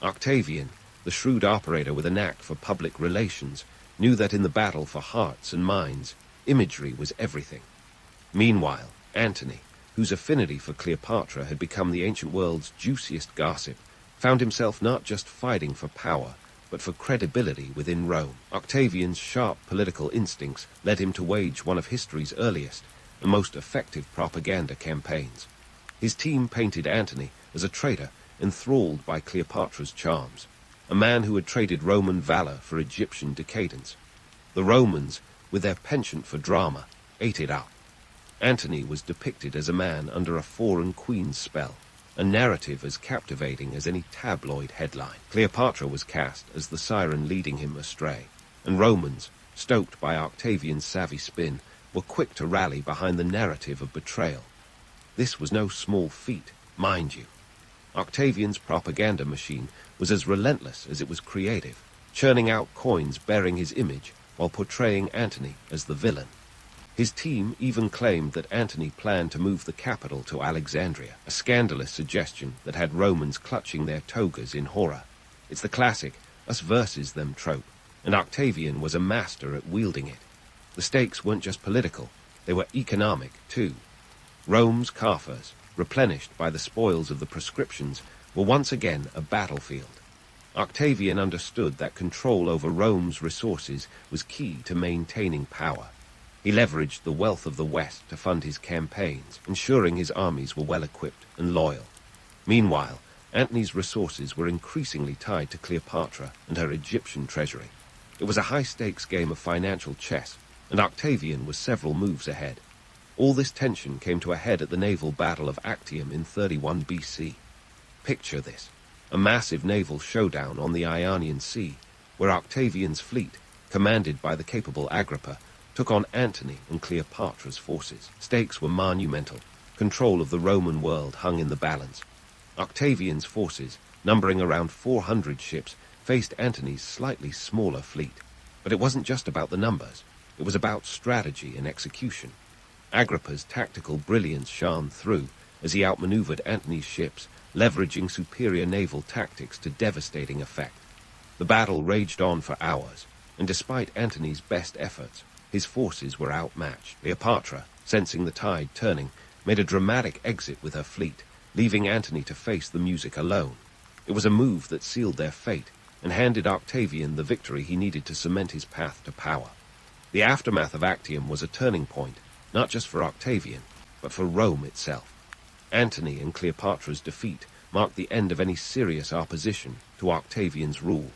Octavian, the shrewd operator with a knack for public relations, knew that in the battle for hearts and minds, imagery was everything. Meanwhile, Antony, whose affinity for Cleopatra had become the ancient world's juiciest gossip, found himself not just fighting for power, but for credibility within Rome. Octavian's sharp political instincts led him to wage one of history's earliest and most effective propaganda campaigns. His team painted Antony as a traitor enthralled by Cleopatra's charms, a man who had traded Roman valor for Egyptian decadence. The Romans, with their penchant for drama, ate it up. Antony was depicted as a man under a foreign queen's spell, a narrative as captivating as any tabloid headline. Cleopatra was cast as the siren leading him astray, and Romans, stoked by Octavian's savvy spin, were quick to rally behind the narrative of betrayal. This was no small feat, mind you. Octavian's propaganda machine was as relentless as it was creative, churning out coins bearing his image while portraying Antony as the villain. His team even claimed that Antony planned to move the capital to Alexandria, a scandalous suggestion that had Romans clutching their togas in horror. It's the classic us versus them trope, and Octavian was a master at wielding it. The stakes weren't just political, they were economic too. Rome's coffers, replenished by the spoils of the proscriptions, were once again a battlefield. Octavian understood that control over Rome's resources was key to maintaining power. He leveraged the wealth of the West to fund his campaigns, ensuring his armies were well-equipped and loyal. Meanwhile, Antony's resources were increasingly tied to Cleopatra and her Egyptian treasury. It was a high-stakes game of financial chess, and Octavian was several moves ahead. All this tension came to a head at the naval battle of Actium in 31 BC. Picture this, a massive naval showdown on the Ionian Sea, where Octavian's fleet, commanded by the capable Agrippa, took on Antony and Cleopatra's forces. Stakes were monumental, control of the Roman world hung in the balance. Octavian's forces, numbering around 400 ships, faced Antony's slightly smaller fleet. But it wasn't just about the numbers. It was about strategy and execution. Agrippa's tactical brilliance shone through as he outmaneuvered Antony's ships, leveraging superior naval tactics to devastating effect. The battle raged on for hours, and despite Antony's best efforts, his forces were outmatched. Cleopatra, sensing the tide turning, made a dramatic exit with her fleet, leaving Antony to face the music alone. It was a move that sealed their fate and handed Octavian the victory he needed to cement his path to power. The aftermath of Actium was a turning point, not just for Octavian, but for Rome itself. Antony and Cleopatra's defeat marked the end of any serious opposition to Octavian's rule.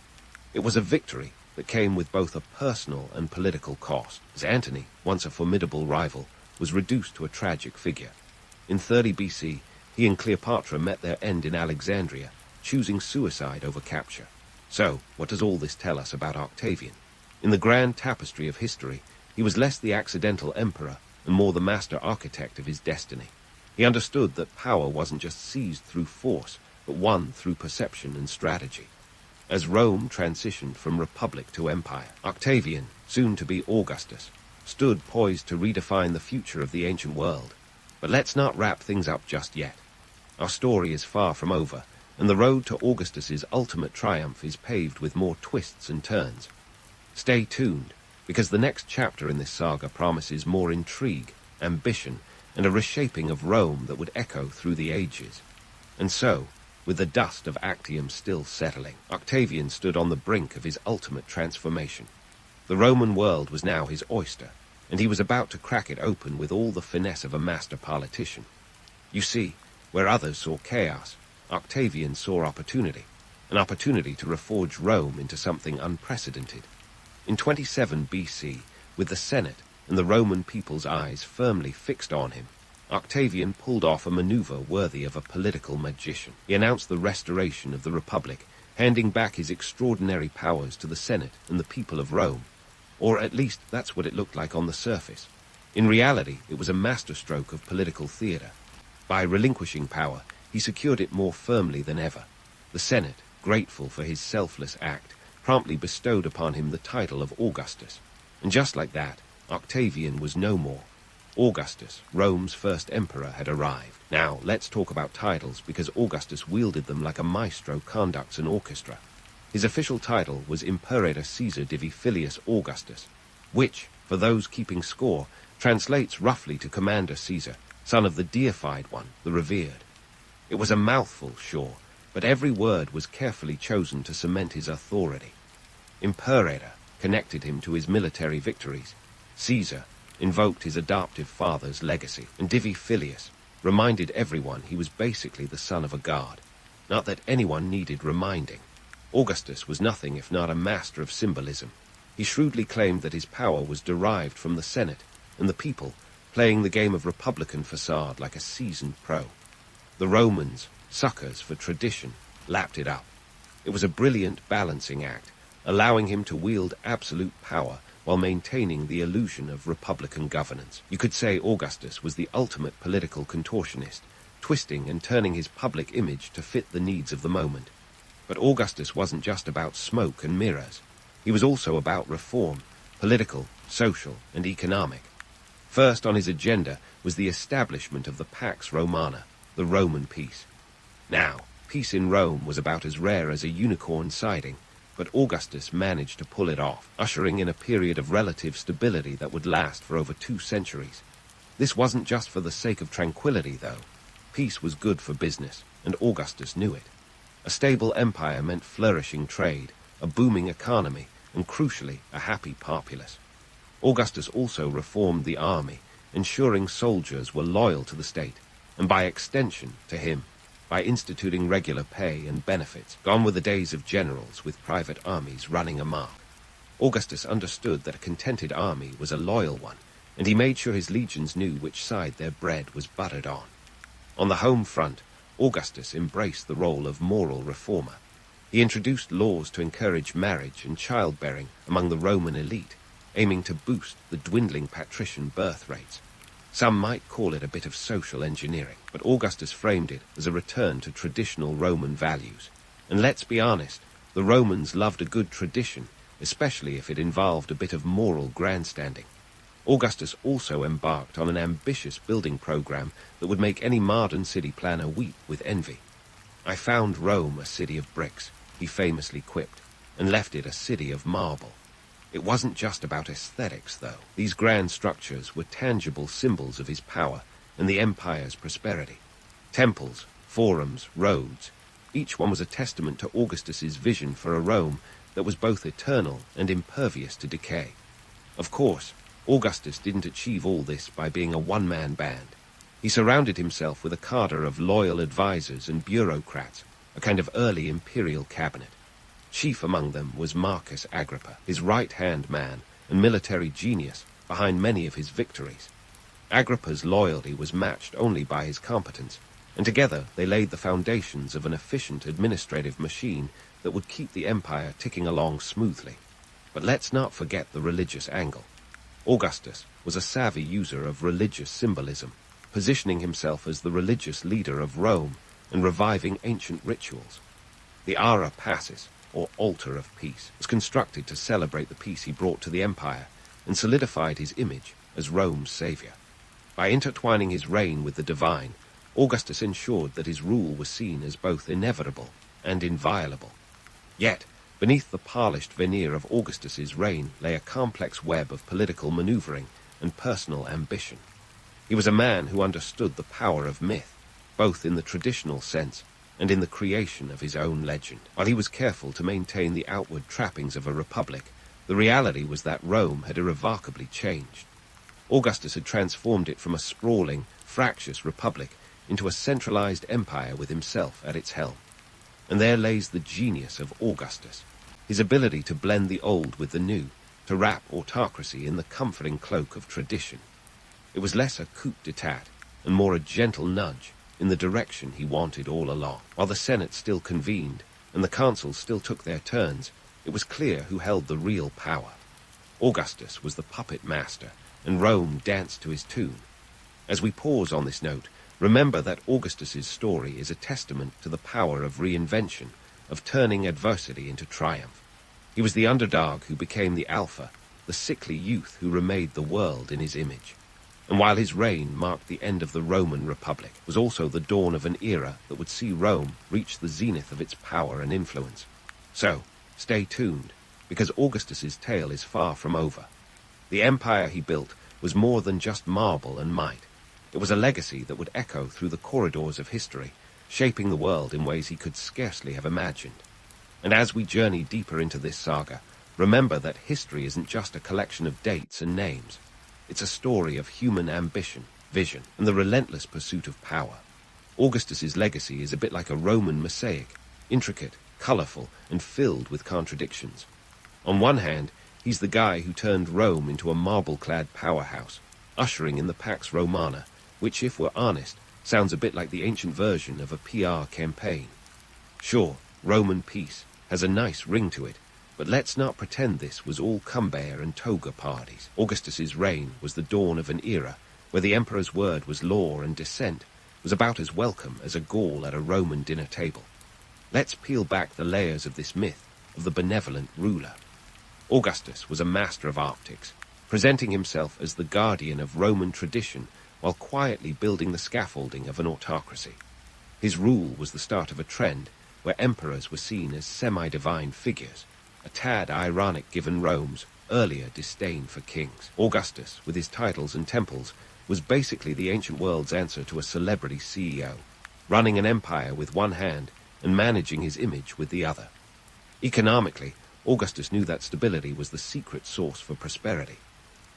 It was a victory that came with both a personal and political cost, as Antony, once a formidable rival, was reduced to a tragic figure. In 30 BC, he and Cleopatra met their end in Alexandria, choosing suicide over capture. So, what does all this tell us about Octavian? In the grand tapestry of history, he was less the accidental emperor and more the master architect of his destiny. He understood that power wasn't just seized through force, but won through perception and strategy. As Rome transitioned from republic to empire, Octavian, soon to be Augustus, stood poised to redefine the future of the ancient world. But let's not wrap things up just yet. Our story is far from over, and the road to Augustus's ultimate triumph is paved with more twists and turns. Stay tuned, because the next chapter in this saga promises more intrigue, ambition, and a reshaping of Rome that would echo through the ages. And so, with the dust of Actium still settling, Octavian stood on the brink of his ultimate transformation. The Roman world was now his oyster, and he was about to crack it open with all the finesse of a master politician. You see, where others saw chaos, Octavian saw opportunity, an opportunity to reforge Rome into something unprecedented. In 27 BC, with the Senate and the Roman people's eyes firmly fixed on him, Octavian pulled off a maneuver worthy of a political magician. He announced the restoration of the Republic, handing back his extraordinary powers to the Senate and the people of Rome. Or at least that's what it looked like on the surface. In reality, it was a masterstroke of political theater. By relinquishing power, he secured it more firmly than ever. The Senate, grateful for his selfless act, promptly bestowed upon him the title of Augustus. And just like that, Octavian was no more. Augustus, Rome's first emperor, had arrived. Now, let's talk about titles, because Augustus wielded them like a maestro conducts an orchestra. His official title was Imperator Caesar Divi Filius Augustus, which, for those keeping score, translates roughly to Commander Caesar, son of the deified one, the revered. It was a mouthful, sure, but every word was carefully chosen to cement his authority. Imperator connected him to his military victories. Caesar invoked his adoptive father's legacy, and Divi Filius reminded everyone he was basically the son of a god. Not that anyone needed reminding. Augustus was nothing if not a master of symbolism. He shrewdly claimed that his power was derived from the Senate and the people, playing the game of republican facade like a seasoned pro. The Romans, suckers for tradition, lapped it up. It was a brilliant balancing act, allowing him to wield absolute power while maintaining the illusion of republican governance. You could say Augustus was the ultimate political contortionist, twisting and turning his public image to fit the needs of the moment. But Augustus wasn't just about smoke and mirrors. He was also about reform, political, social, and economic. First on his agenda was the establishment of the Pax Romana, the Roman peace. Now, peace in Rome was about as rare as a unicorn sighting, but Augustus managed to pull it off, ushering in a period of relative stability that would last for over 2 centuries. This wasn't just for the sake of tranquility, though. Peace was good for business, and Augustus knew it. A stable empire meant flourishing trade, a booming economy, and crucially, a happy populace. Augustus also reformed the army, ensuring soldiers were loyal to the state, and by extension to him, by instituting regular pay and benefits. Gone were the days of generals with private armies running amok. Augustus understood that a contented army was a loyal one, and he made sure his legions knew which side their bread was buttered on. On the home front, Augustus embraced the role of moral reformer. He introduced laws to encourage marriage and childbearing among the Roman elite, aiming to boost the dwindling patrician birth rates. Some might call it a bit of social engineering, but Augustus framed it as a return to traditional Roman values. And let's be honest, the Romans loved a good tradition, especially if it involved a bit of moral grandstanding. Augustus also embarked on an ambitious building program that would make any modern city planner weep with envy. "I found Rome a city of bricks," he famously quipped, "and left it a city of marble." It wasn't just about aesthetics, though. These grand structures were tangible symbols of his power and the empire's prosperity. Temples, forums, roads, each one was a testament to Augustus's vision for a Rome that was both eternal and impervious to decay. Of course, Augustus didn't achieve all this by being a one-man band. He surrounded himself with a cadre of loyal advisors and bureaucrats, a kind of early imperial cabinet. Chief among them was Marcus Agrippa, his right-hand man and military genius behind many of his victories. Agrippa's loyalty was matched only by his competence, and together they laid the foundations of an efficient administrative machine that would keep the empire ticking along smoothly. But let's not forget the religious angle. Augustus was a savvy user of religious symbolism, positioning himself as the religious leader of Rome and reviving ancient rituals. The Ara Pacis, or Altar of Peace, was constructed to celebrate the peace he brought to the empire and solidified his image as Rome's savior. By intertwining his reign with the divine, Augustus ensured that his rule was seen as both inevitable and inviolable. Yet, beneath the polished veneer of Augustus's reign lay a complex web of political maneuvering and personal ambition. He was a man who understood the power of myth, both in the traditional sense and in the creation of his own legend. While he was careful to maintain the outward trappings of a republic, the reality was that Rome had irrevocably changed. Augustus had transformed it from a sprawling, fractious republic into a centralized empire with himself at its helm. And there lays the genius of Augustus, his ability to blend the old with the new, to wrap autocracy in the comforting cloak of tradition. It was less a coup d'etat and more a gentle nudge in the direction he wanted all along. While the Senate still convened and the consuls still took their turns, it was clear who held the real power. Augustus was the puppet master, and Rome danced to his tune. As we pause on this note, remember that Augustus's story is a testament to the power of reinvention, of turning adversity into triumph. He was the underdog who became the alpha, the sickly youth who remade the world in his image. And while his reign marked the end of the Roman Republic, it was also the dawn of an era that would see Rome reach the zenith of its power and influence. So, stay tuned, because Augustus's tale is far from over. The empire he built was more than just marble and might. It was a legacy that would echo through the corridors of history, shaping the world in ways he could scarcely have imagined. And as we journey deeper into this saga, remember that history isn't just a collection of dates and names. It's a story of human ambition, vision, and the relentless pursuit of power. Augustus's legacy is a bit like a Roman mosaic, intricate, colorful, and filled with contradictions. On one hand, he's the guy who turned Rome into a marble-clad powerhouse, ushering in the Pax Romana, which, if we're honest, sounds a bit like the ancient version of a PR campaign. Sure, Roman peace has a nice ring to it, but let's not pretend this was all cumbear and toga parties. Augustus's reign was the dawn of an era where the emperor's word was law and dissent was about as welcome as a Gaul at a Roman dinner table. Let's peel back the layers of this myth of the benevolent ruler. Augustus was a master of optics, presenting himself as the guardian of Roman tradition while quietly building the scaffolding of an autocracy. His rule was the start of a trend where emperors were seen as semi-divine figures, a tad ironic given Rome's earlier disdain for kings. Augustus, with his titles and temples, was basically the ancient world's answer to a celebrity CEO, running an empire with one hand and managing his image with the other. Economically, Augustus knew that stability was the secret source for prosperity.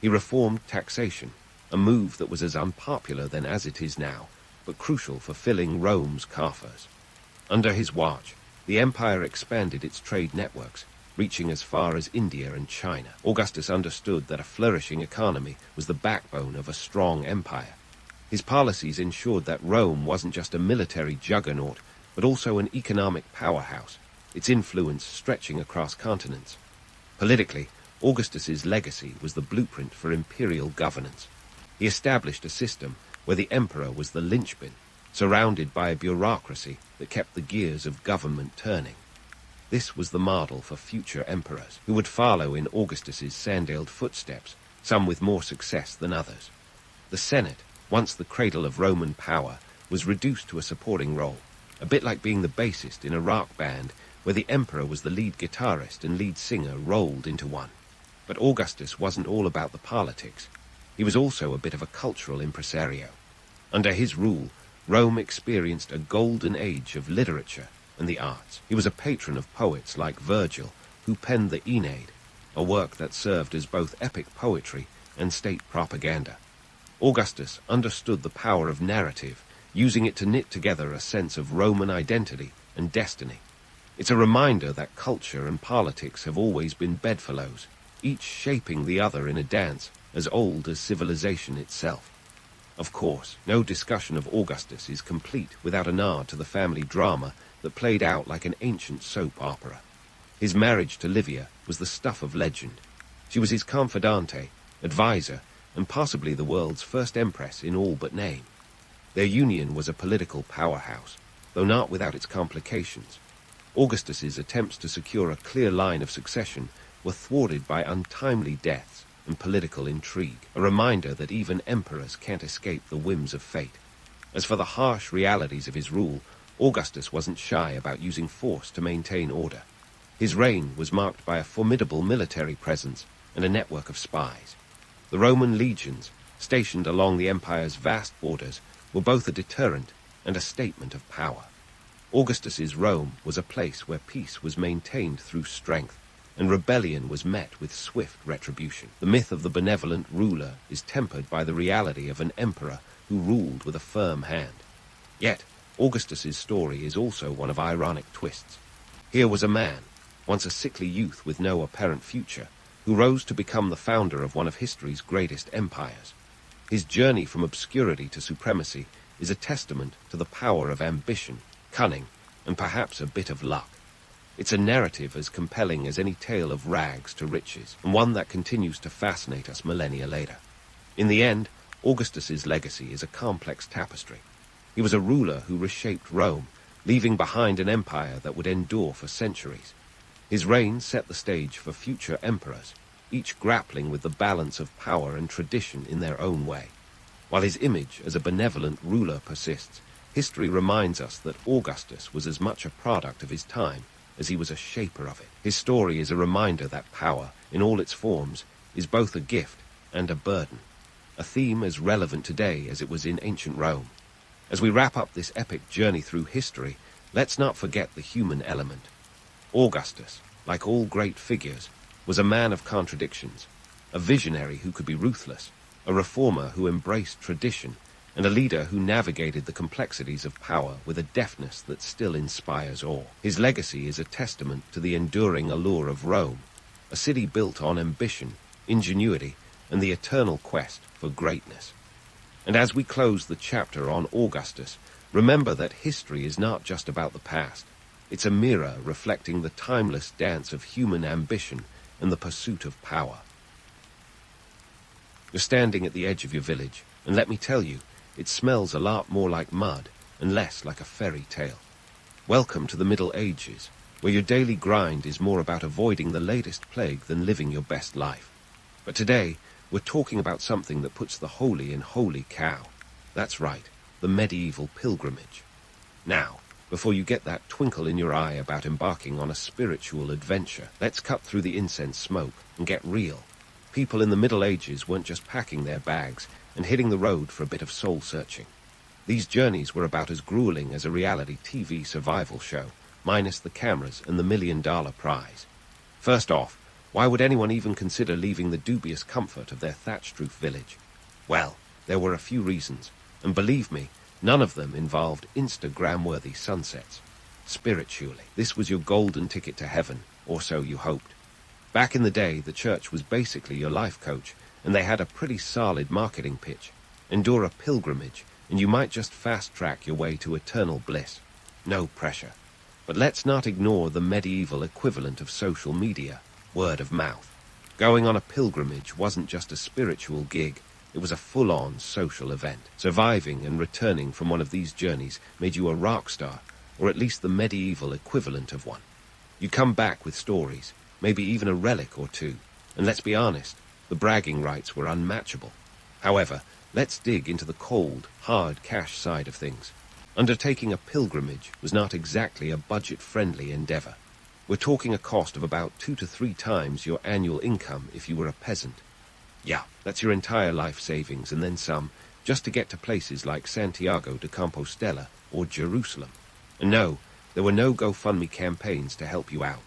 He reformed taxation, a move that was as unpopular then as it is now, but crucial for filling Rome's coffers. Under his watch, the empire expanded its trade networks, reaching as far as India and China. Augustus understood that a flourishing economy was the backbone of a strong empire. His policies ensured that Rome wasn't just a military juggernaut, but also an economic powerhouse, its influence stretching across continents. Politically, Augustus's legacy was the blueprint for imperial governance. He established a system where the emperor was the linchpin, surrounded by a bureaucracy that kept the gears of government turning. This was the model for future emperors, who would follow in Augustus's sandaled footsteps, some with more success than others. The Senate, once the cradle of Roman power, was reduced to a supporting role, a bit like being the bassist in a rock band where the emperor was the lead guitarist and lead singer rolled into one. But Augustus wasn't all about the politics. He was also a bit of a cultural impresario. Under his rule, Rome experienced a golden age of literature and the arts. He was a patron of poets like Virgil, who penned the Aeneid, a work that served as both epic poetry and state propaganda. Augustus understood the power of narrative, using it to knit together a sense of Roman identity and destiny. It's a reminder that culture and politics have always been bedfellows, each shaping the other in a dance as old as civilization itself. Of course, no discussion of Augustus is complete without a nod to the family drama that played out like an ancient soap opera. His marriage to Livia was the stuff of legend. She was his confidante, advisor, and possibly the world's first empress in all but name. Their union was a political powerhouse, though not without its complications. Augustus's attempts to secure a clear line of succession were thwarted by untimely deaths and political intrigue, a reminder that even emperors can't escape the whims of fate. As for the harsh realities of his rule, Augustus wasn't shy about using force to maintain order. His reign was marked by a formidable military presence and a network of spies. The Roman legions, stationed along the empire's vast borders, were both a deterrent and a statement of power. Augustus's Rome was a place where peace was maintained through strength, and rebellion was met with swift retribution. The myth of the benevolent ruler is tempered by the reality of an emperor who ruled with a firm hand. Yet, Augustus's story is also one of ironic twists. Here was a man, once a sickly youth with no apparent future, who rose to become the founder of one of history's greatest empires. His journey from obscurity to supremacy is a testament to the power of ambition, cunning, and perhaps a bit of luck. It's a narrative as compelling as any tale of rags to riches, and one that continues to fascinate us millennia later. In the end, Augustus's legacy is a complex tapestry. He was a ruler who reshaped Rome, leaving behind an empire that would endure for centuries. His reign set the stage for future emperors, each grappling with the balance of power and tradition in their own way. While his image as a benevolent ruler persists, history reminds us that Augustus was as much a product of his time as he was a shaper of it. His story is a reminder that power, in all its forms, is both a gift and a burden, a theme as relevant today as it was in ancient Rome. As we wrap up this epic journey through history, let's not forget the human element. Augustus, like all great figures, was a man of contradictions, a visionary who could be ruthless, a reformer who embraced tradition, and a leader who navigated the complexities of power with a deftness that still inspires awe. His legacy is a testament to the enduring allure of Rome, a city built on ambition, ingenuity, and the eternal quest for greatness. And as we close the chapter on Augustus, remember that history is not just about the past. It's a mirror reflecting the timeless dance of human ambition and the pursuit of power. You're standing at the edge of your village, and let me tell you, it smells a lot more like mud and less like a fairy tale. Welcome to the Middle Ages, where your daily grind is more about avoiding the latest plague than living your best life. But today, we're talking about something that puts the holy in holy cow. That's right, the medieval pilgrimage. Now, before you get that twinkle in your eye about embarking on a spiritual adventure, let's cut through the incense smoke and get real. People in the Middle Ages weren't just packing their bags and hitting the road for a bit of soul-searching. These journeys were about as grueling as a reality TV survival show, minus the cameras and the $1,000,000 prize. First off, why would anyone even consider leaving the dubious comfort of their thatched-roof village? Well, there were a few reasons, and believe me, none of them involved Instagram-worthy sunsets. Spiritually, this was your golden ticket to heaven, or so you hoped. Back in the day, the church was basically your life coach, and they had a pretty solid marketing pitch. Endure a pilgrimage, and you might just fast-track your way to eternal bliss. No pressure. But let's not ignore the medieval equivalent of social media, word of mouth. Going on a pilgrimage wasn't just a spiritual gig, It was a full-on social event. Surviving and returning from one of these journeys made you a rock star, or at least the medieval equivalent of one. You come back with stories, maybe even a relic or two, and let's be honest, the bragging rights were unmatchable. However, let's dig into the cold, hard cash side of things. Undertaking a pilgrimage was not exactly a budget-friendly endeavor. We're talking a cost of about 2 to 3 times your annual income if you were a peasant. Yeah, that's your entire life savings and then some, just to get to places like Santiago de Compostela or Jerusalem. And no, there were no GoFundMe campaigns to help you out.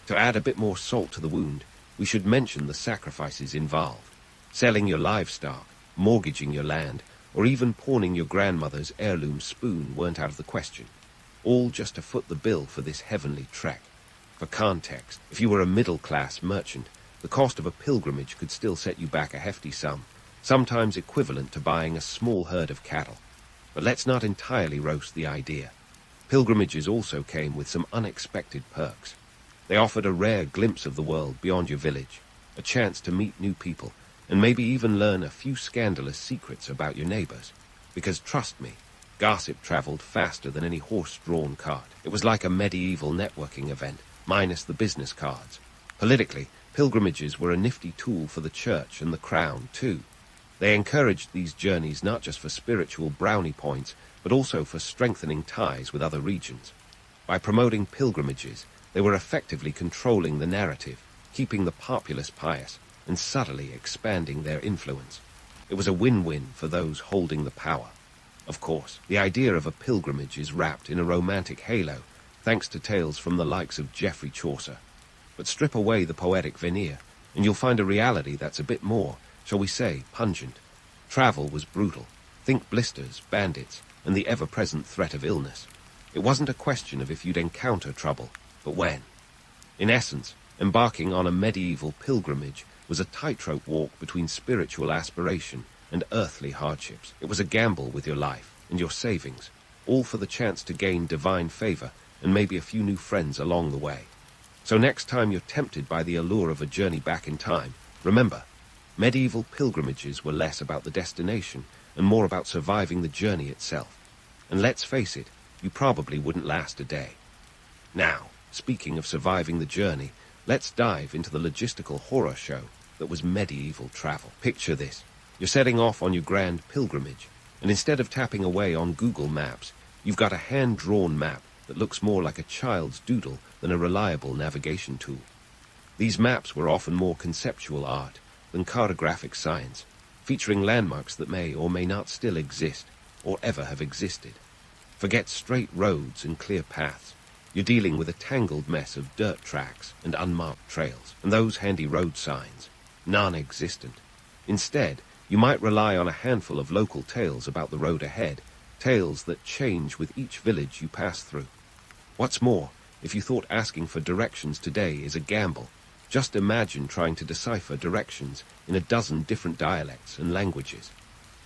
To add a bit more salt to the wound, we should mention the sacrifices involved. Selling your livestock, mortgaging your land, or even pawning your grandmother's heirloom spoon weren't out of the question. All just to foot the bill for this heavenly trek. For context, if you were a middle-class merchant, the cost of a pilgrimage could still set you back a hefty sum, sometimes equivalent to buying a small herd of cattle. But let's not entirely roast the idea. Pilgrimages also came with some unexpected perks. They offered a rare glimpse of the world beyond your village, a chance to meet new people, and maybe even learn a few scandalous secrets about your neighbors. Because trust me, gossip traveled faster than any horse-drawn cart. It was like a medieval networking event, minus the business cards. Politically, pilgrimages were a nifty tool for the church and the crown, too. They encouraged these journeys not just for spiritual brownie points, but also for strengthening ties with other regions. By promoting pilgrimages, they were effectively controlling the narrative, keeping the populace pious, and subtly expanding their influence. It was a win-win for those holding the power. Of course, the idea of a pilgrimage is wrapped in a romantic halo, thanks to tales from the likes of Geoffrey Chaucer. But strip away the poetic veneer, and you'll find a reality that's a bit more, shall we say, pungent. Travel was brutal. Think blisters, bandits, and the ever-present threat of illness. It wasn't a question of if you'd encounter trouble, but when. In essence, embarking on a medieval pilgrimage was a tightrope walk between spiritual aspiration and earthly hardships. It was a gamble with your life and your savings, all for the chance to gain divine favor and maybe a few new friends along the way. So next time you're tempted by the allure of a journey back in time, remember, medieval pilgrimages were less about the destination and more about surviving the journey itself. And let's face it, you probably wouldn't last a day. Now, speaking of surviving the journey, let's dive into the logistical horror show that was medieval travel. Picture this. You're setting off on your grand pilgrimage, and instead of tapping away on Google Maps, you've got a hand-drawn map that looks more like a child's doodle than a reliable navigation tool. These maps were often more conceptual art than cartographic science, featuring landmarks that may or may not still exist, or ever have existed. Forget straight roads and clear paths. You're dealing with a tangled mess of dirt tracks and unmarked trails, and those handy road signs, non-existent. Instead, you might rely on a handful of local tales about the road ahead, tales that change with each village you pass through. What's more, if you thought asking for directions today is a gamble, just imagine trying to decipher directions in a dozen different dialects and languages.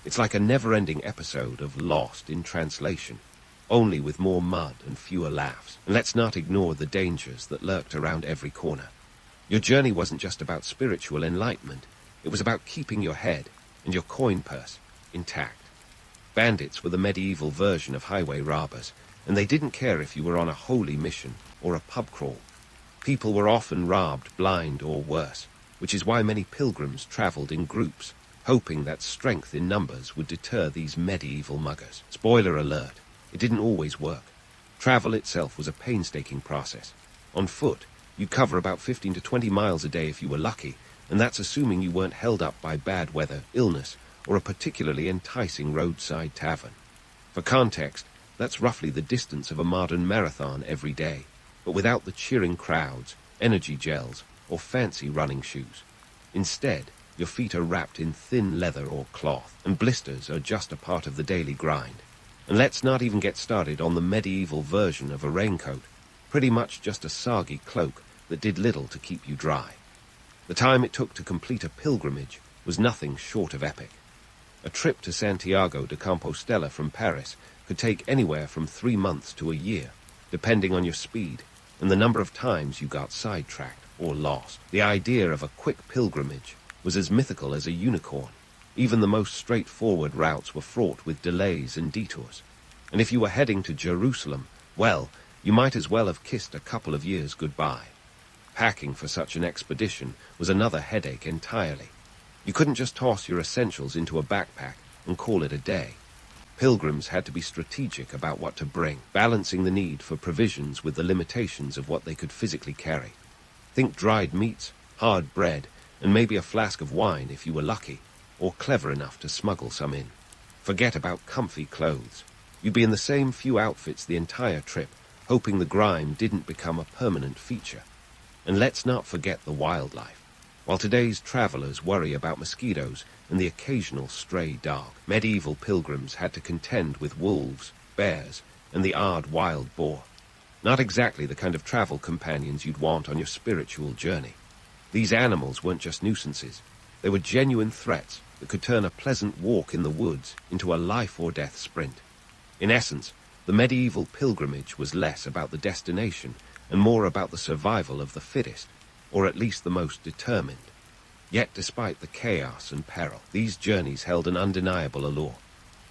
It's like a never-ending episode of Lost in translation, only with more mud and fewer laughs. And let's not ignore the dangers that lurked around every corner. Your journey wasn't just about spiritual enlightenment, it was about keeping your head and your coin purse intact. Bandits were the medieval version of highway robbers, and they didn't care if you were on a holy mission or a pub crawl. People were often robbed blind or worse, which is why many pilgrims traveled in groups, hoping that strength in numbers would deter these medieval muggers. Spoiler alert, it didn't always work. Travel itself was a painstaking process. On foot, you'd cover about 15 to 20 miles a day if you were lucky, and that's assuming you weren't held up by bad weather, illness, or a particularly enticing roadside tavern. For context, that's roughly the distance of a modern marathon every day, but without the cheering crowds, energy gels, or fancy running shoes. Instead, your feet are wrapped in thin leather or cloth, and blisters are just a part of the daily grind. And let's not even get started on the medieval version of a raincoat, pretty much just a soggy cloak that did little to keep you dry. The time it took to complete a pilgrimage was nothing short of epic. A trip to Santiago de Compostela from Paris could take anywhere from 3 months to a year, depending on your speed and the number of times you got sidetracked or lost. The idea of a quick pilgrimage was as mythical as a unicorn. Even the most straightforward routes were fraught with delays and detours. And if you were heading to Jerusalem, well, you might as well have kissed a couple of years goodbye. Packing for such an expedition was another headache entirely. You couldn't just toss your essentials into a backpack and call it a day. Pilgrims had to be strategic about what to bring, balancing the need for provisions with the limitations of what they could physically carry. Think dried meats, hard bread, and maybe a flask of wine if you were lucky, or clever enough to smuggle some in. Forget about comfy clothes. You'd be in the same few outfits the entire trip, hoping the grime didn't become a permanent feature. And let's not forget the wildlife. While today's travelers worry about mosquitoes and the occasional stray dog, medieval pilgrims had to contend with wolves, bears, and the odd wild boar. Not exactly the kind of travel companions you'd want on your spiritual journey. These animals weren't just nuisances. They were genuine threats that could turn a pleasant walk in the woods into a life-or-death sprint. In essence, the medieval pilgrimage was less about the destination and more about the survival of the fittest, or at least the most determined. Yet despite the chaos and peril, these journeys held an undeniable allure.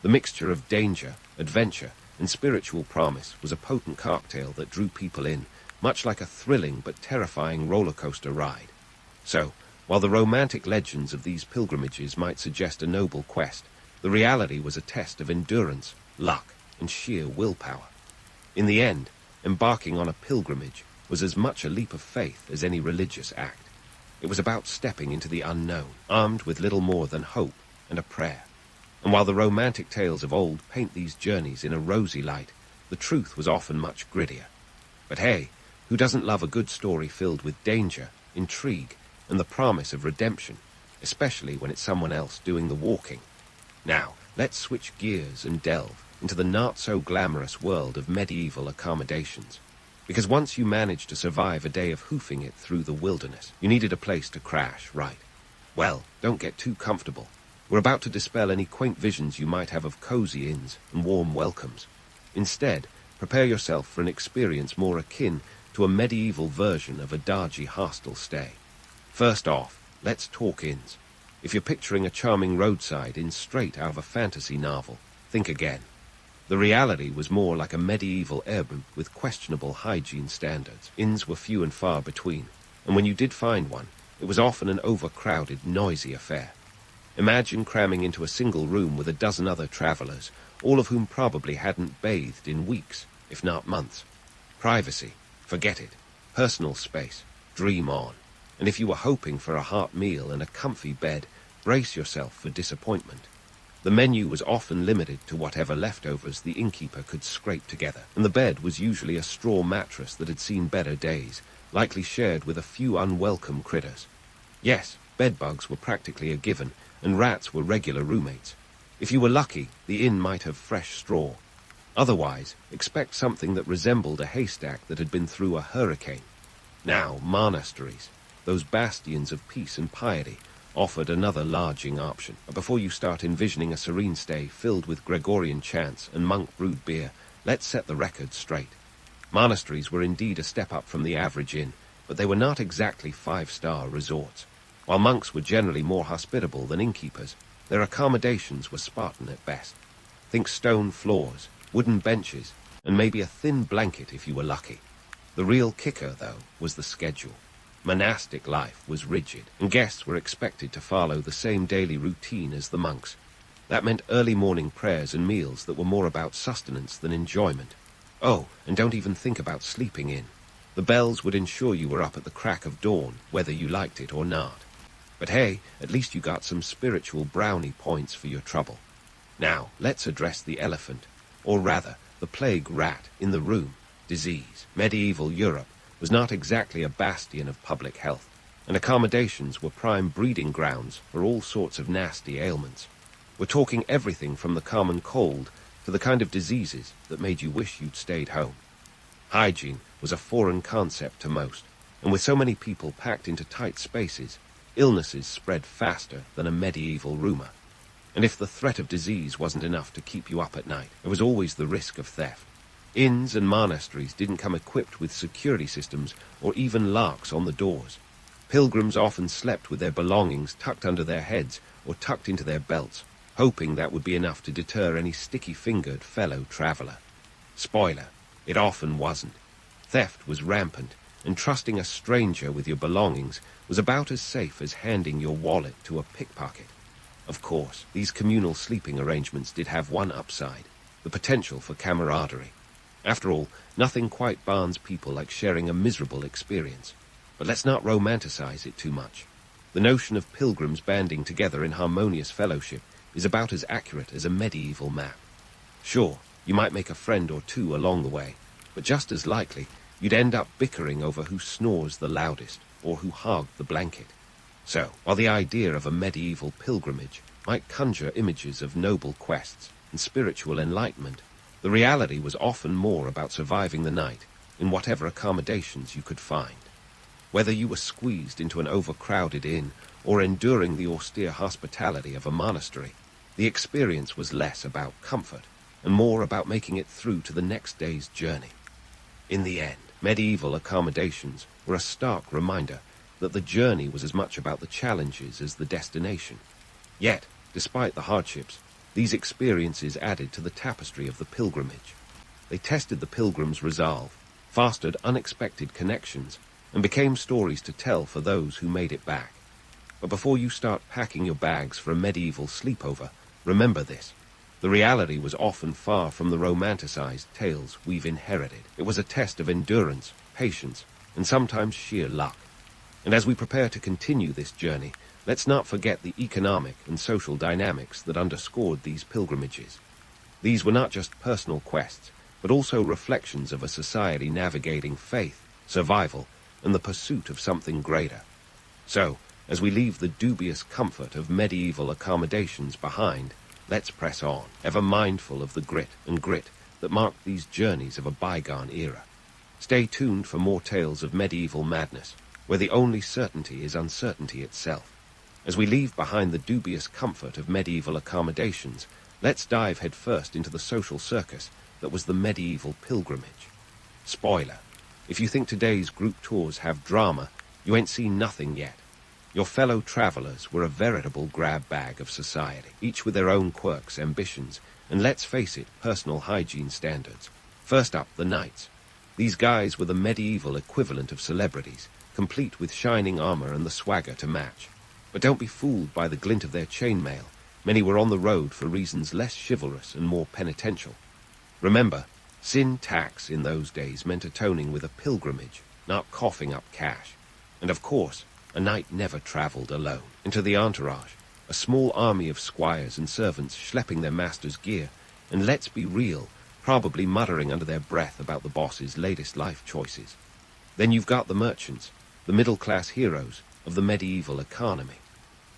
The mixture of danger, adventure, and spiritual promise was a potent cocktail that drew people in, much like a thrilling but terrifying roller coaster ride. So, while the romantic legends of these pilgrimages might suggest a noble quest, the reality was a test of endurance, luck, and sheer willpower. In the end, embarking on a pilgrimage was as much a leap of faith as any religious act. It was about stepping into the unknown, armed with little more than hope and a prayer. And while the romantic tales of old paint these journeys in a rosy light, the truth was often much grittier. But hey, who doesn't love a good story filled with danger, intrigue, and the promise of redemption, especially when it's someone else doing the walking? Now, let's switch gears and delve into the not-so-glamorous world of medieval accommodations. Because once you managed to survive a day of hoofing it through the wilderness, you needed a place to crash, right? Well, don't get too comfortable. We're about to dispel any quaint visions you might have of cozy inns and warm welcomes. Instead, prepare yourself for an experience more akin to a medieval version of a dodgy hostel stay. First off, let's talk inns. If you're picturing a charming roadside inn straight out of a fantasy novel, think again. The reality was more like a medieval airbnb with questionable hygiene standards. Inns were few and far between, and when you did find one, it was often an overcrowded, noisy affair. Imagine cramming into a single room with a dozen other travelers, all of whom probably hadn't bathed in weeks, if not months. Privacy, forget it. Personal space, dream on. And if you were hoping for a hot meal and a comfy bed, brace yourself for disappointment. The menu was often limited to whatever leftovers the innkeeper could scrape together, and the bed was usually a straw mattress that had seen better days, likely shared with a few unwelcome critters. Yes, bedbugs were practically a given, and rats were regular roommates. If you were lucky, the inn might have fresh straw. Otherwise, expect something that resembled a haystack that had been through a hurricane. Now, monasteries, those bastions of peace and piety, offered another lodging option. But before you start envisioning a serene stay filled with Gregorian chants and monk-brewed beer, let's set the record straight. Monasteries were indeed a step up from the average inn, but they were not exactly five-star resorts. While monks were generally more hospitable than innkeepers, their accommodations were Spartan at best. Think stone floors, wooden benches, and maybe a thin blanket if you were lucky. The real kicker, though, was the schedule. Monastic life was rigid, and guests were expected to follow the same daily routine as the monks. That meant early morning prayers and meals that were more about sustenance than enjoyment. Oh, and don't even think about sleeping in. The bells would ensure you were up at the crack of dawn, whether you liked it or not. But hey, at least you got some spiritual brownie points for your trouble. Now, let's address the elephant, or rather, the plague rat in the room, disease. Medieval Europe was not exactly a bastion of public health, and accommodations were prime breeding grounds for all sorts of nasty ailments. We're talking everything from the common cold to the kind of diseases that made you wish you'd stayed home. Hygiene was a foreign concept to most, and with so many people packed into tight spaces, illnesses spread faster than a medieval rumor. And if the threat of disease wasn't enough to keep you up at night, there was always the risk of theft. Inns and monasteries didn't come equipped with security systems or even locks on the doors. Pilgrims often slept with their belongings tucked under their heads or tucked into their belts, hoping that would be enough to deter any sticky-fingered fellow traveler. Spoiler, it often wasn't. Theft was rampant, and trusting a stranger with your belongings was about as safe as handing your wallet to a pickpocket. Of course, these communal sleeping arrangements did have one upside, the potential for camaraderie. After all, nothing quite bonds people like sharing a miserable experience. But let's not romanticize it too much. The notion of pilgrims banding together in harmonious fellowship is about as accurate as a medieval map. Sure, you might make a friend or two along the way, but just as likely, you'd end up bickering over who snores the loudest or who hogged the blanket. So, while the idea of a medieval pilgrimage might conjure images of noble quests and spiritual enlightenment, the reality was often more about surviving the night in whatever accommodations you could find. Whether you were squeezed into an overcrowded inn or enduring the austere hospitality of a monastery, the experience was less about comfort and more about making it through to the next day's journey. In the end, medieval accommodations were a stark reminder that the journey was as much about the challenges as the destination. Yet, despite the hardships, these experiences added to the tapestry of the pilgrimage. They tested the pilgrim's resolve, fostered unexpected connections, and became stories to tell for those who made it back. But before you start packing your bags for a medieval sleepover, remember this. The reality was often far from the romanticized tales we've inherited. It was a test of endurance, patience, and sometimes sheer luck. And as we prepare to continue this journey, let's not forget the economic and social dynamics that underscored these pilgrimages. These were not just personal quests, but also reflections of a society navigating faith, survival, and the pursuit of something greater. So, as we leave the dubious comfort of medieval accommodations behind, let's press on, ever mindful of the grit that marked these journeys of a bygone era. Stay tuned for more tales of medieval madness, where the only certainty is uncertainty itself. As we leave behind the dubious comfort of medieval accommodations, let's dive headfirst into the social circus that was the medieval pilgrimage. Spoiler: if you think today's group tours have drama, you ain't seen nothing yet. Your fellow travelers were a veritable grab bag of society, each with their own quirks, ambitions, and let's face it, personal hygiene standards. First up, the knights. These guys were the medieval equivalent of celebrities, complete with shining armor and the swagger to match. But don't be fooled by the glint of their chainmail. Many were on the road for reasons less chivalrous and more penitential. Remember, sin tax in those days meant atoning with a pilgrimage, not coughing up cash. And of course, a knight never traveled alone. Into the entourage, a small army of squires and servants schlepping their master's gear, and let's be real, probably muttering under their breath about the boss's latest life choices. Then you've got the merchants, the middle-class heroes of the medieval economy.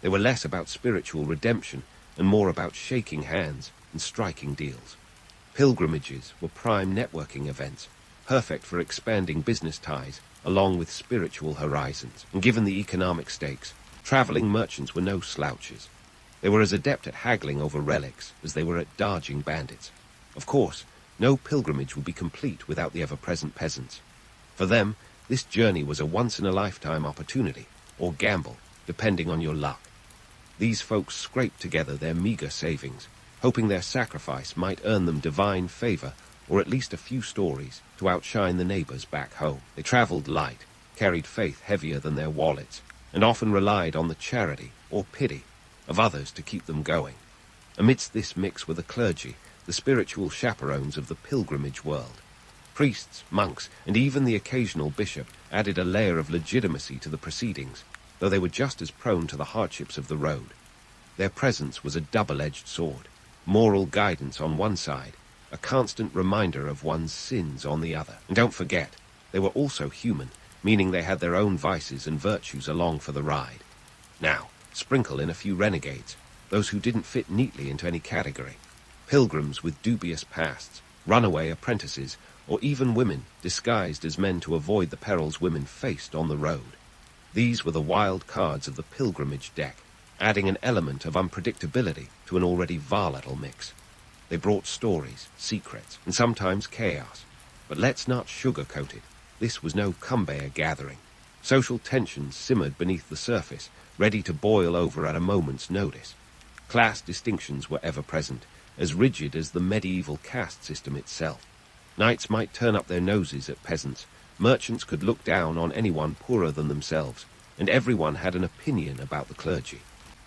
They were less about spiritual redemption and more about shaking hands and striking deals. Pilgrimages were prime networking events, perfect for expanding business ties along with spiritual horizons. And given the economic stakes, traveling merchants were no slouches. They were as adept at haggling over relics as they were at dodging bandits. Of course, no pilgrimage would be complete without the ever-present peasants. For them, this journey was a once-in-a-lifetime opportunity, or gamble, depending on your luck. These folks scraped together their meager savings, hoping their sacrifice might earn them divine favor or at least a few stories to outshine the neighbors back home. They traveled light, carried faith heavier than their wallets, and often relied on the charity or pity of others to keep them going. Amidst this mix were the clergy, the spiritual chaperones of the pilgrimage world. Priests, monks, and even the occasional bishop added a layer of legitimacy to the proceedings, though they were just as prone to the hardships of the road. Their presence was a double-edged sword, moral guidance on one side, a constant reminder of one's sins on the other. And don't forget, they were also human, meaning they had their own vices and virtues along for the ride. Now, sprinkle in a few renegades, those who didn't fit neatly into any category. Pilgrims with dubious pasts, runaway apprentices, or even women disguised as men to avoid the perils women faced on the road. These were the wild cards of the pilgrimage deck, adding an element of unpredictability to an already volatile mix. They brought stories, secrets, and sometimes chaos. But let's not sugarcoat it. This was no Cumbaya gathering. Social tensions simmered beneath the surface, ready to boil over at a moment's notice. Class distinctions were ever present, as rigid as the medieval caste system itself. Knights might turn up their noses at peasants, merchants could look down on anyone poorer than themselves, and everyone had an opinion about the clergy.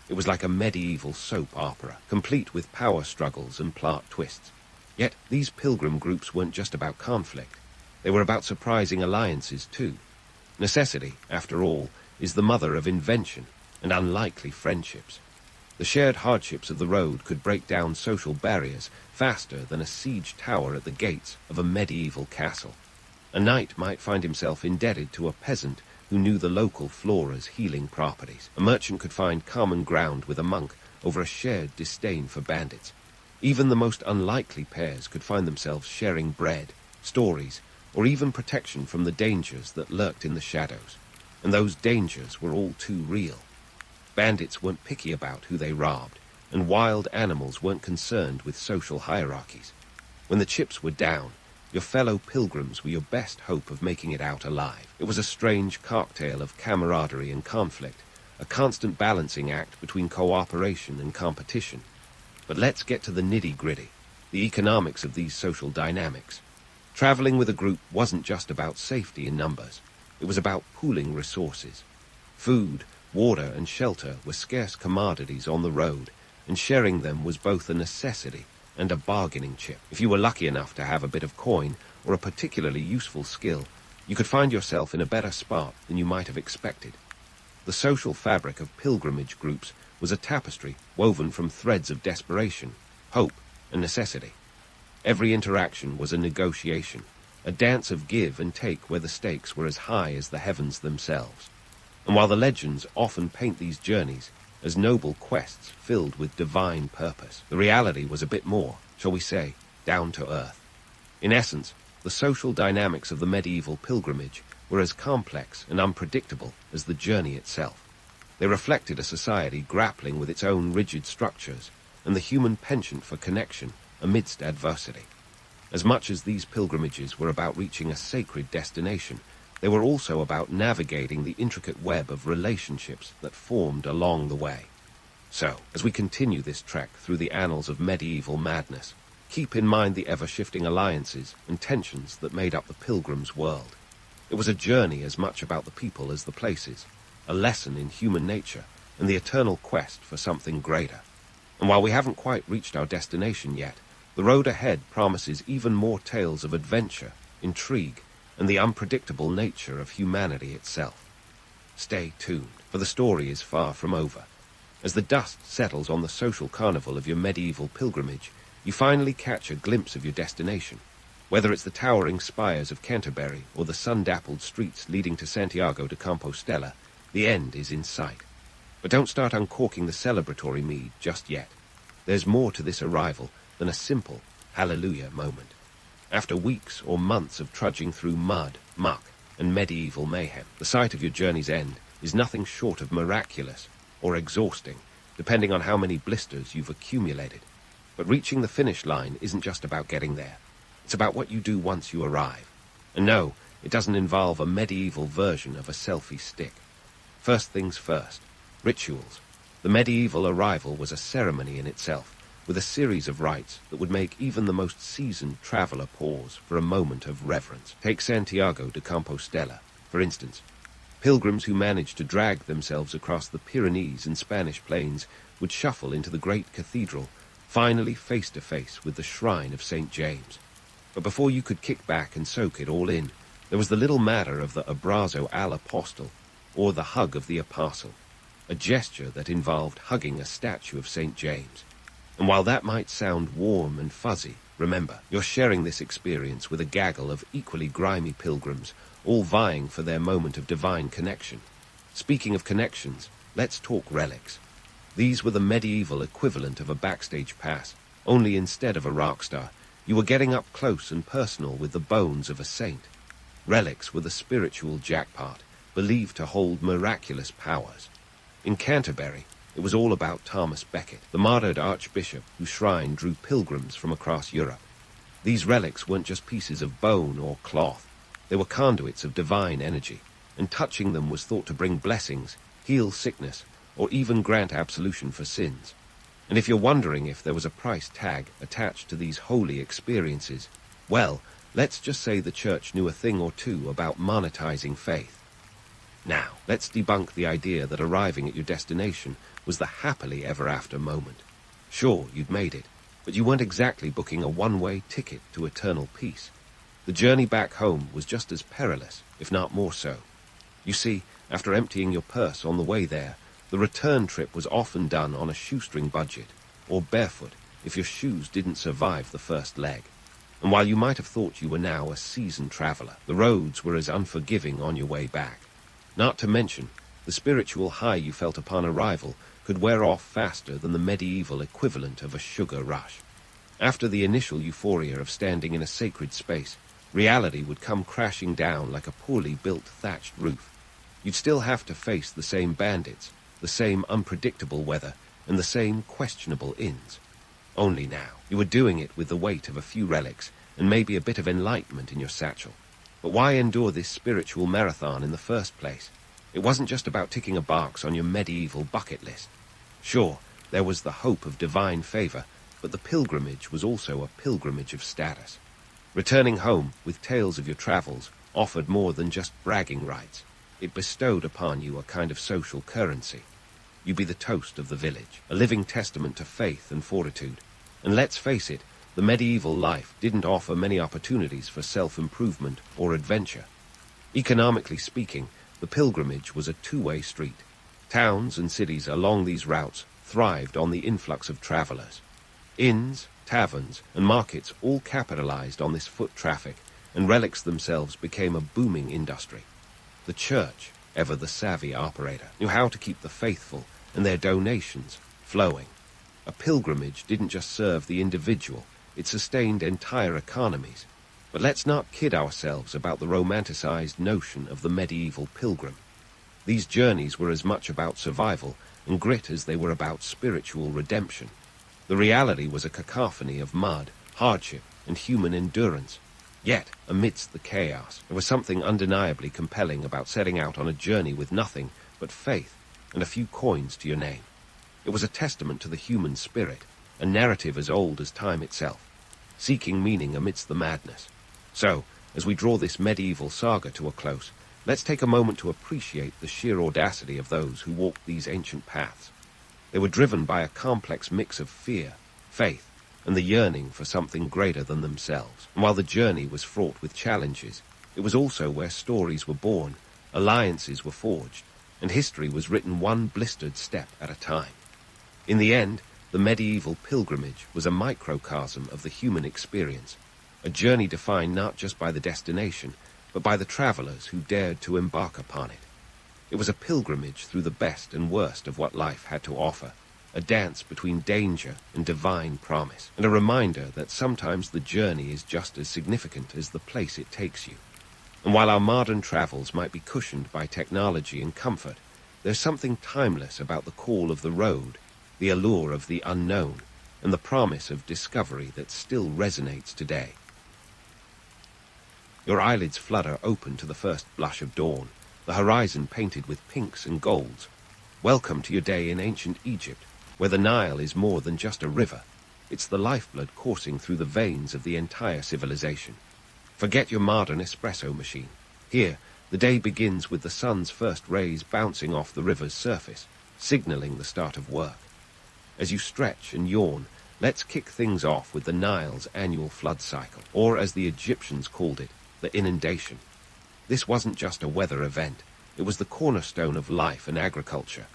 It was like a medieval soap opera, complete with power struggles and plot twists. Yet these pilgrim groups weren't just about conflict. They were about surprising alliances too. Necessity, after all, is the mother of invention and unlikely friendships. The shared hardships of the road could break down social barriers faster than a siege tower at the gates of a medieval castle. A knight might find himself indebted to a peasant who knew the local flora's healing properties. A merchant could find common ground with a monk over a shared disdain for bandits. Even the most unlikely pairs could find themselves sharing bread, stories, or even protection from the dangers that lurked in the shadows. And those dangers were all too real. Bandits weren't picky about who they robbed, and wild animals weren't concerned with social hierarchies. When the chips were down, your fellow pilgrims were your best hope of making it out alive. It was a strange cocktail of camaraderie and conflict, a constant balancing act between cooperation and competition. But let's get to the nitty-gritty, the economics of these social dynamics. Traveling with a group wasn't just about safety in numbers. It was about pooling resources. Food, water, and shelter were scarce commodities on the road, and sharing them was both a necessity and a bargaining chip. If you were lucky enough to have a bit of coin or a particularly useful skill, you could find yourself in a better spot than you might have expected. The social fabric of pilgrimage groups was a tapestry woven from threads of desperation, hope, and necessity. Every interaction was a negotiation, a dance of give and take where the stakes were as high as the heavens themselves. And while the legends often paint these journeys as noble quests filled with divine purpose, the reality was a bit more, shall we say, down to earth. In essence, the social dynamics of the medieval pilgrimage were as complex and unpredictable as the journey itself. They reflected a society grappling with its own rigid structures and the human penchant for connection amidst adversity. As much as these pilgrimages were about reaching a sacred destination, they were also about navigating the intricate web of relationships that formed along the way. So, as we continue this trek through the annals of medieval madness, keep in mind the ever-shifting alliances and tensions that made up the pilgrim's world. It was a journey as much about the people as the places, a lesson in human nature and the eternal quest for something greater. And while we haven't quite reached our destination yet, the road ahead promises even more tales of adventure, intrigue, and the unpredictable nature of humanity itself. Stay tuned, for the story is far from over. As the dust settles on the social carnival of your medieval pilgrimage, you finally catch a glimpse of your destination. Whether it's the towering spires of Canterbury or the sun-dappled streets leading to Santiago de Compostela, the end is in sight. But don't start uncorking the celebratory mead just yet. There's more to this arrival than a simple hallelujah moment. After weeks or months of trudging through mud, muck, and medieval mayhem, the sight of your journey's end is nothing short of miraculous or exhausting, depending on how many blisters you've accumulated. But reaching the finish line isn't just about getting there. It's about what you do once you arrive. And no, it doesn't involve a medieval version of a selfie stick. First things first, rituals. The medieval arrival was a ceremony in itself, with a series of rites that would make even the most seasoned traveler pause for a moment of reverence. Take Santiago de Compostela, for instance. Pilgrims who managed to drag themselves across the Pyrenees and Spanish plains would shuffle into the great cathedral, finally face to face with the shrine of St. James. But before you could kick back and soak it all in, there was the little matter of the abrazo al apostol, or the hug of the apostle, a gesture that involved hugging a statue of St. James. And while that might sound warm and fuzzy, remember, you're sharing this experience with a gaggle of equally grimy pilgrims, all vying for their moment of divine connection. Speaking of connections, let's talk relics. These were the medieval equivalent of a backstage pass, only instead of a rock star, you were getting up close and personal with the bones of a saint. Relics were the spiritual jackpot, believed to hold miraculous powers. In Canterbury, it was all about Thomas Becket, the martyred archbishop whose shrine drew pilgrims from across Europe. These relics weren't just pieces of bone or cloth. They were conduits of divine energy, and touching them was thought to bring blessings, heal sickness, or even grant absolution for sins. And if you're wondering if there was a price tag attached to these holy experiences, well, let's just say the church knew a thing or two about monetizing faith. Now, let's debunk the idea that arriving at your destination was the happily ever after moment. Sure, you'd made it, but you weren't exactly booking a one-way ticket to eternal peace. The journey back home was just as perilous, if not more so. You see, after emptying your purse on the way there, the return trip was often done on a shoestring budget, or barefoot if your shoes didn't survive the first leg. And while you might have thought you were now a seasoned traveler, the roads were as unforgiving on your way back. Not to mention, the spiritual high you felt upon arrival could wear off faster than the medieval equivalent of a sugar rush. After the initial euphoria of standing in a sacred space, reality would come crashing down like a poorly built thatched roof. You'd still have to face the same bandits, the same unpredictable weather, and the same questionable inns. Only now, you were doing it with the weight of a few relics and maybe a bit of enlightenment in your satchel. But why endure this spiritual marathon in the first place? It wasn't just about ticking a box on your medieval bucket list. Sure, there was the hope of divine favor, but the pilgrimage was also a pilgrimage of status. Returning home with tales of your travels offered more than just bragging rights. It bestowed upon you a kind of social currency. You'd be the toast of the village, a living testament to faith and fortitude. And let's face it, the medieval life didn't offer many opportunities for self-improvement or adventure. Economically speaking, the pilgrimage was a two-way street. Towns and cities along these routes thrived on the influx of travelers. Inns, taverns, and markets all capitalized on this foot traffic, and relics themselves became a booming industry. The church, ever the savvy operator, knew how to keep the faithful and their donations flowing. A pilgrimage didn't just serve the individual, it sustained entire economies. But let's not kid ourselves about the romanticized notion of the medieval pilgrim. These journeys were as much about survival and grit as they were about spiritual redemption. The reality was a cacophony of mud, hardship, and human endurance. Yet, amidst the chaos, there was something undeniably compelling about setting out on a journey with nothing but faith and a few coins to your name. It was a testament to the human spirit, a narrative as old as time itself, seeking meaning amidst the madness. So, as we draw this medieval saga to a close, let's take a moment to appreciate the sheer audacity of those who walked these ancient paths. They were driven by a complex mix of fear, faith, and the yearning for something greater than themselves. And while the journey was fraught with challenges, it was also where stories were born, alliances were forged, and history was written one blistered step at a time. In the end, the medieval pilgrimage was a microcosm of the human experience, a journey defined not just by the destination, but by the travelers who dared to embark upon it. It was a pilgrimage through the best and worst of what life had to offer, a dance between danger and divine promise, and a reminder that sometimes the journey is just as significant as the place it takes you. And while our modern travels might be cushioned by technology and comfort, there's something timeless about the call of the road, the allure of the unknown, and the promise of discovery that still resonates today. Your eyelids flutter open to the first blush of dawn, the horizon painted with pinks and golds. Welcome to your day in ancient Egypt, where the Nile is more than just a river. It's the lifeblood coursing through the veins of the entire civilization. Forget your modern espresso machine. Here, the day begins with the sun's first rays bouncing off the river's surface, signaling the start of work. As you stretch and yawn, let's kick things off with the Nile's annual flood cycle, or as the Egyptians called it, the inundation. This wasn't just a weather event, it was the cornerstone of life and agriculture.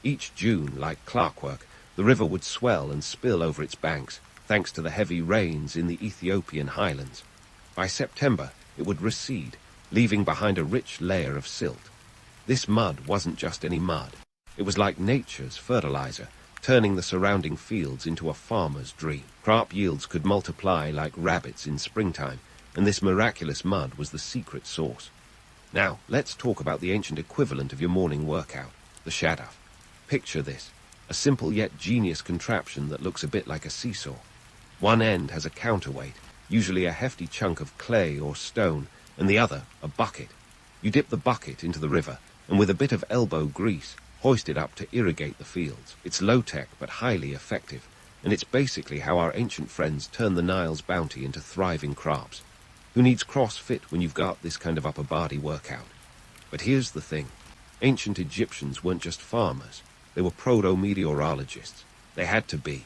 Each June, like clockwork, the river would swell and spill over its banks, thanks to the heavy rains in the Ethiopian highlands. By September, it would recede, leaving behind a rich layer of silt. This mud wasn't just any mud. It was like nature's fertilizer, turning the surrounding fields into a farmer's dream. Crop yields could multiply like rabbits in springtime, and this miraculous mud was the secret sauce. Now, let's talk about the ancient equivalent of your morning workout, the shadaf. Picture this, a simple yet genius contraption that looks a bit like a seesaw. One end has a counterweight, usually a hefty chunk of clay or stone, and the other, a bucket. You dip the bucket into the river, and with a bit of elbow grease, hoist it up to irrigate the fields. It's low-tech but highly effective, and it's basically how our ancient friends turned the Nile's bounty into thriving crops. Who needs CrossFit when you've got this kind of upper body workout? But here's the thing. Ancient Egyptians weren't just farmers. They were proto-meteorologists. They had to be.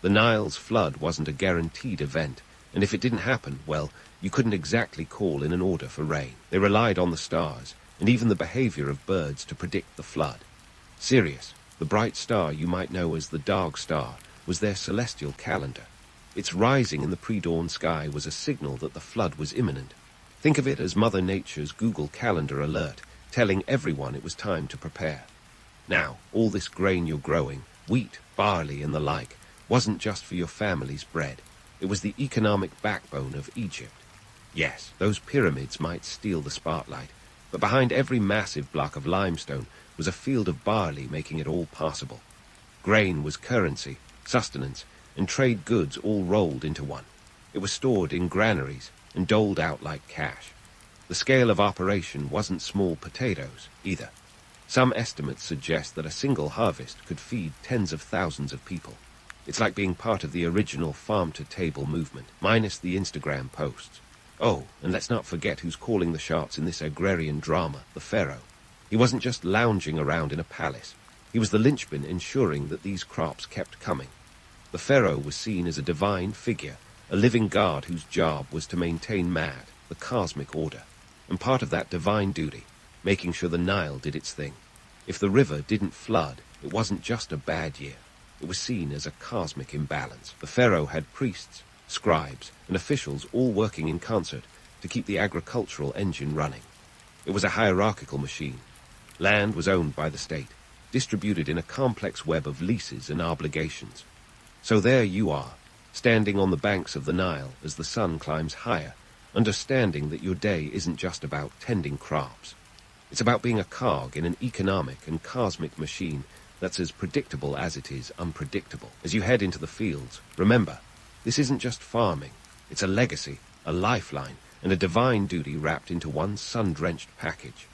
The Nile's flood wasn't a guaranteed event, and if it didn't happen, well, you couldn't exactly call in an order for rain. They relied on the stars, and even the behavior of birds to predict the flood. Sirius, the bright star you might know as the Dog Star, was their celestial calendar. Its rising in the pre-dawn sky was a signal that the flood was imminent. Think of it as Mother Nature's Google Calendar alert, telling everyone it was time to prepare. Now, all this grain you're growing, wheat, barley, and the like, wasn't just for your family's bread. It was the economic backbone of Egypt. Yes, those pyramids might steal the spotlight, but behind every massive block of limestone was a field of barley making it all possible. Grain was currency, sustenance, and trade goods all rolled into one. It was stored in granaries and doled out like cash. The scale of operation wasn't small potatoes, either. Some estimates suggest that a single harvest could feed tens of thousands of people. It's like being part of the original farm-to-table movement, minus the Instagram posts. Oh, and let's not forget who's calling the shots in this agrarian drama, the pharaoh. He wasn't just lounging around in a palace. He was the linchpin ensuring that these crops kept coming. The pharaoh was seen as a divine figure, a living god whose job was to maintain Mad, the cosmic order, and part of that divine duty, making sure the Nile did its thing. If the river didn't flood, it wasn't just a bad year. It was seen as a cosmic imbalance. The pharaoh had priests, scribes, and officials all working in concert to keep the agricultural engine running. It was a hierarchical machine. Land was owned by the state, distributed in a complex web of leases and obligations. So there you are, standing on the banks of the Nile as the sun climbs higher, understanding that your day isn't just about tending crops. It's about being a cog in an economic and cosmic machine that's as predictable as it is unpredictable. As you head into the fields, remember, this isn't just farming. It's a legacy, a lifeline, and a divine duty wrapped into one sun-drenched package.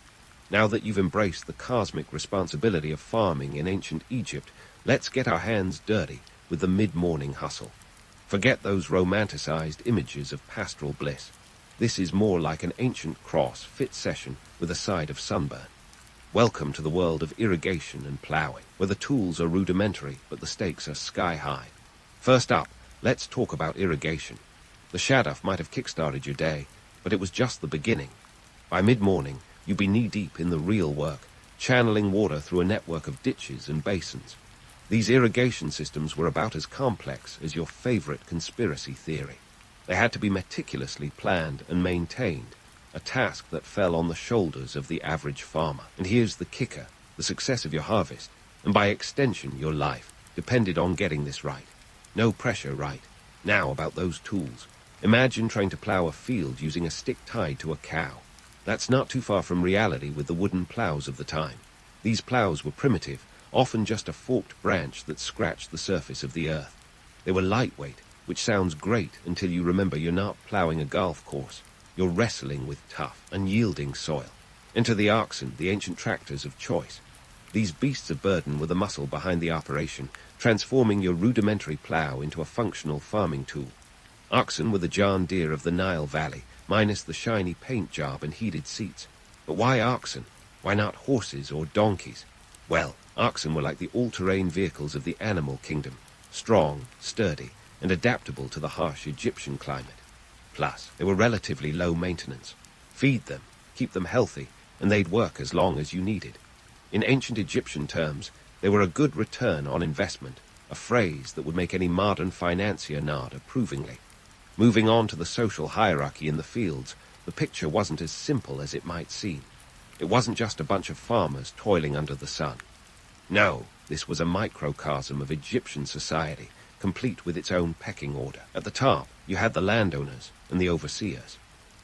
Now that you've embraced the cosmic responsibility of farming in ancient Egypt, let's get our hands dirty with the mid-morning hustle. Forget those romanticized images of pastoral bliss. This is more like an ancient cross-fit session with a side of sunburn. Welcome to the world of irrigation and ploughing, where the tools are rudimentary but the stakes are sky-high. First up, let's talk about irrigation. The Shaduf might have kick-started your day, but it was just the beginning. By mid-morning, you'd be knee-deep in the real work, channeling water through a network of ditches and basins. These irrigation systems were about as complex as your favorite conspiracy theory. They had to be meticulously planned and maintained, a task that fell on the shoulders of the average farmer. And here's the kicker: the success of your harvest, and by extension your life, depended on getting this right. No pressure, right? Now about those tools. Imagine trying to plow a field using a stick tied to a cow. That's not too far from reality with the wooden plows of the time. These plows were primitive, often just a forked branch that scratched the surface of the earth. They were lightweight, which sounds great until you remember you're not plowing a golf course. You're wrestling with tough, unyielding soil. Enter the oxen, the ancient tractors of choice. These beasts of burden were the muscle behind the operation, transforming your rudimentary plow into a functional farming tool. Oxen were the John Deere of the Nile Valley, minus the shiny paint job and heated seats. But why oxen? Why not horses or donkeys? Well, oxen were like the all-terrain vehicles of the animal kingdom, strong, sturdy, and adaptable to the harsh Egyptian climate. Plus, they were relatively low maintenance. Feed them, keep them healthy, and they'd work as long as you needed. In ancient Egyptian terms, they were a good return on investment, a phrase that would make any modern financier nod approvingly. Moving on to the social hierarchy in the fields, the picture wasn't as simple as it might seem. It wasn't just a bunch of farmers toiling under the sun. No, this was a microcosm of Egyptian society, complete with its own pecking order. At the top, you had the landowners and the overseers.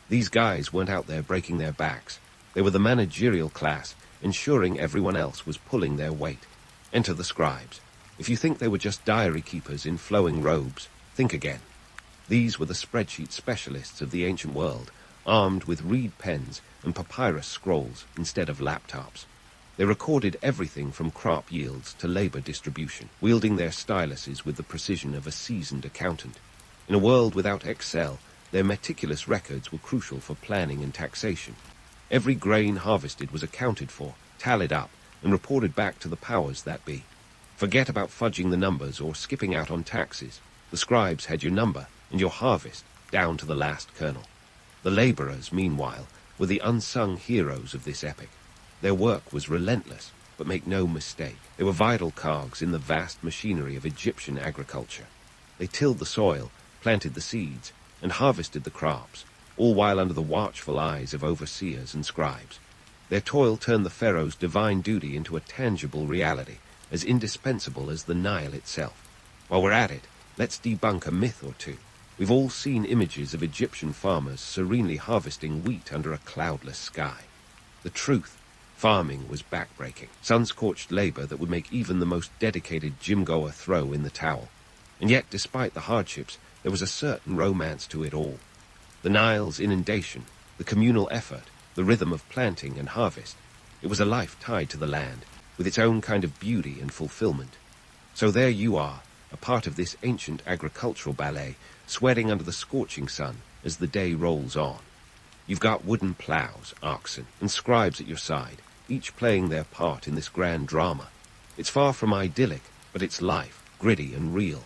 These guys weren't out there breaking their backs. They were the managerial class, ensuring everyone else was pulling their weight. Enter the scribes. If you think they were just diary keepers in flowing robes, think again. These were the spreadsheet specialists of the ancient world, armed with reed pens and papyrus scrolls instead of laptops. They recorded everything from crop yields to labor distribution, wielding their styluses with the precision of a seasoned accountant. In a world without Excel, their meticulous records were crucial for planning and taxation. Every grain harvested was accounted for, tallied up, and reported back to the powers that be. Forget about fudging the numbers or skipping out on taxes. The scribes had your number and your harvest, down to the last kernel. The laborers, meanwhile, were the unsung heroes of this epic. Their work was relentless, but make no mistake, they were vital cogs in the vast machinery of Egyptian agriculture. They tilled the soil, planted the seeds, and harvested the crops, all while under the watchful eyes of overseers and scribes. Their toil turned the pharaoh's divine duty into a tangible reality, as indispensable as the Nile itself. While we're at it, let's debunk a myth or two. We've all seen images of Egyptian farmers serenely harvesting wheat under a cloudless sky. The truth, farming was backbreaking, sun-scorched labor that would make even the most dedicated gym-goer throw in the towel. And yet, despite the hardships, there was a certain romance to it all. The Nile's inundation, the communal effort, the rhythm of planting and harvest. It was a life tied to the land, with its own kind of beauty and fulfillment. So there you are, a part of this ancient agricultural ballet, sweating under the scorching sun as the day rolls on. You've got wooden plows, oxen, and scribes at your side, each playing their part in this grand drama. It's far from idyllic, but it's life, gritty and real.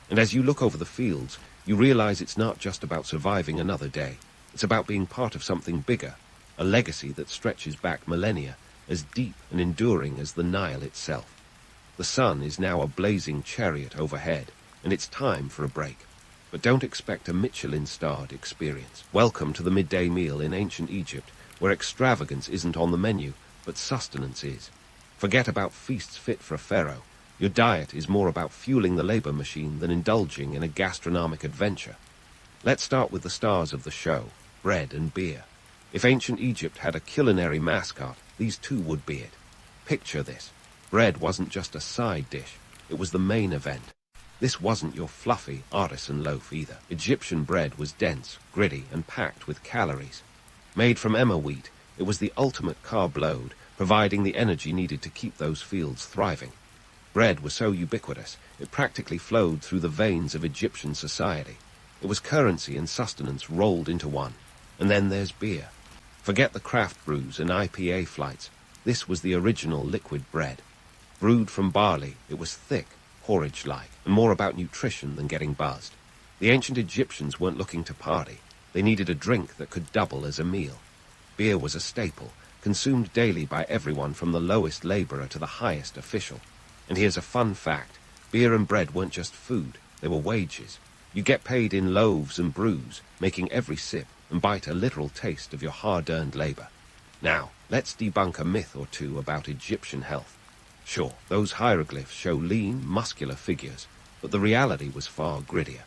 And as you look over the fields, you realize it's not just about surviving another day. It's about being part of something bigger, a legacy that stretches back millennia, as deep and enduring as the Nile itself. The sun is now a blazing chariot overhead, and it's time for a break. But don't expect a Michelin-starred experience. Welcome to the midday meal in ancient Egypt, where extravagance isn't on the menu, but sustenance is. Forget about feasts fit for a pharaoh. Your diet is more about fueling the labor machine than indulging in a gastronomic adventure. Let's start with the stars of the show, bread and beer. If ancient Egypt had a culinary mascot, these two would be it. Picture this. Bread wasn't just a side dish, it was the main event. This wasn't your fluffy artisan loaf either. Egyptian bread was dense, gritty, and packed with calories. Made from emmer wheat, it was the ultimate carb load, providing the energy needed to keep those fields thriving. Bread was so ubiquitous, it practically flowed through the veins of Egyptian society. It was currency and sustenance rolled into one. And then there's beer. Forget the craft brews and IPA flights. This was the original liquid bread. Brewed from barley, it was thick, porridge-like, and more about nutrition than getting buzzed. The ancient Egyptians weren't looking to party. They needed a drink that could double as a meal. Beer was a staple, consumed daily by everyone from the lowest laborer to the highest official. And here's a fun fact. Beer and bread weren't just food, they were wages. You get paid in loaves and brews, making every sip and bite a literal taste of your hard-earned labor. Now, let's debunk a myth or two about Egyptian health. Sure, those hieroglyphs show lean, muscular figures, but the reality was far grittier.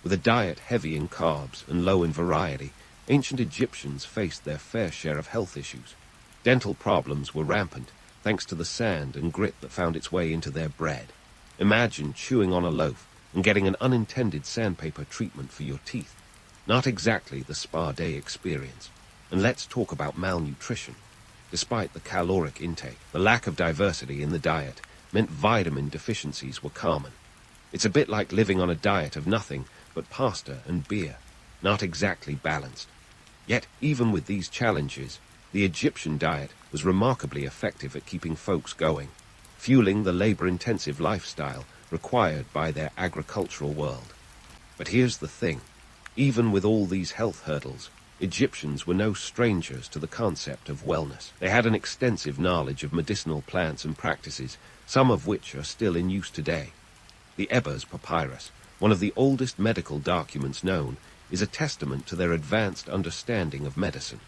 With a diet heavy in carbs and low in variety, ancient Egyptians faced their fair share of health issues. Dental problems were rampant, thanks to the sand and grit that found its way into their bread. Imagine chewing on a loaf and getting an unintended sandpaper treatment for your teeth. Not exactly the spa day experience. And let's talk about malnutrition. Despite the caloric intake, the lack of diversity in the diet meant vitamin deficiencies were common. It's a bit like living on a diet of nothing but pasta and beer, not exactly balanced. Yet, even with these challenges, the Egyptian diet was remarkably effective at keeping folks going, fueling the labor-intensive lifestyle required by their agricultural world. But here's the thing. Even with all these health hurdles, Egyptians were no strangers to the concept of wellness. They had an extensive knowledge of medicinal plants and practices, some of which are still in use today. The Ebers Papyrus, one of the oldest medical documents known, is a testament to their advanced understanding of medicine.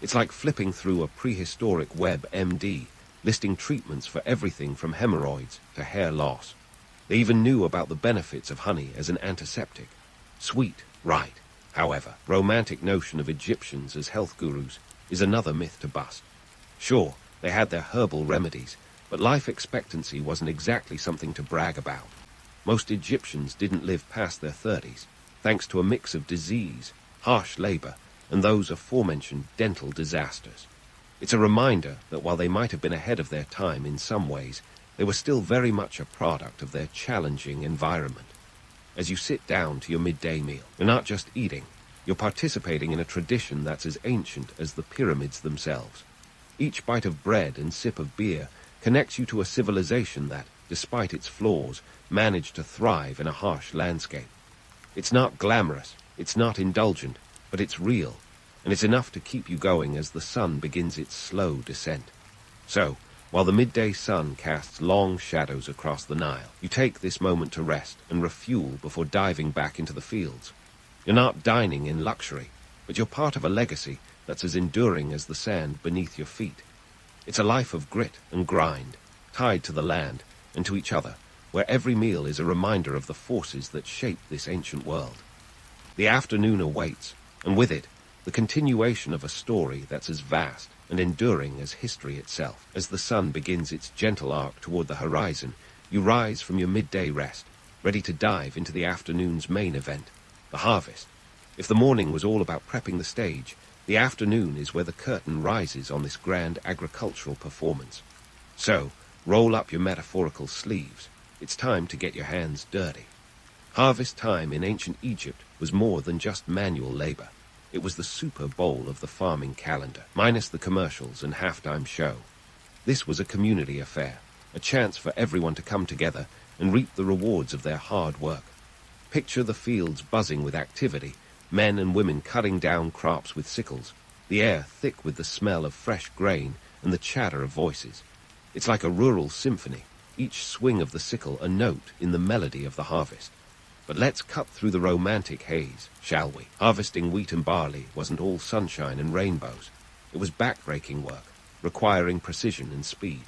It's like flipping through a prehistoric WebMD, listing treatments for everything from hemorrhoids to hair loss. They even knew about the benefits of honey as an antiseptic. Sweet, right. However, romantic notion of Egyptians as health gurus is another myth to bust. Sure, they had their herbal remedies, but life expectancy wasn't exactly something to brag about. Most Egyptians didn't live past their 30s, thanks to a mix of disease, harsh labor, and those aforementioned dental disasters. It's a reminder that while they might have been ahead of their time in some ways, they were still very much a product of their challenging environment. As you sit down to your midday meal, you're not just eating, you're participating in a tradition that's as ancient as the pyramids themselves. Each bite of bread and sip of beer connects you to a civilization that, despite its flaws, managed to thrive in a harsh landscape. It's not glamorous, it's not indulgent, but it's real, and it's enough to keep you going as the sun begins its slow descent. So, while the midday sun casts long shadows across the Nile, you take this moment to rest and refuel before diving back into the fields. You're not dining in luxury, but you're part of a legacy that's as enduring as the sand beneath your feet. It's a life of grit and grind, tied to the land and to each other, where every meal is a reminder of the forces that shape this ancient world. The afternoon awaits, and with it, the continuation of a story that's as vast and enduring as history itself. As the sun begins its gentle arc toward the horizon, you rise from your midday rest, ready to dive into the afternoon's main event, the harvest. If the morning was all about prepping the stage, the afternoon is where the curtain rises on this grand agricultural performance. So, roll up your metaphorical sleeves. It's time to get your hands dirty. Harvest time in ancient Egypt was more than just manual labor. It was the Super Bowl of the farming calendar, minus the commercials and halftime show. This was a community affair, a chance for everyone to come together and reap the rewards of their hard work. Picture the fields buzzing with activity, men and women cutting down crops with sickles, the air thick with the smell of fresh grain and the chatter of voices. It's like a rural symphony, each swing of the sickle a note in the melody of the harvest. But let's cut through the romantic haze, shall we? Harvesting wheat and barley wasn't all sunshine and rainbows. It was backbreaking work, requiring precision and speed.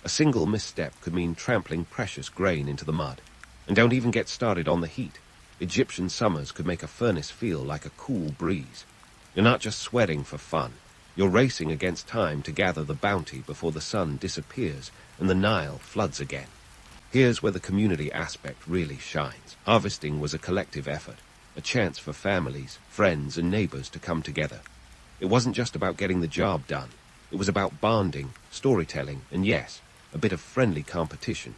A single misstep could mean trampling precious grain into the mud. And don't even get started on the heat. Egyptian summers could make a furnace feel like a cool breeze. You're not just sweating for fun. You're racing against time to gather the bounty before the sun disappears and the Nile floods again. Here's where the community aspect really shines. Harvesting was a collective effort, a chance for families, friends, and neighbors to come together. It wasn't just about getting the job done. It was about bonding, storytelling, and yes, a bit of friendly competition.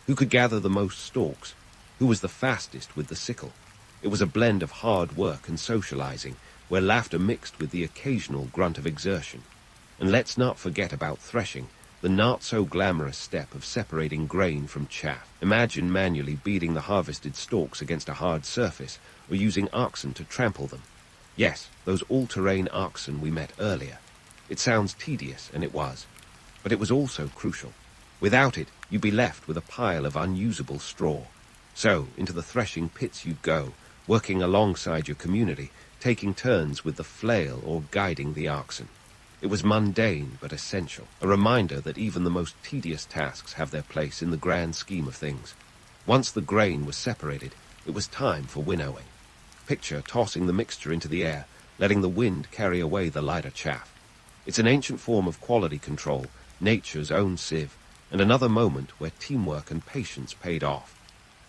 Who could gather the most stalks? Who was the fastest with the sickle? It was a blend of hard work and socializing, where laughter mixed with the occasional grunt of exertion. And let's not forget about threshing, the not-so-glamorous step of separating grain from chaff. Imagine manually beating the harvested stalks against a hard surface, or using oxen to trample them. Yes, those all-terrain oxen we met earlier. It sounds tedious, and it was. But it was also crucial. Without it, you'd be left with a pile of unusable straw. So, into the threshing pits you'd go, working alongside your community, taking turns with the flail or guiding the oxen. It was mundane but essential, a reminder that even the most tedious tasks have their place in the grand scheme of things. Once the grain was separated, it was time for winnowing. Picture tossing the mixture into the air, letting the wind carry away the lighter chaff. It's an ancient form of quality control, nature's own sieve, and another moment where teamwork and patience paid off.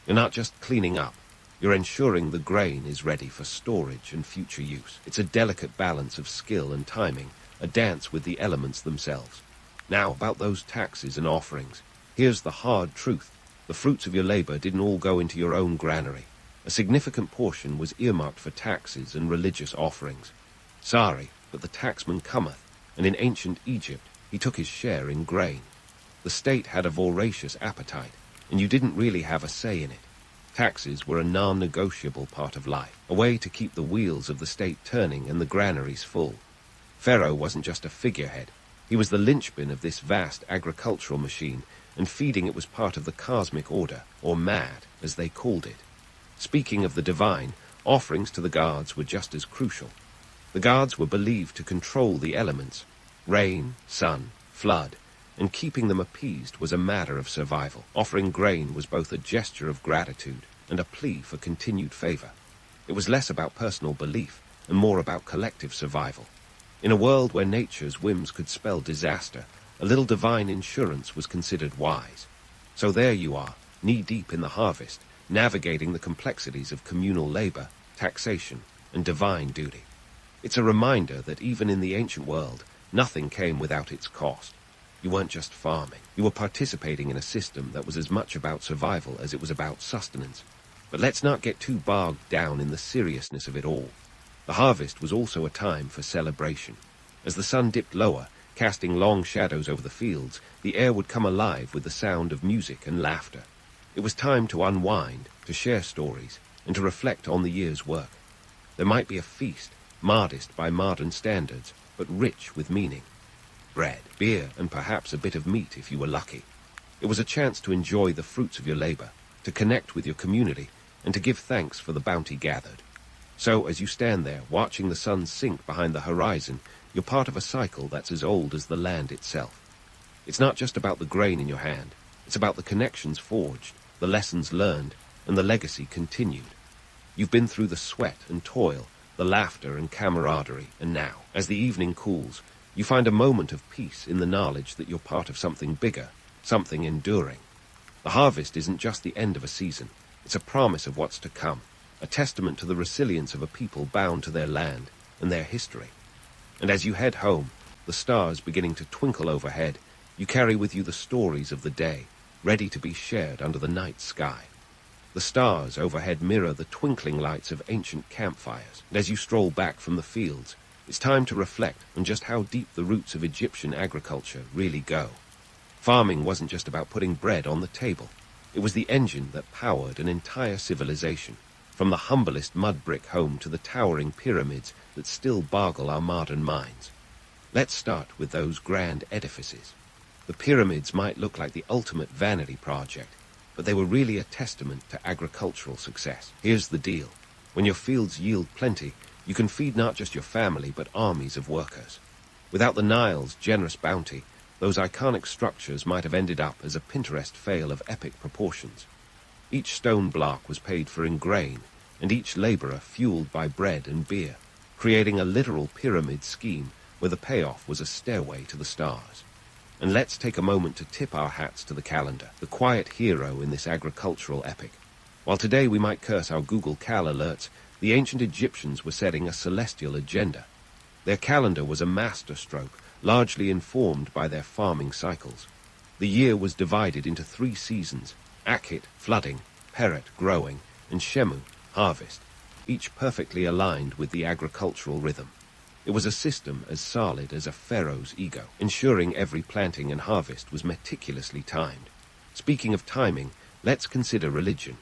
You're not just cleaning up, you're ensuring the grain is ready for storage and future use. It's a delicate balance of skill and timing, a dance with the elements themselves. Now, about those taxes and offerings. Here's the hard truth. The fruits of your labor didn't all go into your own granary. A significant portion was earmarked for taxes and religious offerings. Sorry, but the taxman cometh, and in ancient Egypt he took his share in grain. The state had a voracious appetite, and you didn't really have a say in it. Taxes were a non-negotiable part of life, a way to keep the wheels of the state turning and the granaries full. Pharaoh wasn't just a figurehead. He was the linchpin of this vast agricultural machine, and feeding it was part of the cosmic order, or mad, as they called it. Speaking of the divine, offerings to the gods were just as crucial. The gods were believed to control the elements, rain, sun, flood, and keeping them appeased was a matter of survival. Offering grain was both a gesture of gratitude and a plea for continued favor. It was less about personal belief and more about collective survival. In a world where nature's whims could spell disaster, a little divine insurance was considered wise. So there you are, knee-deep in the harvest, navigating the complexities of communal labor, taxation, and divine duty. It's a reminder that even in the ancient world, nothing came without its cost. You weren't just farming. You were participating in a system that was as much about survival as it was about sustenance. But let's not get too bogged down in the seriousness of it all. The harvest was also a time for celebration. As the sun dipped lower, casting long shadows over the fields, the air would come alive with the sound of music and laughter. It was time to unwind, to share stories, and to reflect on the year's work. There might be a feast, modest by modern standards, but rich with meaning. Bread, beer, and perhaps a bit of meat if you were lucky. It was a chance to enjoy the fruits of your labor, to connect with your community, and to give thanks for the bounty gathered. So, as you stand there, watching the sun sink behind the horizon, you're part of a cycle that's as old as the land itself. It's not just about the grain in your hand. It's about the connections forged, the lessons learned, and the legacy continued. You've been through the sweat and toil, the laughter and camaraderie, and now, as the evening cools, you find a moment of peace in the knowledge that you're part of something bigger, something enduring. The harvest isn't just the end of a season. It's a promise of what's to come, a testament to the resilience of a people bound to their land and their history. And as you head home, the stars beginning to twinkle overhead, you carry with you the stories of the day, ready to be shared under the night sky. The stars overhead mirror the twinkling lights of ancient campfires, and as you stroll back from the fields, it's time to reflect on just how deep the roots of Egyptian agriculture really go. Farming wasn't just about putting bread on the table. It was the engine that powered an entire civilization, from the humblest mud brick home to the towering pyramids that still boggle our modern minds. Let's start with those grand edifices. The pyramids might look like the ultimate vanity project, but they were really a testament to agricultural success. Here's the deal. When your fields yield plenty, you can feed not just your family, but armies of workers. Without the Nile's generous bounty, those iconic structures might have ended up as a Pinterest fail of epic proportions. Each stone block was paid for in grain, and each laborer fueled by bread and beer, creating a literal pyramid scheme where the payoff was a stairway to the stars. And let's take a moment to tip our hats to the calendar, the quiet hero in this agricultural epic. While today we might curse our Google Cal alerts, the ancient Egyptians were setting a celestial agenda. Their calendar was a masterstroke, largely informed by their farming cycles. The year was divided into 3 seasons: Akhet, flooding; Peret, growing; and Shemu, harvest, each perfectly aligned with the agricultural rhythm. It was a system as solid as a pharaoh's ego, ensuring every planting and harvest was meticulously timed. Speaking of timing, let's consider religion.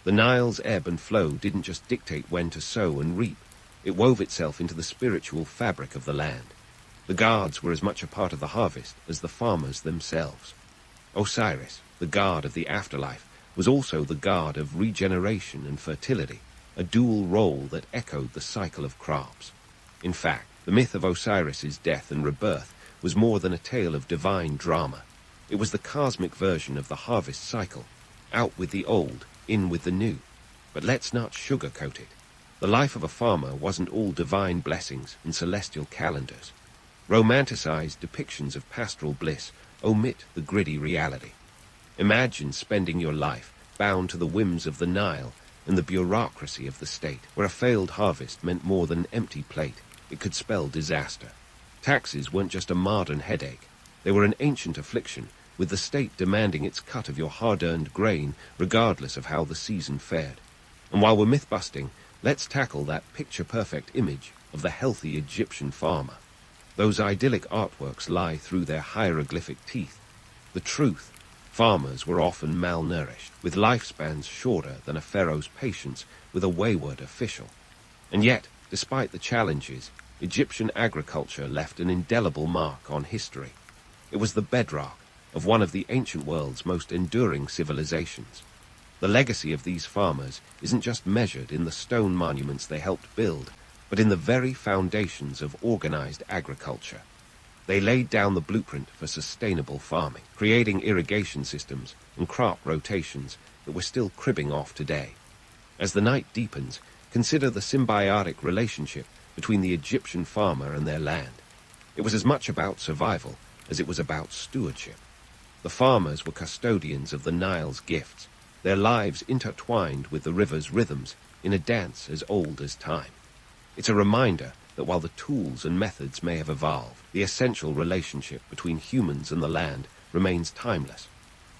The Nile's ebb and flow didn't just dictate when to sow and reap. It wove itself into the spiritual fabric of the land. The gods were as much a part of the harvest as the farmers themselves. Osiris, the god of the afterlife, was also the god of regeneration and fertility, a dual role that echoed the cycle of crops. In fact, the myth of Osiris's death and rebirth was more than a tale of divine drama. It was the cosmic version of the harvest cycle, out with the old, in with the new. But let's not sugarcoat it. The life of a farmer wasn't all divine blessings and celestial calendars. Romanticized depictions of pastoral bliss omit the gritty reality. Imagine spending your life bound to the whims of the Nile and the bureaucracy of the state, where a failed harvest meant more than an empty plate. It could spell disaster. Taxes weren't just a modern headache. They were an ancient affliction, with the state demanding its cut of your hard-earned grain regardless of how the season fared. And while we're myth-busting, let's tackle that picture-perfect image of the healthy Egyptian farmer. Those idyllic artworks lie through their hieroglyphic teeth. The truth: farmers were often malnourished, with lifespans shorter than a pharaoh's patience with a wayward official. And yet, despite the challenges, Egyptian agriculture left an indelible mark on history. It was the bedrock of one of the ancient world's most enduring civilizations. The legacy of these farmers isn't just measured in the stone monuments they helped build, but in the very foundations of organized agriculture. They laid down the blueprint for sustainable farming, creating irrigation systems and crop rotations that we're still cribbing off today. As the night deepens, consider the symbiotic relationship between the Egyptian farmer and their land. It was as much about survival as it was about stewardship. The farmers were custodians of the Nile's gifts, their lives intertwined with the river's rhythms in a dance as old as time. It's a reminder that while the tools and methods may have evolved, the essential relationship between humans and the land remains timeless.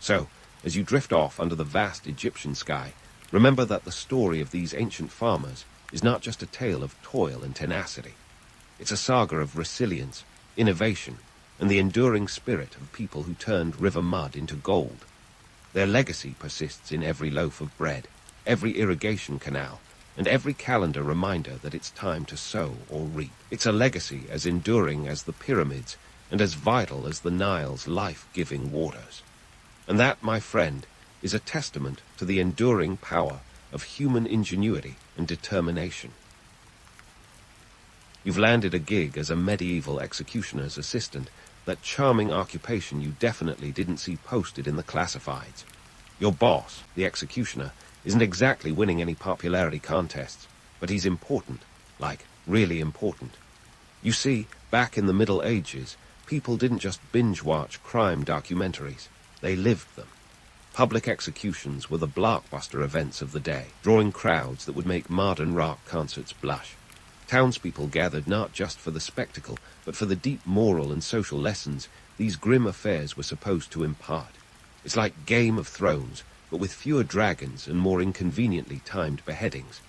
So, as you drift off under the vast Egyptian sky, remember that the story of these ancient farmers is not just a tale of toil and tenacity. It's a saga of resilience, innovation, and the enduring spirit of people who turned river mud into gold. Their legacy persists in every loaf of bread, every irrigation canal, and every calendar reminder that it's time to sow or reap. It's a legacy as enduring as the pyramids and as vital as the Nile's life-giving waters. And that, my friend, is a testament to the enduring power of human ingenuity and determination. You've landed a gig as a medieval executioner's assistant, that charming occupation you definitely didn't see posted in the classifieds. Your boss, the executioner, isn't exactly winning any popularity contests, but he's important, like really important. You see, back in the Middle Ages, people didn't just binge-watch crime documentaries, they lived them. Public executions were the blockbuster events of the day, drawing crowds that would make modern rock concerts blush. Townspeople gathered not just for the spectacle, but for the deep moral and social lessons these grim affairs were supposed to impart. It's like Game of Thrones, but with fewer dragons and more inconveniently timed beheadings.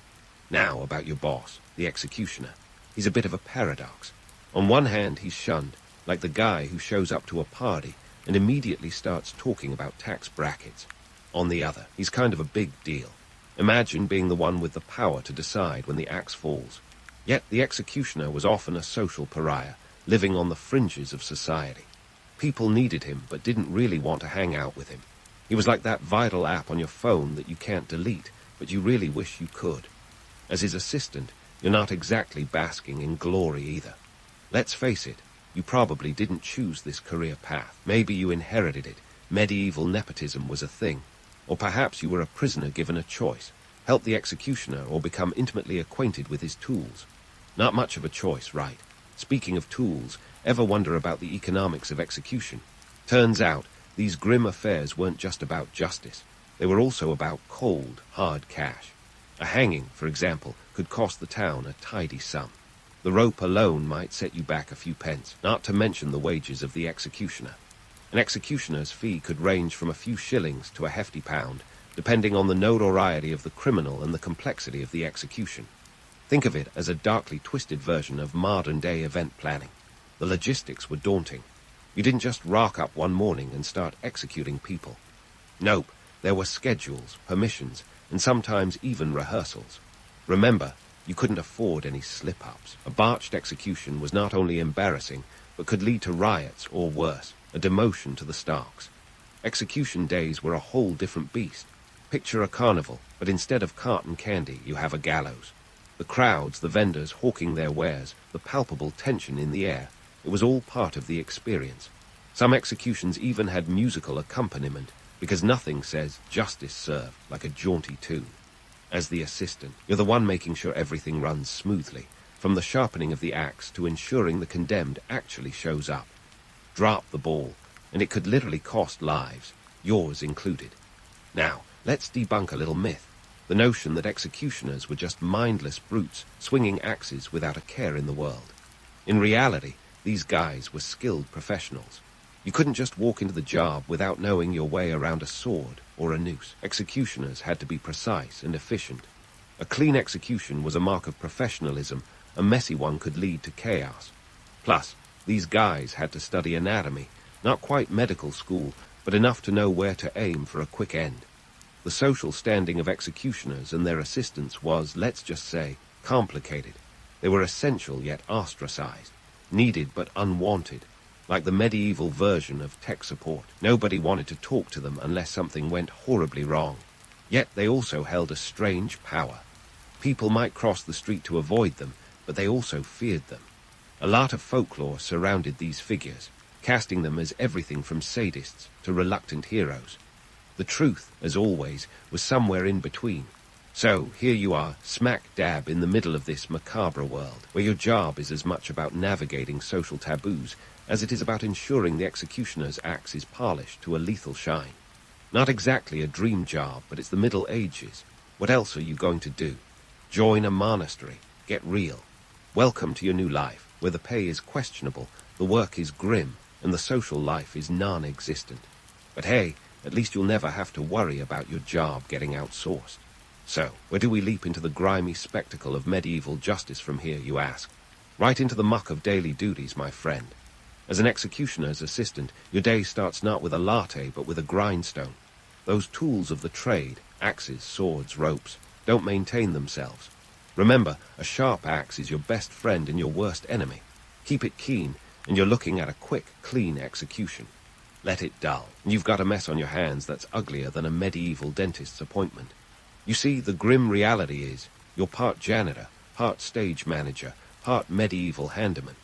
Now about your boss, the executioner. He's a bit of a paradox. On one hand, he's shunned, like the guy who shows up to a party and immediately starts talking about tax brackets. On the other, he's kind of a big deal. Imagine being the one with the power to decide when the axe falls. Yet the executioner was often a social pariah, living on the fringes of society. People needed him, but didn't really want to hang out with him. He was like that vital app on your phone that you can't delete, but you really wish you could. As his assistant, you're not exactly basking in glory either. Let's face it, you probably didn't choose this career path. Maybe you inherited it. Medieval nepotism was a thing. Or perhaps you were a prisoner given a choice. Help the executioner or become intimately acquainted with his tools. Not much of a choice, right? Speaking of tools, ever wonder about the economics of execution? Turns out, these grim affairs weren't just about justice. They were also about cold, hard cash. A hanging, for example, could cost the town a tidy sum. The rope alone might set you back a few pence, not to mention the wages of the executioner. An executioner's fee could range from a few shillings to a hefty pound, depending on the notoriety of the criminal and the complexity of the execution. Think of it as a darkly twisted version of modern-day event planning. The logistics were daunting. You didn't just rock up one morning and start executing people. Nope, there were schedules, permissions, and sometimes even rehearsals. Remember, you couldn't afford any slip-ups. A botched execution was not only embarrassing, but could lead to riots or worse, a demotion to the stocks. Execution days were a whole different beast. Picture a carnival, but instead of cotton candy, you have a gallows. The crowds, the vendors hawking their wares, the palpable tension in the air, it was all part of the experience. Some executions even had musical accompaniment, because nothing says justice served like a jaunty tune. As the assistant, you're the one making sure everything runs smoothly, from the sharpening of the axe to ensuring the condemned actually shows up. Drop the ball, and it could literally cost lives, yours included. Now, let's debunk a little myth. The notion that executioners were just mindless brutes swinging axes without a care in the world. In reality, these guys were skilled professionals. You couldn't just walk into the job without knowing your way around a sword or a noose. Executioners had to be precise and efficient. A clean execution was a mark of professionalism. A messy one could lead to chaos. Plus, these guys had to study anatomy, not quite medical school, but enough to know where to aim for a quick end. The social standing of executioners and their assistants was, let's just say, complicated. They were essential yet ostracized, needed but unwanted, like the medieval version of tech support. Nobody wanted to talk to them unless something went horribly wrong. Yet they also held a strange power. People might cross the street to avoid them, but they also feared them. A lot of folklore surrounded these figures, casting them as everything from sadists to reluctant heroes. The truth, as always, was somewhere in between. So, here you are, smack dab in the middle of this macabre world, where your job is as much about navigating social taboos as it is about ensuring the executioner's axe is polished to a lethal shine. Not exactly a dream job, but it's the Middle Ages. What else are you going to do? Join a monastery? Get real. Welcome to your new life, where the pay is questionable, the work is grim, and the social life is non-existent. But hey, at least you'll never have to worry about your job getting outsourced. So, where do we leap into the grimy spectacle of medieval justice from here, you ask? Right into the muck of daily duties, my friend. As an executioner's assistant, your day starts not with a latte, but with a grindstone. Those tools of the trade, axes, swords, ropes, don't maintain themselves. Remember, a sharp axe is your best friend and your worst enemy. Keep it keen, and you're looking at a quick, clean execution. Let it dull, and you've got a mess on your hands that's uglier than a medieval dentist's appointment. You see, the grim reality is, you're part janitor, part stage manager, part medieval handyman.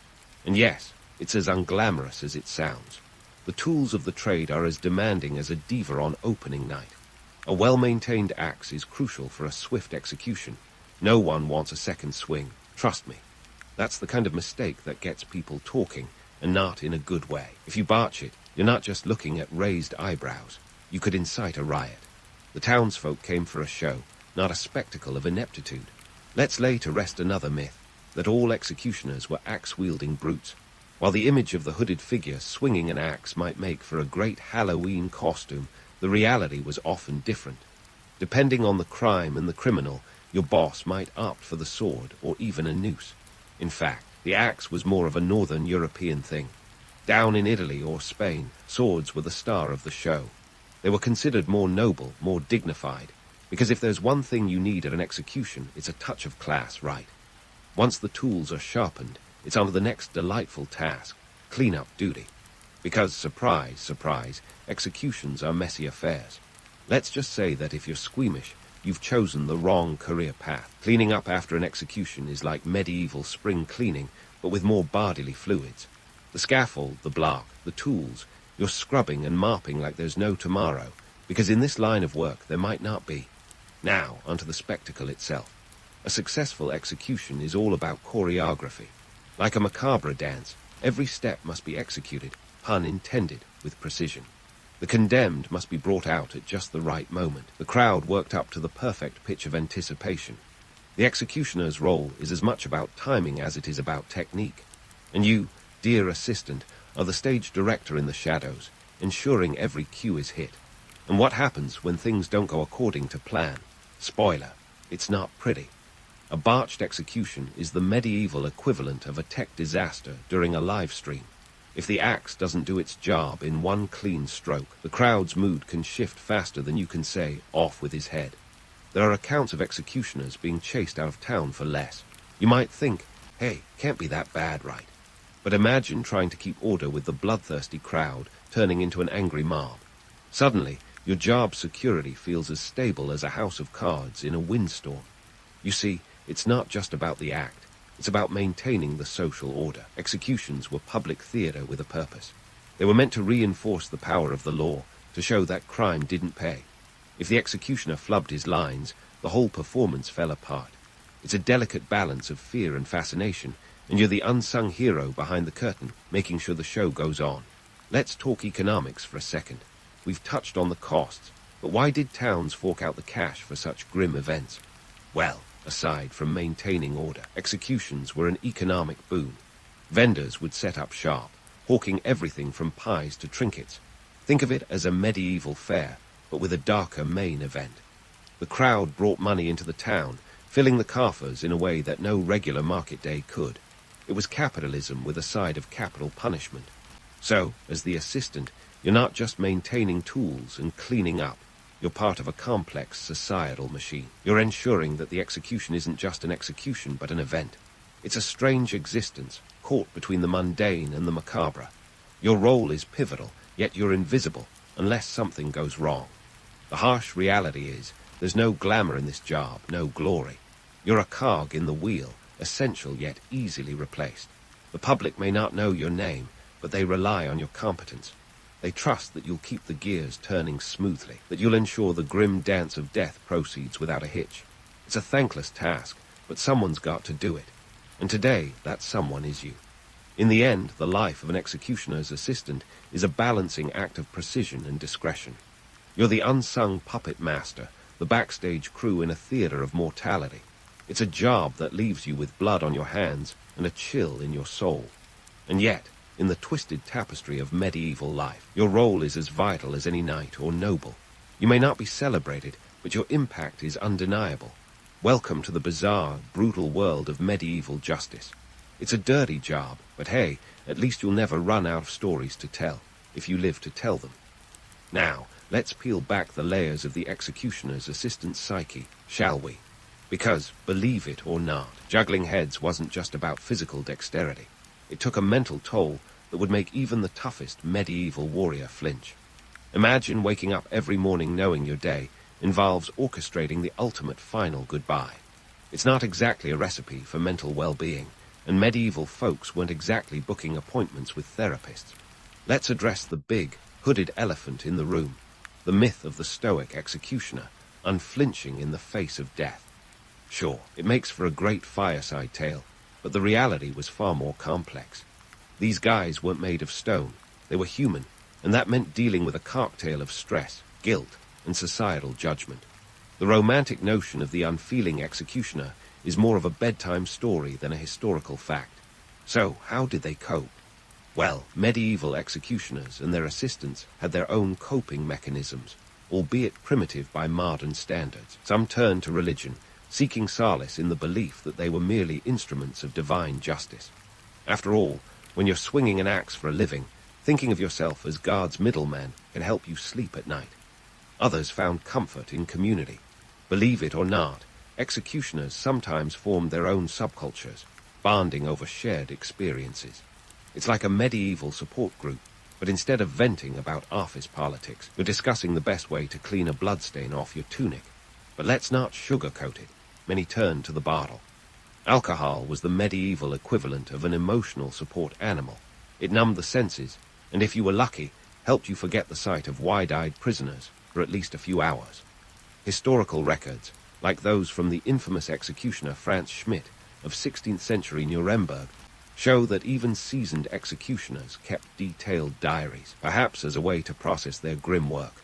And yes, it's as unglamorous as it sounds. The tools of the trade are as demanding as a diva on opening night. A well-maintained axe is crucial for a swift execution. No one wants a second swing, trust me. That's the kind of mistake that gets people talking, and not in a good way. If you botch it, you're not just looking at raised eyebrows. You could incite a riot. The townsfolk came for a show, not a spectacle of ineptitude. Let's lay to rest another myth, that all executioners were axe-wielding brutes. While the image of the hooded figure swinging an axe might make for a great Halloween costume, the reality was often different. Depending on the crime and the criminal, your boss might opt for the sword or even a noose. In fact, the axe was more of a northern European thing. Down in Italy or Spain, swords were the star of the show. They were considered more noble, more dignified, because if there's one thing you need at an execution, it's a touch of class, right? Once the tools are sharpened, it's on to the next delightful task, clean-up duty. Because, surprise, surprise, executions are messy affairs. Let's just say that if you're squeamish, you've chosen the wrong career path. Cleaning up after an execution is like medieval spring cleaning, but with more bodily fluids. The scaffold, the block, the tools, you're scrubbing and mopping like there's no tomorrow, because in this line of work there might not be. Now, onto the spectacle itself. A successful execution is all about choreography. Like a macabre dance, every step must be executed, pun intended, with precision. The condemned must be brought out at just the right moment, the crowd worked up to the perfect pitch of anticipation. The executioner's role is as much about timing as it is about technique. And you, dear assistant, are the stage director in the shadows, ensuring every cue is hit. And what happens when things don't go according to plan? Spoiler, it's not pretty. A botched execution is the medieval equivalent of a tech disaster during a live stream. If the axe doesn't do its job in one clean stroke, the crowd's mood can shift faster than you can say, off with his head. There are accounts of executioners being chased out of town for less. You might think, hey, can't be that bad, right? But imagine trying to keep order with the bloodthirsty crowd turning into an angry mob. Suddenly, your job security feels as stable as a house of cards in a windstorm. You see, it's not just about the act. It's about maintaining the social order. Executions were public theater with a purpose. They were meant to reinforce the power of the law, to show that crime didn't pay. If the executioner flubbed his lines, the whole performance fell apart. It's a delicate balance of fear and fascination, and you're the unsung hero behind the curtain, making sure the show goes on. Let's talk economics for a second. We've touched on the costs, but why did towns fork out the cash for such grim events? Well, aside from maintaining order, executions were an economic boon. Vendors would set up shop, hawking everything from pies to trinkets. Think of it as a medieval fair, but with a darker main event. The crowd brought money into the town, filling the coffers in a way that no regular market day could. It was capitalism with a side of capital punishment. So, as the assistant, you're not just maintaining tools and cleaning up. You're part of a complex societal machine. You're ensuring that the execution isn't just an execution, but an event. It's a strange existence, caught between the mundane and the macabre. Your role is pivotal, yet you're invisible, unless something goes wrong. The harsh reality is, there's no glamour in this job, no glory. You're a cog in the wheel, essential yet easily replaced. The public may not know your name, but they rely on your competence. They trust that you'll keep the gears turning smoothly, that you'll ensure the grim dance of death proceeds without a hitch. It's a thankless task, but someone's got to do it. And today, that someone is you. In the end, the life of an executioner's assistant is a balancing act of precision and discretion. You're the unsung puppet master, the backstage crew in a theater of mortality. It's a job that leaves you with blood on your hands and a chill in your soul. And yet, in the twisted tapestry of medieval life, your role is as vital as any knight or noble. You may not be celebrated, but your impact is undeniable. Welcome to the bizarre, brutal world of medieval justice. It's a dirty job, but hey, at least you'll never run out of stories to tell, if you live to tell them. Now, let's peel back the layers of the executioner's assistant's psyche, shall we? Because, believe it or not, juggling heads wasn't just about physical dexterity. It took a mental toll that would make even the toughest medieval warrior flinch. Imagine waking up every morning knowing your day involves orchestrating the ultimate final goodbye. It's not exactly a recipe for mental well-being, and medieval folks weren't exactly booking appointments with therapists. Let's address the big, hooded elephant in the room, the myth of the stoic executioner, unflinching in the face of death. Sure, it makes for a great fireside tale, but the reality was far more complex. These guys weren't made of stone, they were human, and that meant dealing with a cocktail of stress, guilt, and societal judgment. The romantic notion of the unfeeling executioner is more of a bedtime story than a historical fact. So, how did they cope? Well, medieval executioners and their assistants had their own coping mechanisms, albeit primitive by modern standards. Some turned to religion, seeking solace in the belief that they were merely instruments of divine justice. After all, when you're swinging an axe for a living, thinking of yourself as God's middleman can help you sleep at night. Others found comfort in community. Believe it or not, executioners sometimes formed their own subcultures, bonding over shared experiences. It's like a medieval support group, but instead of venting about office politics, you're discussing the best way to clean a bloodstain off your tunic. But let's not sugarcoat it. Many turned to the bottle. Alcohol was the medieval equivalent of an emotional support animal. It numbed the senses, and if you were lucky, helped you forget the sight of wide-eyed prisoners for at least a few hours. Historical records, like those from the infamous executioner Franz Schmidt of 16th century Nuremberg, show that even seasoned executioners kept detailed diaries, perhaps as a way to process their grim work.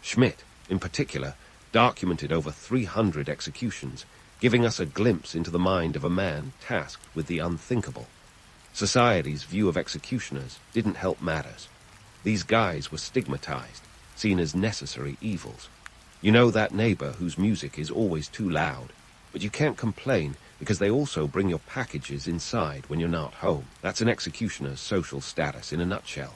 Schmidt, in particular, documented over 300 executions, giving us a glimpse into the mind of a man tasked with the unthinkable. Society's view of executioners didn't help matters. These guys were stigmatized, seen as necessary evils. You know that neighbor whose music is always too loud, but you can't complain because they also bring your packages inside when you're not home. That's an executioner's social status in a nutshell.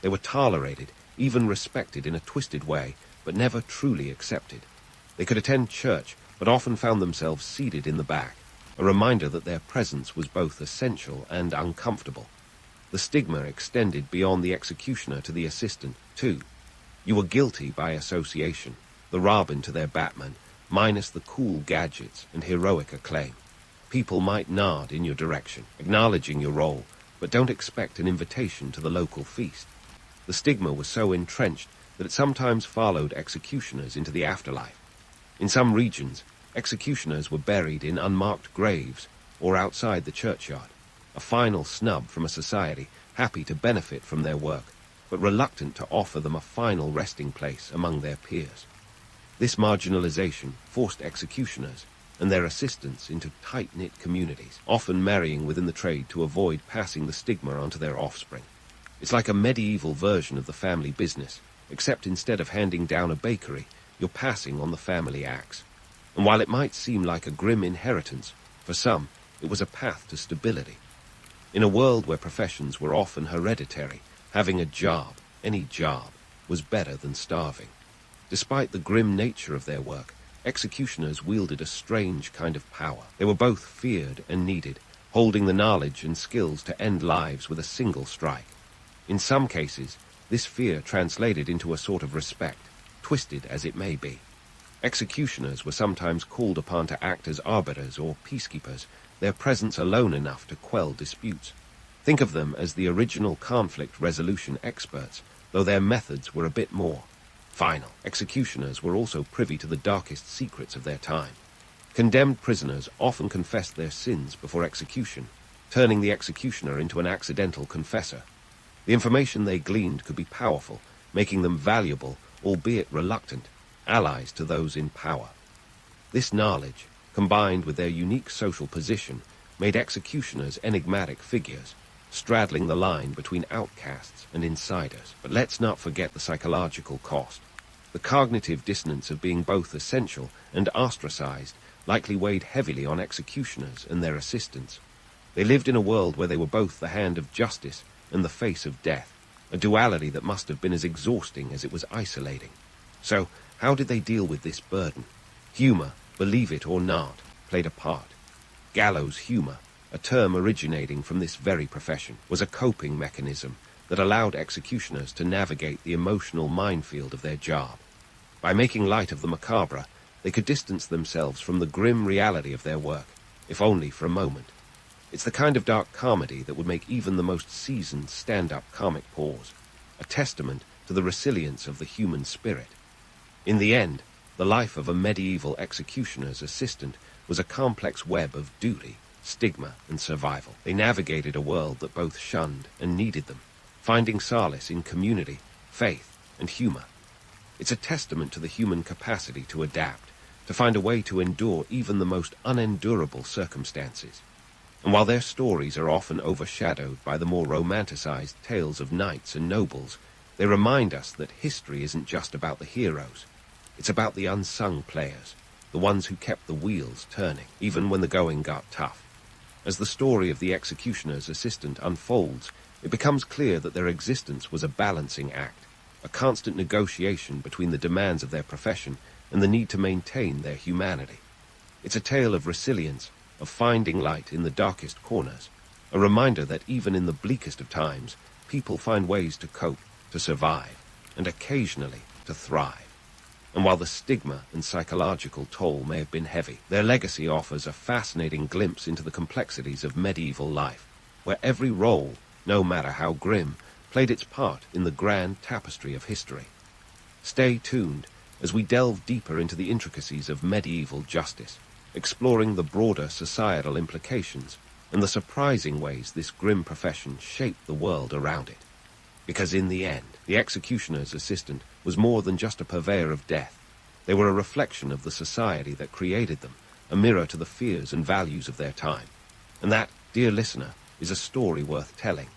They were tolerated, even respected in a twisted way, but never truly accepted. They could attend church, but often found themselves seated in the back, a reminder that their presence was both essential and uncomfortable. The stigma extended beyond the executioner to the assistant, too. You were guilty by association, the Robin to their Batman, minus the cool gadgets and heroic acclaim. People might nod in your direction, acknowledging your role, but don't expect an invitation to the local feast. The stigma was so entrenched that it sometimes followed executioners into the afterlife. In some regions, executioners were buried in unmarked graves or outside the churchyard, a final snub from a society happy to benefit from their work, but reluctant to offer them a final resting place among their peers. This marginalization forced executioners and their assistants into tight-knit communities, often marrying within the trade to avoid passing the stigma onto their offspring. It's like a medieval version of the family business, except instead of handing down a bakery, you're passing on the family axe. And while it might seem like a grim inheritance, for some, it was a path to stability. In a world where professions were often hereditary, having a job, any job, was better than starving. Despite the grim nature of their work, executioners wielded a strange kind of power. They were both feared and needed, holding the knowledge and skills to end lives with a single strike. In some cases, this fear translated into a sort of respect, twisted as it may be. Executioners were sometimes called upon to act as arbiters or peacekeepers, their presence alone enough to quell disputes. Think of them as the original conflict resolution experts, though their methods were a bit more final. Executioners were also privy to the darkest secrets of their time. Condemned prisoners often confessed their sins before execution, turning the executioner into an accidental confessor. The information they gleaned could be powerful, making them valuable, albeit reluctant, allies to those in power. This knowledge, combined with their unique social position, made executioners enigmatic figures, straddling the line between outcasts and insiders. But let's not forget the psychological cost. The cognitive dissonance of being both essential and ostracized likely weighed heavily on executioners and their assistants. They lived in a world where they were both the hand of justice and the face of death, a duality that must have been as exhausting as it was isolating. So, how did they deal with this burden? Humor, believe it or not, played a part. Gallows humor, a term originating from this very profession, was a coping mechanism that allowed executioners to navigate the emotional minefield of their job. By making light of the macabre, they could distance themselves from the grim reality of their work, if only for a moment. It's the kind of dark comedy that would make even the most seasoned stand-up comic pause, a testament to the resilience of the human spirit. In the end, the life of a medieval executioner's assistant was a complex web of duty, stigma, and survival. They navigated a world that both shunned and needed them, finding solace in community, faith, and humor. It's a testament to the human capacity to adapt, to find a way to endure even the most unendurable circumstances. And while their stories are often overshadowed by the more romanticized tales of knights and nobles, they remind us that history isn't just about the heroes. It's about the unsung players, the ones who kept the wheels turning, even when the going got tough. As the story of the executioner's assistant unfolds, it becomes clear that their existence was a balancing act, a constant negotiation between the demands of their profession and the need to maintain their humanity. It's a tale of resilience, of finding light in the darkest corners, a reminder that even in the bleakest of times, people find ways to cope, to survive, and occasionally to thrive. And while the stigma and psychological toll may have been heavy, their legacy offers a fascinating glimpse into the complexities of medieval life, where every role, no matter how grim, played its part in the grand tapestry of history. Stay tuned as we delve deeper into the intricacies of medieval justice, exploring the broader societal implications and the surprising ways this grim profession shaped the world around it. Because in the end, the executioner's assistant was more than just a purveyor of death. They were a reflection of the society that created them, a mirror to the fears and values of their time. And that, dear listener, is a story worth telling.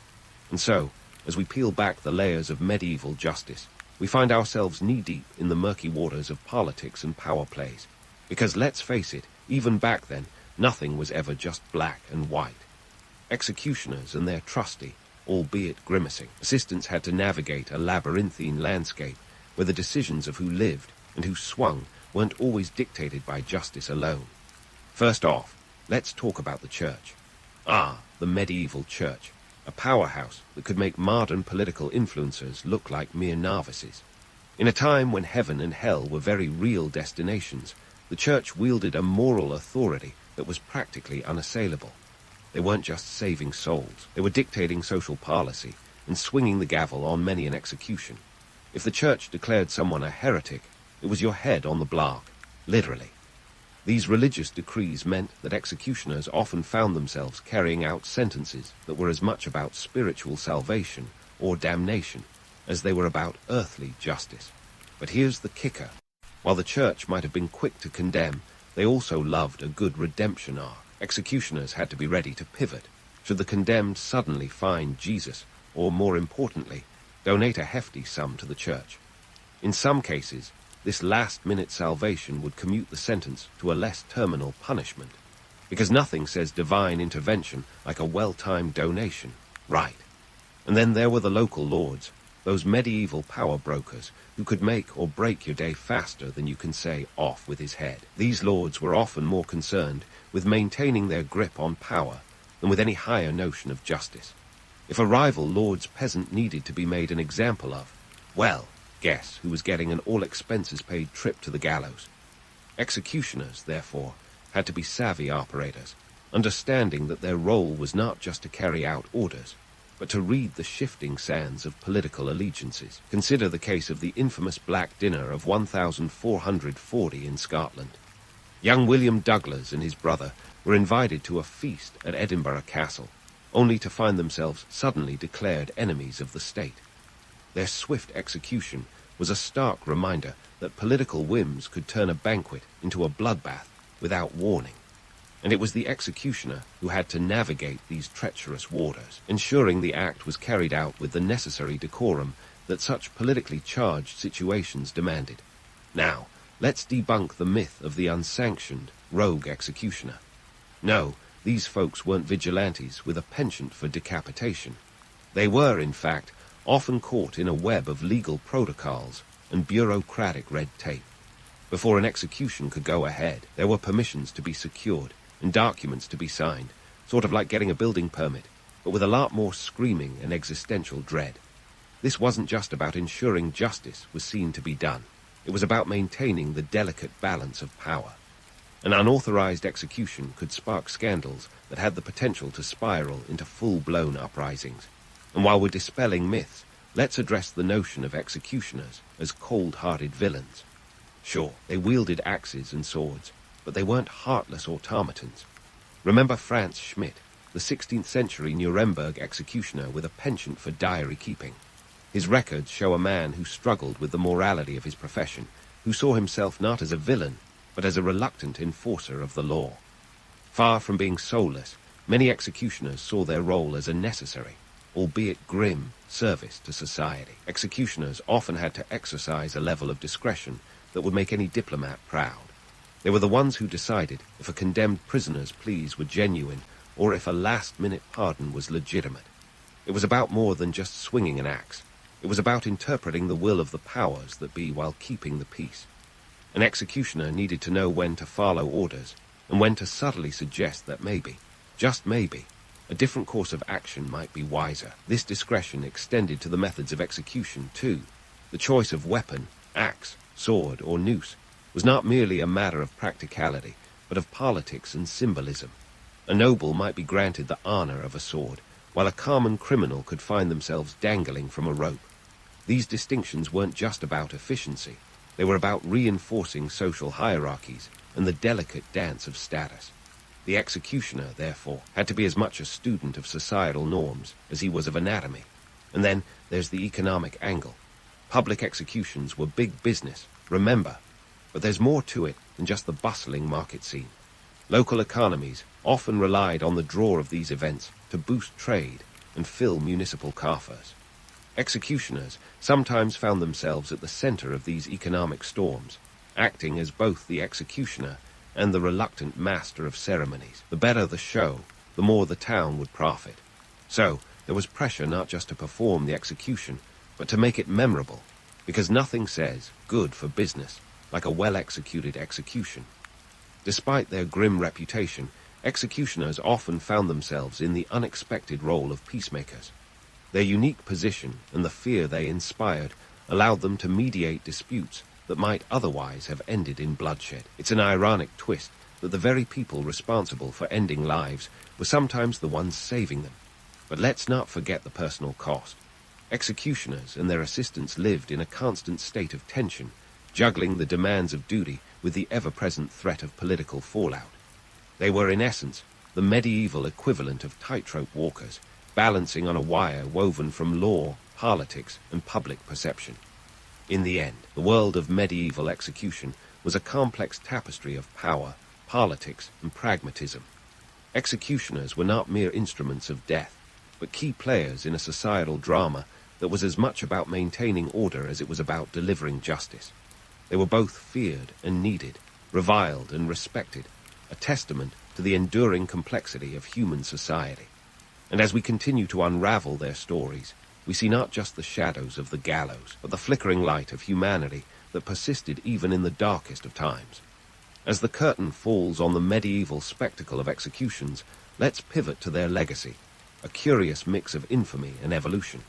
And so, as we peel back the layers of medieval justice, we find ourselves knee-deep in the murky waters of politics and power plays. Because let's face it, even back then, nothing was ever just black and white. Executioners and their trusty, albeit grimacing, assistants had to navigate a labyrinthine landscape where the decisions of who lived and who swung weren't always dictated by justice alone. First off, let's talk about the church. The medieval church, a powerhouse that could make modern political influencers look like mere novices. In a time when heaven and hell were very real destinations, the church wielded a moral authority that was practically unassailable. They weren't just saving souls. They were dictating social policy and swinging the gavel on many an execution. If the church declared someone a heretic, it was your head on the block, literally. These religious decrees meant that executioners often found themselves carrying out sentences that were as much about spiritual salvation or damnation as they were about earthly justice. But here's the kicker. While the church might have been quick to condemn, they also loved a good redemption arc. Executioners had to be ready to pivot, should the condemned suddenly find Jesus, or more importantly, donate a hefty sum to the church. In some cases, this last-minute salvation would commute the sentence to a less terminal punishment, because nothing says divine intervention like a well-timed donation, right? And then there were the local lords, those medieval power brokers who could make or break your day faster than you can say off with his head. These lords were often more concerned with maintaining their grip on power than with any higher notion of justice. If a rival lord's peasant needed to be made an example of, well, guess who was getting an all-expenses-paid trip to the gallows? Executioners, therefore, had to be savvy operators, understanding that their role was not just to carry out orders, but to read the shifting sands of political allegiances. Consider the case of the infamous Black Dinner of 1440 in Scotland. Young William Douglas and his brother were invited to a feast at Edinburgh Castle, only to find themselves suddenly declared enemies of the state. Their swift execution was a stark reminder that political whims could turn a banquet into a bloodbath, without warning. And it was the executioner who had to navigate these treacherous waters, ensuring the act was carried out with the necessary decorum that such politically charged situations demanded. Now, let's debunk the myth of the unsanctioned, rogue executioner. No, these folks weren't vigilantes with a penchant for decapitation. They were, in fact, often caught in a web of legal protocols and bureaucratic red tape. Before an execution could go ahead, there were permissions to be secured and documents to be signed, sort of like getting a building permit, but with a lot more screaming and existential dread. This wasn't just about ensuring justice was seen to be done. It was about maintaining the delicate balance of power. An unauthorized execution could spark scandals that had the potential to spiral into full-blown uprisings. And while we're dispelling myths, let's address the notion of executioners as cold-hearted villains. Sure, they wielded axes and swords, but they weren't heartless automatons. Remember Franz Schmidt, the 16th century Nuremberg executioner with a penchant for diary keeping. His records show a man who struggled with the morality of his profession, who saw himself not as a villain, but as a reluctant enforcer of the law. Far from being soulless, many executioners saw their role as a necessary, albeit grim, service to society. Executioners often had to exercise a level of discretion that would make any diplomat proud. They were the ones who decided if a condemned prisoner's pleas were genuine or if a last-minute pardon was legitimate. It was about more than just swinging an axe. It was about interpreting the will of the powers that be while keeping the peace. An executioner needed to know when to follow orders and when to subtly suggest that maybe, just maybe, a different course of action might be wiser. This discretion extended to the methods of execution, too. The choice of weapon, axe, sword, or noose was not merely a matter of practicality, but of politics and symbolism. A noble might be granted the honor of a sword, while a common criminal could find themselves dangling from a rope. These distinctions weren't just about efficiency. They were about reinforcing social hierarchies and the delicate dance of status. The executioner, therefore, had to be as much a student of societal norms as he was of anatomy. And then there's the economic angle. Public executions were big business, remember, but there's more to it than just the bustling market scene. Local economies often relied on the draw of these events to boost trade and fill municipal coffers. Executioners sometimes found themselves at the center of these economic storms, acting as both the executioner and the reluctant master of ceremonies. The better the show, the more the town would profit. So there was pressure not just to perform the execution, but to make it memorable, because nothing says good for business like a well-executed execution. Despite their grim reputation, executioners often found themselves in the unexpected role of peacemakers. Their unique position and the fear they inspired allowed them to mediate disputes that might otherwise have ended in bloodshed. It's an ironic twist that the very people responsible for ending lives were sometimes the ones saving them. But let's not forget the personal cost. Executioners and their assistants lived in a constant state of tension, juggling the demands of duty with the ever-present threat of political fallout. They were, in essence, the medieval equivalent of tightrope walkers, balancing on a wire woven from law, politics, and public perception. In the end, the world of medieval execution was a complex tapestry of power, politics, and pragmatism. Executioners were not mere instruments of death, but key players in a societal drama that was as much about maintaining order as it was about delivering justice. They were both feared and needed, reviled and respected, a testament to the enduring complexity of human society. And as we continue to unravel their stories, we see not just the shadows of the gallows, but the flickering light of humanity that persisted even in the darkest of times. As the curtain falls on the medieval spectacle of executions, let's pivot to their legacy, a curious mix of infamy and evolution.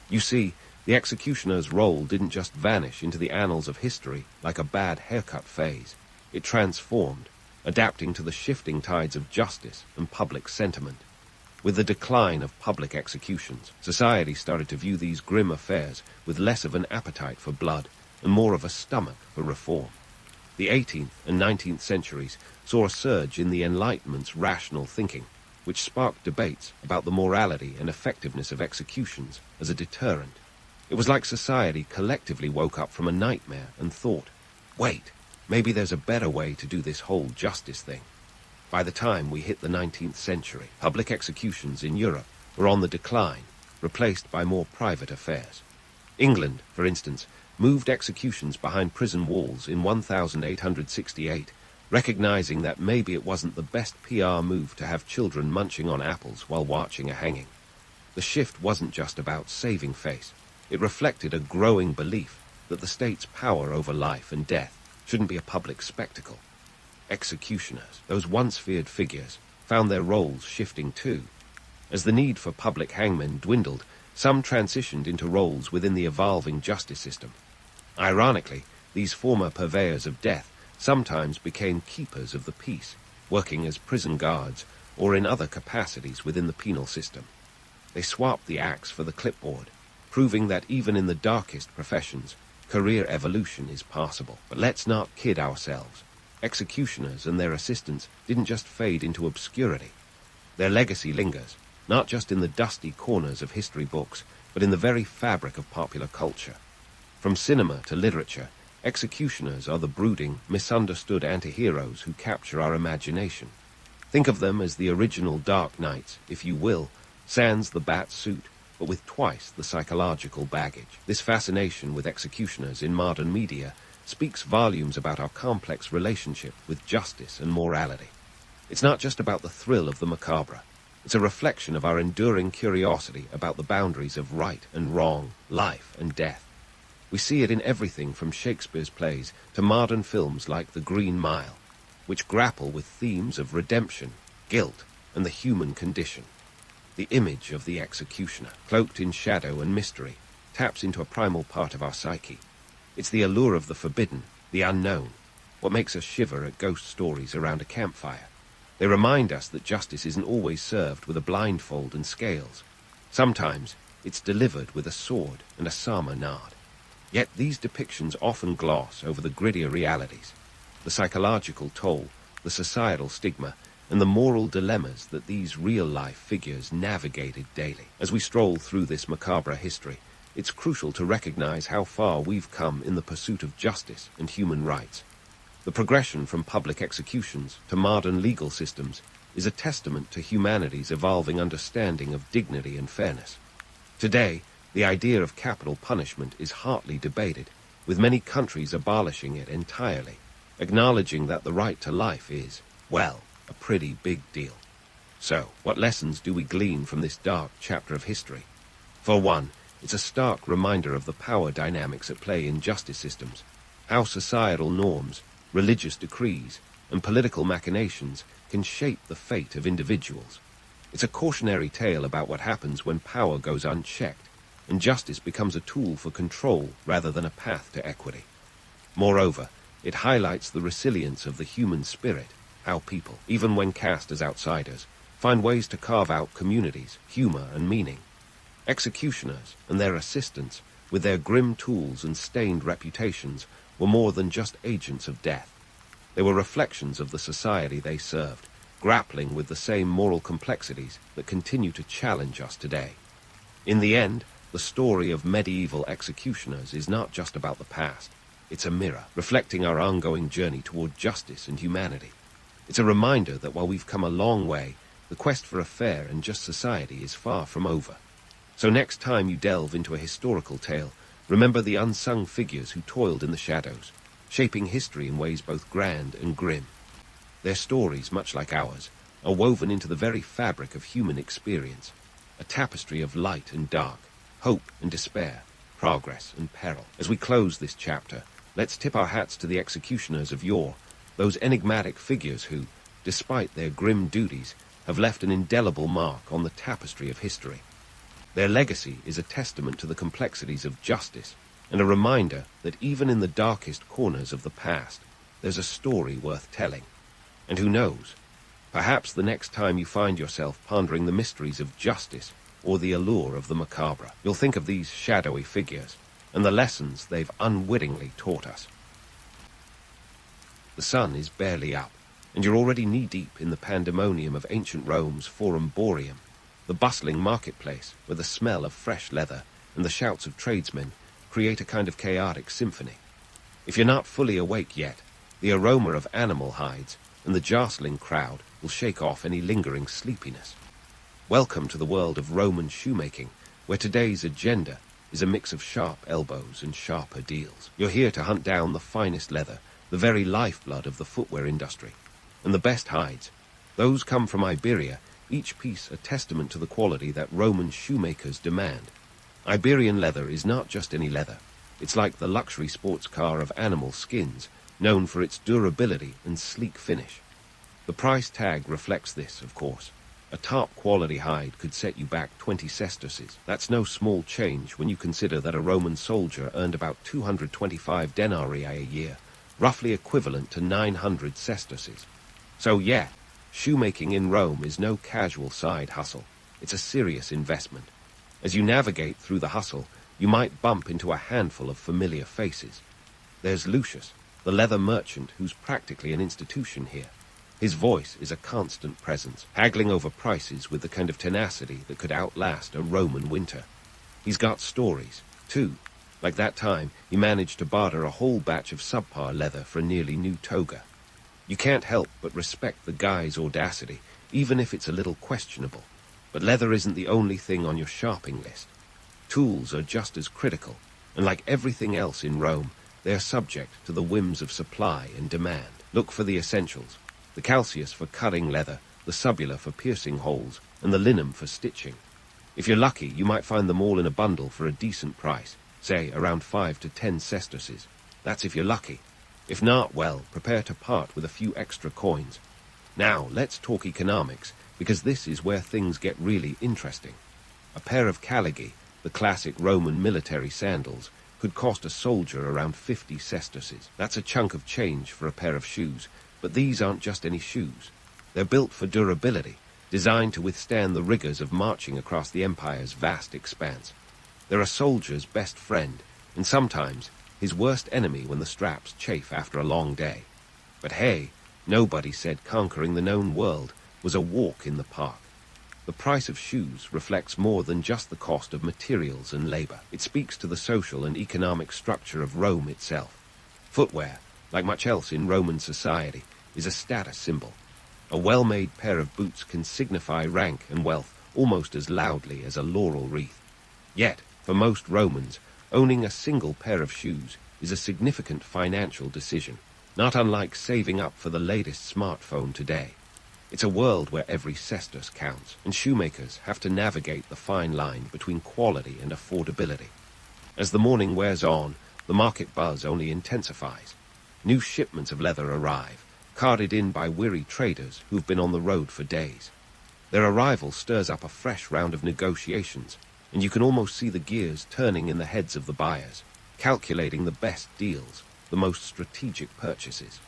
You see, the executioner's role didn't just vanish into the annals of history like a bad haircut phase. It transformed, adapting to the shifting tides of justice and public sentiment. With the decline of public executions, society started to view these grim affairs with less of an appetite for blood and more of a stomach for reform. The 18th and 19th centuries saw a surge in the Enlightenment's rational thinking, which sparked debates about the morality and effectiveness of executions as a deterrent. It was like society collectively woke up from a nightmare and thought, wait, maybe there's a better way to do this whole justice thing. By the time we hit the 19th century, public executions in Europe were on the decline, replaced by more private affairs. England, for instance, moved executions behind prison walls in 1868, recognizing that maybe it wasn't the best PR move to have children munching on apples while watching a hanging. The shift wasn't just about saving face. It reflected a growing belief that the state's power over life and death shouldn't be a public spectacle. Executioners, those once feared figures, found their roles shifting too. As the need for public hangmen dwindled, some transitioned into roles within the evolving justice system. Ironically, these former purveyors of death sometimes became keepers of the peace, working as prison guards or in other capacities within the penal system. They swapped the axe for the clipboard, proving that even in the darkest professions, career evolution is possible. But let's not kid ourselves. Executioners and their assistants didn't just fade into obscurity. Their legacy lingers, not just in the dusty corners of history books, but in the very fabric of popular culture. From cinema to literature, executioners are the brooding, misunderstood anti-heroes who capture our imagination. Think of them as the original Dark Knights, if you will, sans the bat suit, but with twice the psychological baggage. This fascination with executioners in modern media speaks volumes about our complex relationship with justice and morality. It's not just about the thrill of the macabre. It's a reflection of our enduring curiosity about the boundaries of right and wrong, life and death. We see it in everything from Shakespeare's plays to modern films like The Green Mile, which grapple with themes of redemption, guilt, and the human condition. The image of the executioner, cloaked in shadow and mystery, taps into a primal part of our psyche. It's the allure of the forbidden, the unknown, what makes us shiver at ghost stories around a campfire. They remind us that justice isn't always served with a blindfold and scales. Sometimes it's delivered with a sword and a sama nod. Yet these depictions often gloss over the grittier realities, the psychological toll, the societal stigma, and the moral dilemmas that these real-life figures navigated daily. As we stroll through this macabre history, it's crucial to recognize how far we've come in the pursuit of justice and human rights. The progression from public executions to modern legal systems is a testament to humanity's evolving understanding of dignity and fairness. Today, the idea of capital punishment is hotly debated, with many countries abolishing it entirely, acknowledging that the right to life is, well, a pretty big deal. So, what lessons do we glean from this dark chapter of history? For one, it's a stark reminder of the power dynamics at play in justice systems, how societal norms, religious decrees, and political machinations can shape the fate of individuals. It's a cautionary tale about what happens when power goes unchecked, and justice becomes a tool for control rather than a path to equity. Moreover, it highlights the resilience of the human spirit, how people, even when cast as outsiders, find ways to carve out communities, humor, and meaning. Executioners and their assistants, with their grim tools and stained reputations, were more than just agents of death. They were reflections of the society they served, grappling with the same moral complexities that continue to challenge us today. In the end, the story of medieval executioners is not just about the past. It's a mirror, reflecting our ongoing journey toward justice and humanity. It's a reminder that while we've come a long way, the quest for a fair and just society is far from over. So next time you delve into a historical tale, remember the unsung figures who toiled in the shadows, shaping history in ways both grand and grim. Their stories, much like ours, are woven into the very fabric of human experience, a tapestry of light and dark, hope and despair, progress and peril. As we close this chapter, let's tip our hats to the executioners of yore, those enigmatic figures who, despite their grim duties, have left an indelible mark on the tapestry of history. Their legacy is a testament to the complexities of justice and a reminder that even in the darkest corners of the past, there's a story worth telling. And who knows, perhaps the next time you find yourself pondering the mysteries of justice or the allure of the macabre, you'll think of these shadowy figures and the lessons they've unwittingly taught us. The sun is barely up, and you're already knee-deep in the pandemonium of ancient Rome's Forum Boreum, the bustling marketplace where the smell of fresh leather and the shouts of tradesmen create a kind of chaotic symphony. If you're not fully awake yet, the aroma of animal hides, and the jostling crowd will shake off any lingering sleepiness. Welcome to the world of Roman shoemaking, where today's agenda is a mix of sharp elbows and sharper deals. You're here to hunt down the finest leather, the very lifeblood of the footwear industry, and the best hides. Those come from Iberia, each piece a testament to the quality that Roman shoemakers demand. Iberian leather is not just any leather. It's like the luxury sports car of animal skins, known for its durability and sleek finish. The price tag reflects this, of course. A top-quality hide could set you back 20 sesterces. That's no small change when you consider that a Roman soldier earned about 225 denarii a year, roughly equivalent to 900 sesterces. So yeah, shoemaking in Rome is no casual side hustle. It's a serious investment. As you navigate through the hustle, you might bump into a handful of familiar faces. There's Lucius, the leather merchant who's practically an institution here. His voice is a constant presence, haggling over prices with the kind of tenacity that could outlast a Roman winter. He's got stories, too. Like that time, he managed to barter a whole batch of subpar leather for a nearly new toga. You can't help but respect the guy's audacity, even if it's a little questionable. But leather isn't the only thing on your shopping list. Tools are just as critical, and like everything else in Rome, they are subject to the whims of supply and demand. Look for the essentials. The calceus for cutting leather, the subula for piercing holes, and the linum for stitching. If you're lucky, you might find them all in a bundle for a decent price, say around 5 to 10 sesterces. That's if you're lucky. If not, well, prepare to part with a few extra coins. Now, let's talk economics, because this is where things get really interesting. A pair of caligi, the classic Roman military sandals, could cost a soldier around 50 sesterces. That's a chunk of change for a pair of shoes. But these aren't just any shoes. They're built for durability, designed to withstand the rigors of marching across the empire's vast expanse. They're a soldier's best friend, and sometimes his worst enemy when the straps chafe after a long day. But hey, nobody said conquering the known world was a walk in the park. The price of shoes reflects more than just the cost of materials and labor. It speaks to the social and economic structure of Rome itself. Footwear, like much else in Roman society, is a status symbol. A well-made pair of boots can signify rank and wealth almost as loudly as a laurel wreath. Yet, for most Romans, owning a single pair of shoes is a significant financial decision, not unlike saving up for the latest smartphone today. It's a world where every sestus counts, and shoemakers have to navigate the fine line between quality and affordability. As the morning wears on, the market buzz only intensifies. New shipments of leather arrive, carted in by weary traders who've been on the road for days. Their arrival stirs up a fresh round of negotiations, and you can almost see the gears turning in the heads of the buyers, calculating the best deals, the most strategic purchases.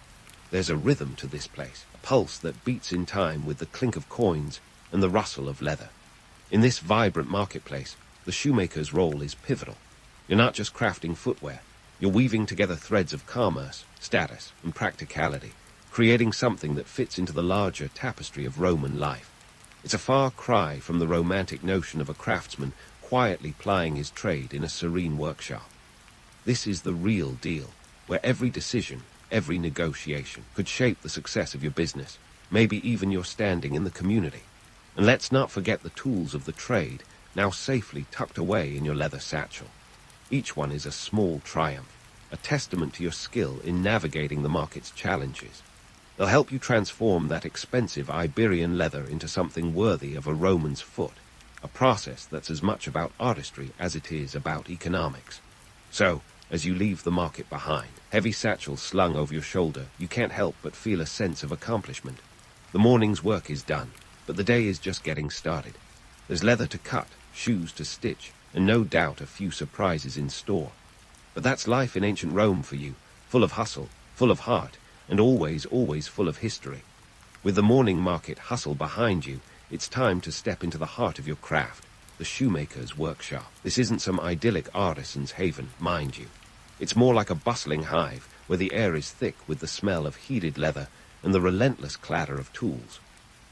There's a rhythm to this place, a pulse that beats in time with the clink of coins and the rustle of leather. In this vibrant marketplace, the shoemaker's role is pivotal. You're not just crafting footwear. You're weaving together threads of commerce, status, and practicality, creating something that fits into the larger tapestry of Roman life. It's a far cry from the romantic notion of a craftsman quietly plying his trade in a serene workshop. This is the real deal, where every decision, every negotiation could shape the success of your business, maybe even your standing in the community. And let's not forget the tools of the trade, now safely tucked away in your leather satchel. Each one is a small triumph, a testament to your skill in navigating the market's challenges. They'll help you transform that expensive Iberian leather into something worthy of a Roman's foot, a process that's as much about artistry as it is about economics. So, as you leave the market behind, heavy satchels slung over your shoulder, you can't help but feel a sense of accomplishment. The morning's work is done, but the day is just getting started. There's leather to cut, shoes to stitch, and no doubt a few surprises in store. But that's life in ancient Rome for you, full of hustle, full of heart, and always, always full of history. With the morning market hustle behind you, it's time to step into the heart of your craft, the shoemaker's workshop. This isn't some idyllic artisan's haven, mind you. It's more like a bustling hive, where the air is thick with the smell of heated leather and the relentless clatter of tools.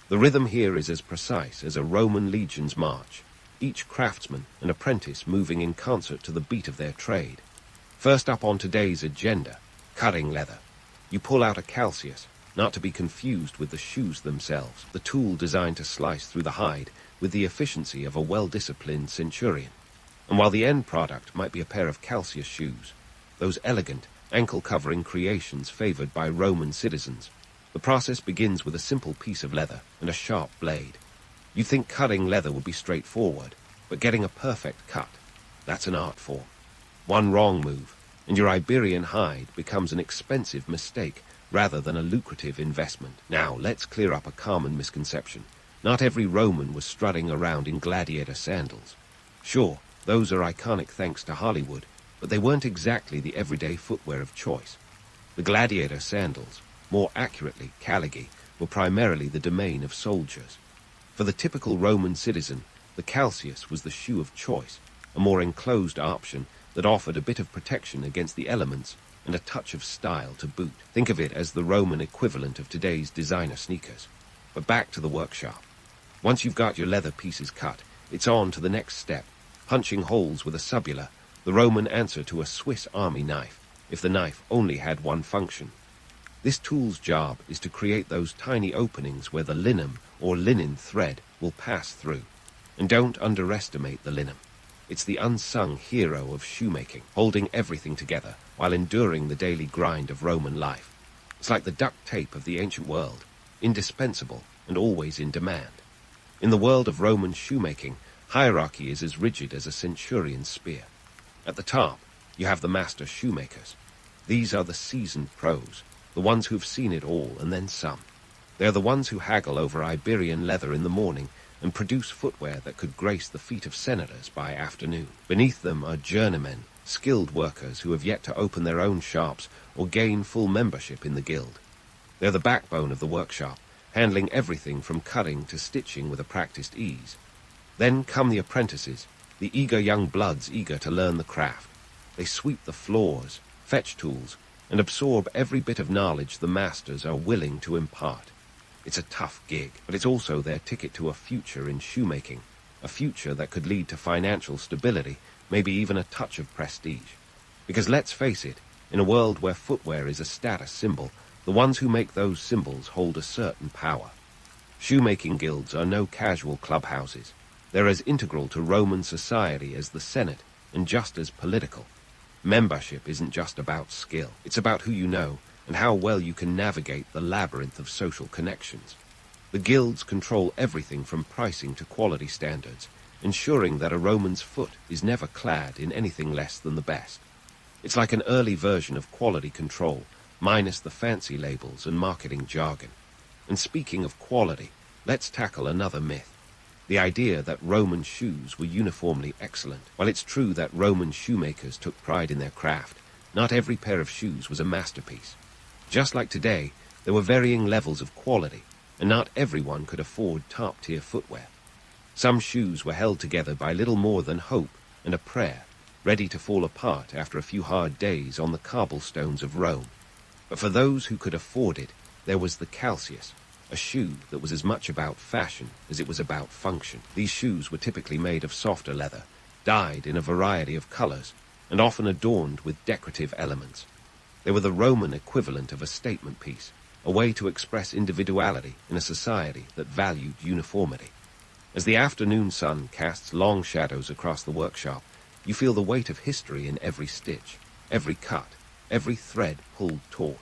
The rhythm here is as precise as a Roman legion's march, each craftsman and apprentice moving in concert to the beat of their trade. First up on today's agenda, cutting leather. You pull out a calceus, not to be confused with the shoes themselves, the tool designed to slice through the hide with the efficiency of a well-disciplined centurion. And while the end product might be a pair of calceus shoes, those elegant, ankle-covering creations favored by Roman citizens, the process begins with a simple piece of leather and a sharp blade. You think cutting leather would be straightforward, but getting a perfect cut, that's an art form. One wrong move, and your Iberian hide becomes an expensive mistake rather than a lucrative investment. Now, let's clear up a common misconception. Not every Roman was strutting around in gladiator sandals. Sure, those are iconic thanks to Hollywood, but they weren't exactly the everyday footwear of choice. The gladiator sandals, more accurately calligi, were primarily the domain of soldiers. For the typical Roman citizen, the calceus was the shoe of choice, a more enclosed option that offered a bit of protection against the elements and a touch of style to boot. Think of it as the Roman equivalent of today's designer sneakers. But back to the workshop. Once you've got your leather pieces cut, it's on to the next step, punching holes with a subula, the Roman answer to a Swiss army knife, if the knife only had one function. This tool's job is to create those tiny openings where the linum or linen thread will pass through. And don't underestimate the linum. It's the unsung hero of shoemaking, holding everything together while enduring the daily grind of Roman life. It's like the duct tape of the ancient world, indispensable and always in demand. In the world of Roman shoemaking, hierarchy is as rigid as a centurion's spear. At the top, you have the master shoemakers. These are the seasoned pros, the ones who've seen it all and then some. They're the ones who haggle over Iberian leather in the morning and produce footwear that could grace the feet of senators by afternoon. Beneath them are journeymen, skilled workers who have yet to open their own shops or gain full membership in the guild. They're the backbone of the workshop, handling everything from cutting to stitching with a practiced ease. Then come the apprentices, the eager young bloods eager to learn the craft. They sweep the floors, fetch tools, and absorb every bit of knowledge the masters are willing to impart. It's a tough gig, but it's also their ticket to a future in shoemaking, a future that could lead to financial stability, maybe even a touch of prestige. Because let's face it, in a world where footwear is a status symbol, the ones who make those symbols hold a certain power. Shoemaking guilds are no casual clubhouses. They're as integral to Roman society as the Senate, and just as political. Membership isn't just about skill. It's about who you know and how well you can navigate the labyrinth of social connections. The guilds control everything from pricing to quality standards, ensuring that a Roman's foot is never clad in anything less than the best. It's like an early version of quality control, minus the fancy labels and marketing jargon. And speaking of quality, let's tackle another myth. The idea that Roman shoes were uniformly excellent. While it's true that Roman shoemakers took pride in their craft, not every pair of shoes was a masterpiece. Just like today, there were varying levels of quality, and not everyone could afford top-tier footwear. Some shoes were held together by little more than hope and a prayer, ready to fall apart after a few hard days on the cobblestones of Rome. But for those who could afford it, there was the calceus, a shoe that was as much about fashion as it was about function. These shoes were typically made of softer leather, dyed in a variety of colors, and often adorned with decorative elements. They were the Roman equivalent of a statement piece, a way to express individuality in a society that valued uniformity. As the afternoon sun casts long shadows across the workshop, you feel the weight of history in every stitch, every cut, every thread pulled taut.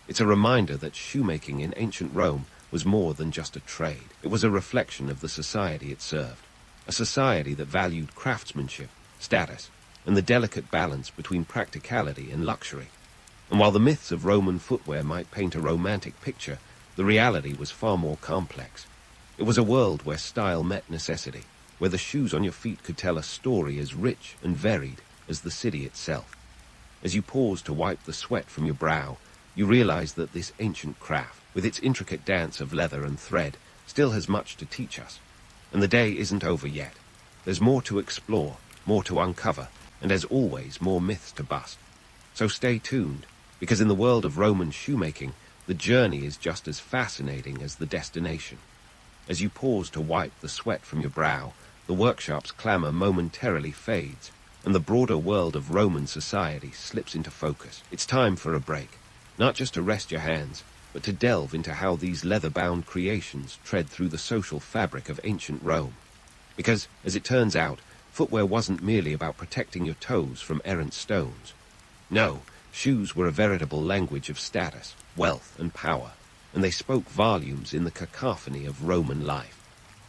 It's a reminder that shoemaking in ancient Rome was more than just a trade. It was a reflection of the society it served, a society that valued craftsmanship, status, and the delicate balance between practicality and luxury. And while the myths of Roman footwear might paint a romantic picture, the reality was far more complex. It was a world where style met necessity, where the shoes on your feet could tell a story as rich and varied as the city itself. As you pause to wipe the sweat from your brow, you realize that this ancient craft, with its intricate dance of leather and thread, still has much to teach us. And the day isn't over yet. There's more to explore, more to uncover, and as always, more myths to bust. So stay tuned, because in the world of Roman shoemaking, the journey is just as fascinating as the destination. As you pause to wipe the sweat from your brow, the workshop's clamor momentarily fades, and the broader world of Roman society slips into focus. It's time for a break. not just to rest your hands, but to delve into how these leather-bound creations tread through the social fabric of ancient Rome. Because, as it turns out, footwear wasn't merely about protecting your toes from errant stones. No, shoes were a veritable language of status, wealth, and power, and they spoke volumes in the cacophony of Roman life.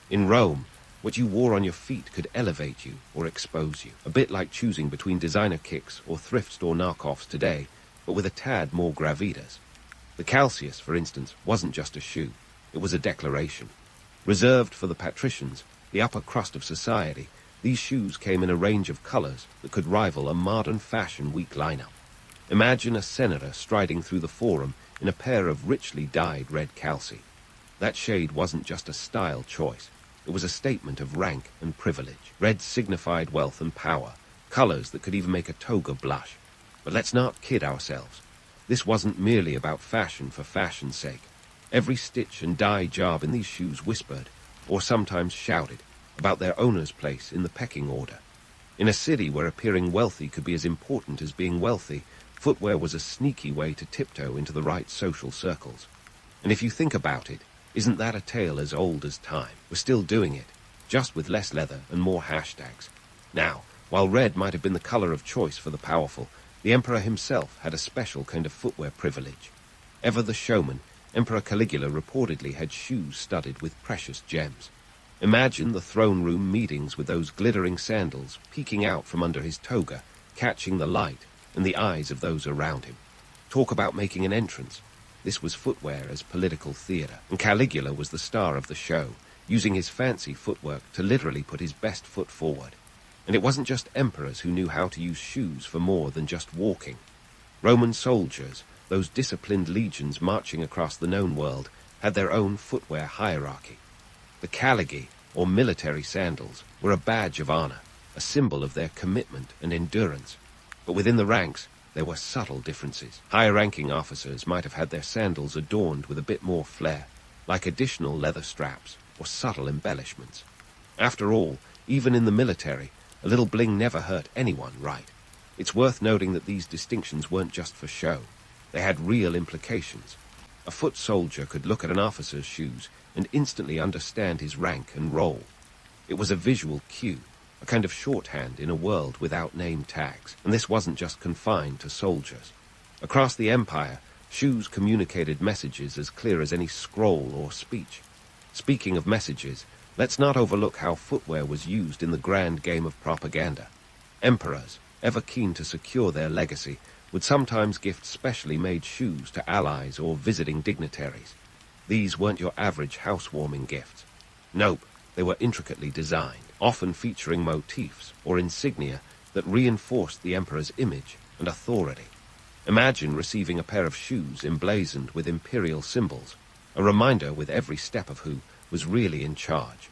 In Rome, what you wore on your feet could elevate you or expose you, a bit like choosing between designer kicks or thrift store knockoffs today, but with a tad more gravitas. The calceus, for instance, wasn't just a shoe. It was a declaration. Reserved for the patricians, the upper crust of society, these shoes came in a range of colors that could rival a modern fashion week lineup. Imagine a senator striding through the forum in a pair of richly dyed red calce. That shade wasn't just a style choice. It was a statement of rank and privilege. Red signified wealth and power, colors that could even make a toga blush. But let's not kid ourselves. This wasn't merely about fashion for fashion's sake. Every stitch and dye job in these shoes whispered, or sometimes shouted, about their owner's place in the pecking order. In a city where appearing wealthy could be as important as being wealthy, footwear was a sneaky way to tiptoe into the right social circles. And if you think about it, isn't that a tale as old as time? We're still doing it, just with less leather and more hashtags. Now, while red might have been the color of choice for the powerful, the emperor himself had a special kind of footwear privilege. Ever the showman, Emperor Caligula reportedly had shoes studded with precious gems. Imagine the throne room meetings with those glittering sandals peeking out from under his toga, catching the light and the eyes of those around him. Talk about making an entrance. This was footwear as political theater, and Caligula was the star of the show, using his fancy footwork to literally put his best foot forward. And it wasn't just emperors who knew how to use shoes for more than just walking. Roman soldiers, those disciplined legions marching across the known world, had their own footwear hierarchy. The caligae, or military sandals, were a badge of honor, a symbol of their commitment and endurance. But within the ranks, there were subtle differences. Higher-ranking officers might have had their sandals adorned with a bit more flair, like additional leather straps or subtle embellishments. After all, even in the military, a little bling never hurt anyone, right? It's worth noting that these distinctions weren't just for show. They had real implications. A foot soldier could look at an officer's shoes and instantly understand his rank and role. It was a visual cue, a kind of shorthand in a world without name tags, and this wasn't just confined to soldiers. Across the empire, shoes communicated messages as clear as any scroll or speech. Speaking of messages, let's not overlook how footwear was used in the grand game of propaganda. Emperors, ever keen to secure their legacy, would sometimes gift specially made shoes to allies or visiting dignitaries. These weren't your average housewarming gifts. Nope, they were intricately designed, often featuring motifs or insignia that reinforced the emperor's image and authority. Imagine receiving a pair of shoes emblazoned with imperial symbols, a reminder with every step of who was really in charge.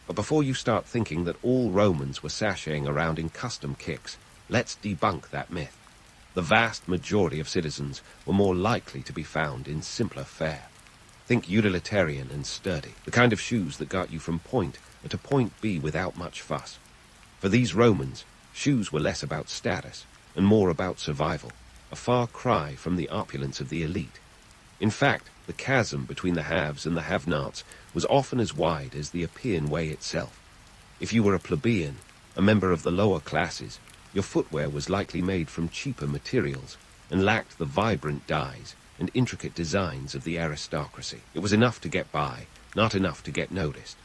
But before you start thinking that all Romans were sashaying around in custom kicks, let's debunk that myth. The vast majority of citizens were more likely to be found in simpler fare. Think utilitarian and sturdy, the kind of shoes that got you from point A to point B without much fuss. For these Romans, shoes were less about status and more about survival, a far cry from the opulence of the elite. In fact, the chasm between the haves and the have-nots was often as wide as the Appian Way itself. If you were a plebeian, a member of the lower classes, your footwear was likely made from cheaper materials and lacked the vibrant dyes and intricate designs of the aristocracy. It was enough to get by, not enough to get noticed.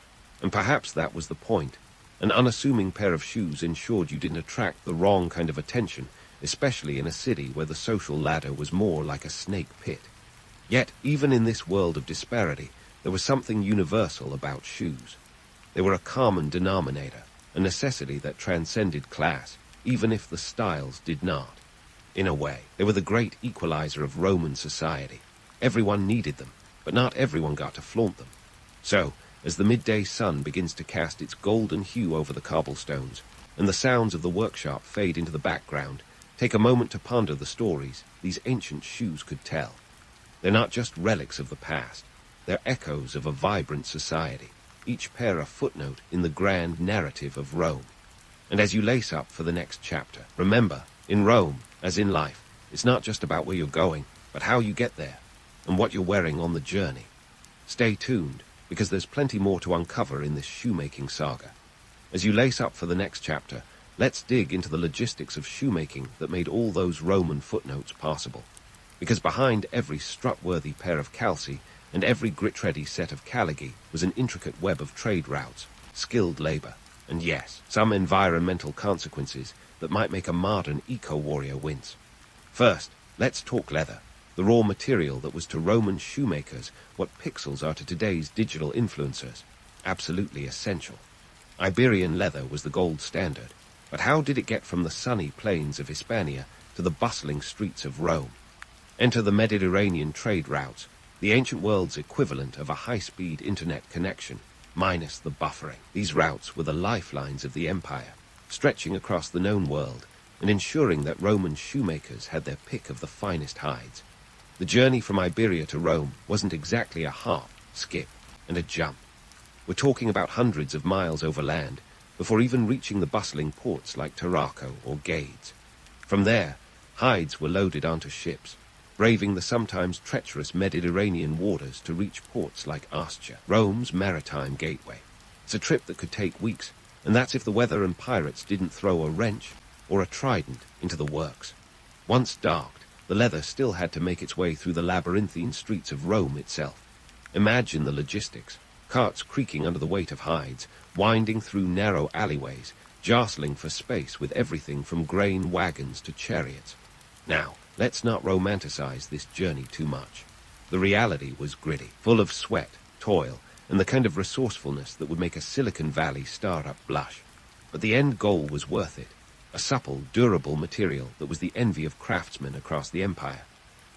And perhaps that was the point. An unassuming pair of shoes ensured you didn't attract the wrong kind of attention, especially in a city where the social ladder was more like a snake pit. Yet, even in this world of disparity, there was something universal about shoes. They were a common denominator, a necessity that transcended class, even if the styles did not. In a way, they were the great equalizer of Roman society. Everyone needed them, but not everyone got to flaunt them. So, as the midday sun begins to cast its golden hue over the cobblestones, and the sounds of the workshop fade into the background, take a moment to ponder the stories these ancient shoes could tell. They're not just relics of the past, they're echoes of a vibrant society, each pair a footnote in the grand narrative of Rome. And as you lace up for the next chapter, remember, in Rome, as in life, it's not just about where you're going, but how you get there, and what you're wearing on the journey. Stay tuned, because there's plenty more to uncover in this shoemaking saga. As you lace up for the next chapter, let's dig into the logistics of shoemaking that made all those Roman footnotes possible. Because behind every strut-worthy pair of calci and every grit-ready set of caligy was an intricate web of trade routes, skilled labor, and yes, some environmental consequences that might make a modern eco-warrior wince. First, let's talk leather, the raw material that was to Roman shoemakers what pixels are to today's digital influencers. Absolutely essential. Iberian leather was the gold standard, but how did it get from the sunny plains of Hispania to the bustling streets of Rome? Enter the Mediterranean trade routes, the ancient world's equivalent of a high-speed internet connection, minus the buffering. These routes were the lifelines of the empire, stretching across the known world and ensuring that Roman shoemakers had their pick of the finest hides. The journey from Iberia to Rome wasn't exactly a hop, skip, and a jump. We're talking about hundreds of miles over land before even reaching the bustling ports like Tarraco or Gades. From there, hides were loaded onto ships, braving the sometimes treacherous Mediterranean waters to reach ports like Ostia, Rome's maritime gateway. It's a trip that could take weeks, and that's if the weather and pirates didn't throw a wrench or a trident into the works. Once docked, the leather still had to make its way through the labyrinthine streets of Rome itself. Imagine the logistics. Carts creaking under the weight of hides, winding through narrow alleyways, jostling for space with everything from grain wagons to chariots. Now, let's not romanticize this journey too much. The reality was gritty, full of sweat, toil, and the kind of resourcefulness that would make a Silicon Valley startup blush. But the end goal was worth it. A supple, durable material that was the envy of craftsmen across the empire.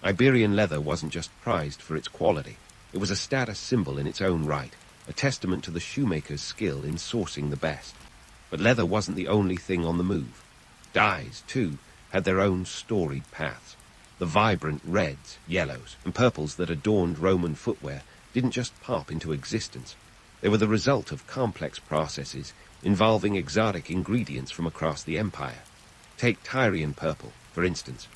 Iberian leather wasn't just prized for its quality. It was a status symbol in its own right, a testament to the shoemaker's skill in sourcing the best. But leather wasn't the only thing on the move. Dyes, too, had their own storied paths. The vibrant reds, yellows, and purples that adorned Roman footwear didn't just pop into existence. They were the result of complex processes involving exotic ingredients from across the empire. Take Tyrian purple, for instance.